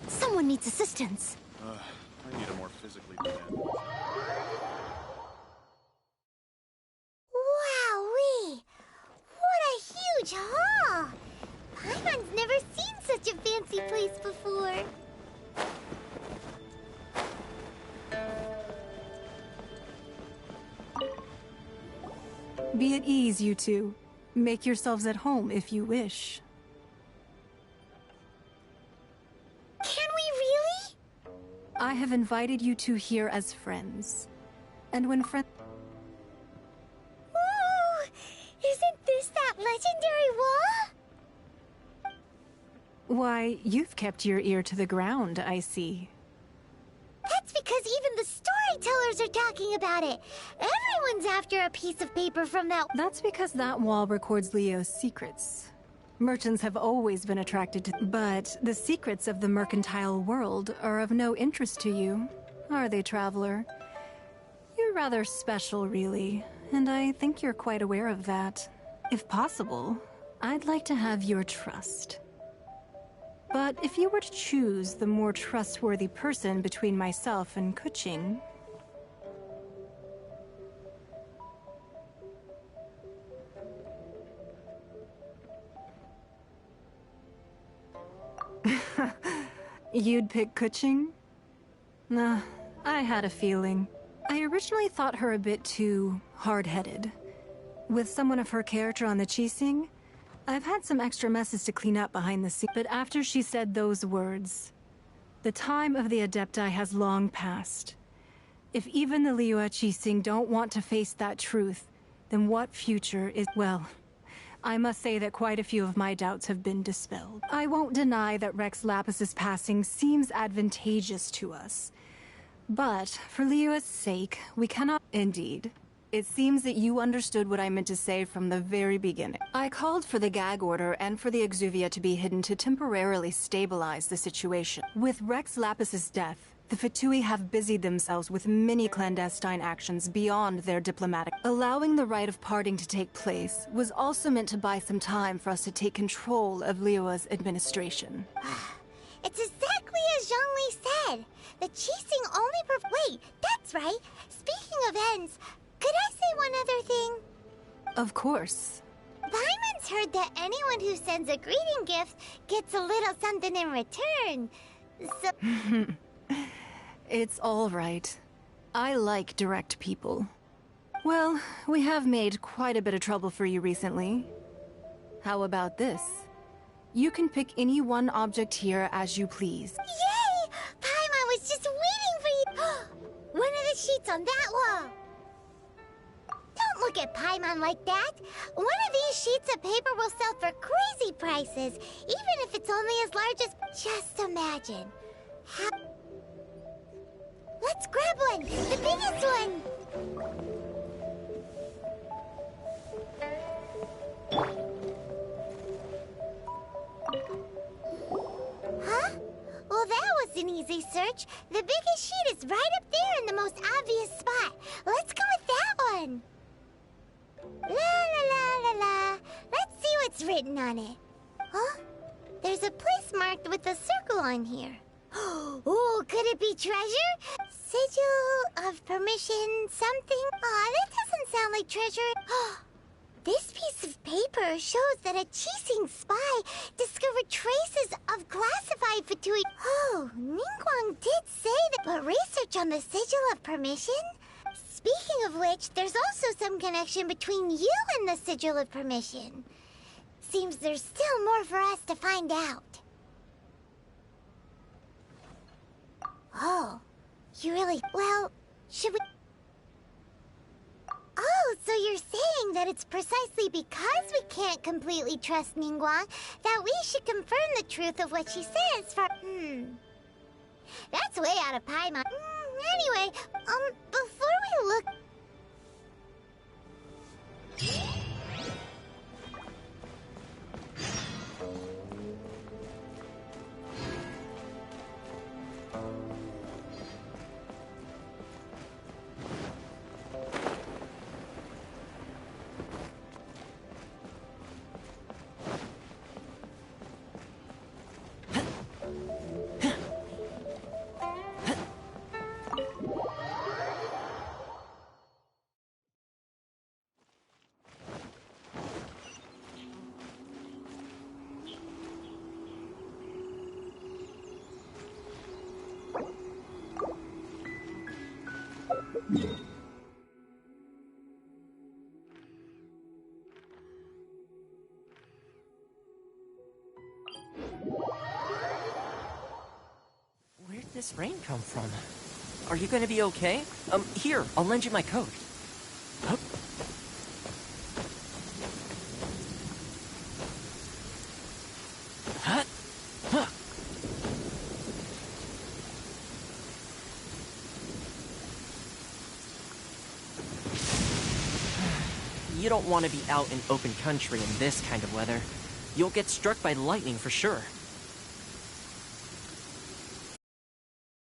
Someone needs assistance. I need a more physically demanding. Wowee! What a huge hall! Paimon's never seen such a fancy place before. Be at ease, you two. Make yourselves at home if you wish. Can we really? I have invited you two here as friends. And when friends... Ooh! Isn't this that legendary wall? Why, you've kept your ear to the ground, I see. That's because even the storytellers are talking about it. Everyone's after a piece of paper from that. That's because that wall records Leo's secrets. Merchants have always been attracted to... But the secrets of the mercantile world are of no interest to you, are they, Traveler? You're rather special, really, and I think you're quite aware of that. If possible, I'd like to have your trust. But if you were to choose the more trustworthy person between myself and Kuching... You'd pick Kuching? Nah, I had a feeling. I originally thought her a bit too hard-headed. With someone of her character on the Qixing, I've had some extra messes to clean up behind the scenes. But after she said those words, the time of the Adepti has long passed. If even the Liyue Qixing don't want to face that truth, then what future is... Well, I must say that quite a few of my doubts have been dispelled. I won't deny that Rex Lapis's passing seems advantageous to us. But, for Liyue's sake, we cannot— Indeed. It seems that you understood what I meant to say from the very beginning. I called for the gag order and for the Exuvia to be hidden to temporarily stabilize the situation. With Rex Lapis's death, the Fatui have busied themselves with many clandestine actions beyond their diplomatic. Allowing the rite of parting to take place was also meant to buy some time for us to take control of Liyue's administration. It's exactly as Zhongli said. The Qixing only Wait, that's right. Speaking of ends, could I say one other thing? Of course. Paimon's heard that anyone who sends a greeting gift gets a little something in return. So... It's all right. I like direct people. Well, we have made quite a bit of trouble for you recently. How about this? You can pick any one object here as you please. Yay! Paimon was just waiting for you! One of the sheets on that wall! Don't look at Paimon like that! One of these sheets of paper will sell for crazy prices, even if it's only as large as... Just imagine. Let's grab one! The biggest one! Huh? Well, that was an easy search. The biggest sheet is right up there in the most obvious spot. Let's go with that one. La la la la la. Let's see what's written on it. Huh? There's a place marked with a circle on here. Oh, could it be treasure? Sigil of permission something? Aw, that doesn't sound like treasure. This piece of paper shows that a Qixing spy discovered traces of classified Fatui. Oh, Ningguang did say that, but research on the Sigil of Permission? Speaking of which, there's also some connection between you and the Sigil of Permission. Seems there's still more for us to find out. Oh, you really... Well, should we... Oh, so you're saying that it's precisely because we can't completely trust Ningguang that we should confirm the truth of what she says for... That's way out of Paimon. Anyway, before we look... Where'd this rain come from? Are you gonna be okay? Here, I'll lend you my coat. Hup. Hut. Huh. You don't want to be out in open country in this kind of weather. You'll get struck by lightning for sure.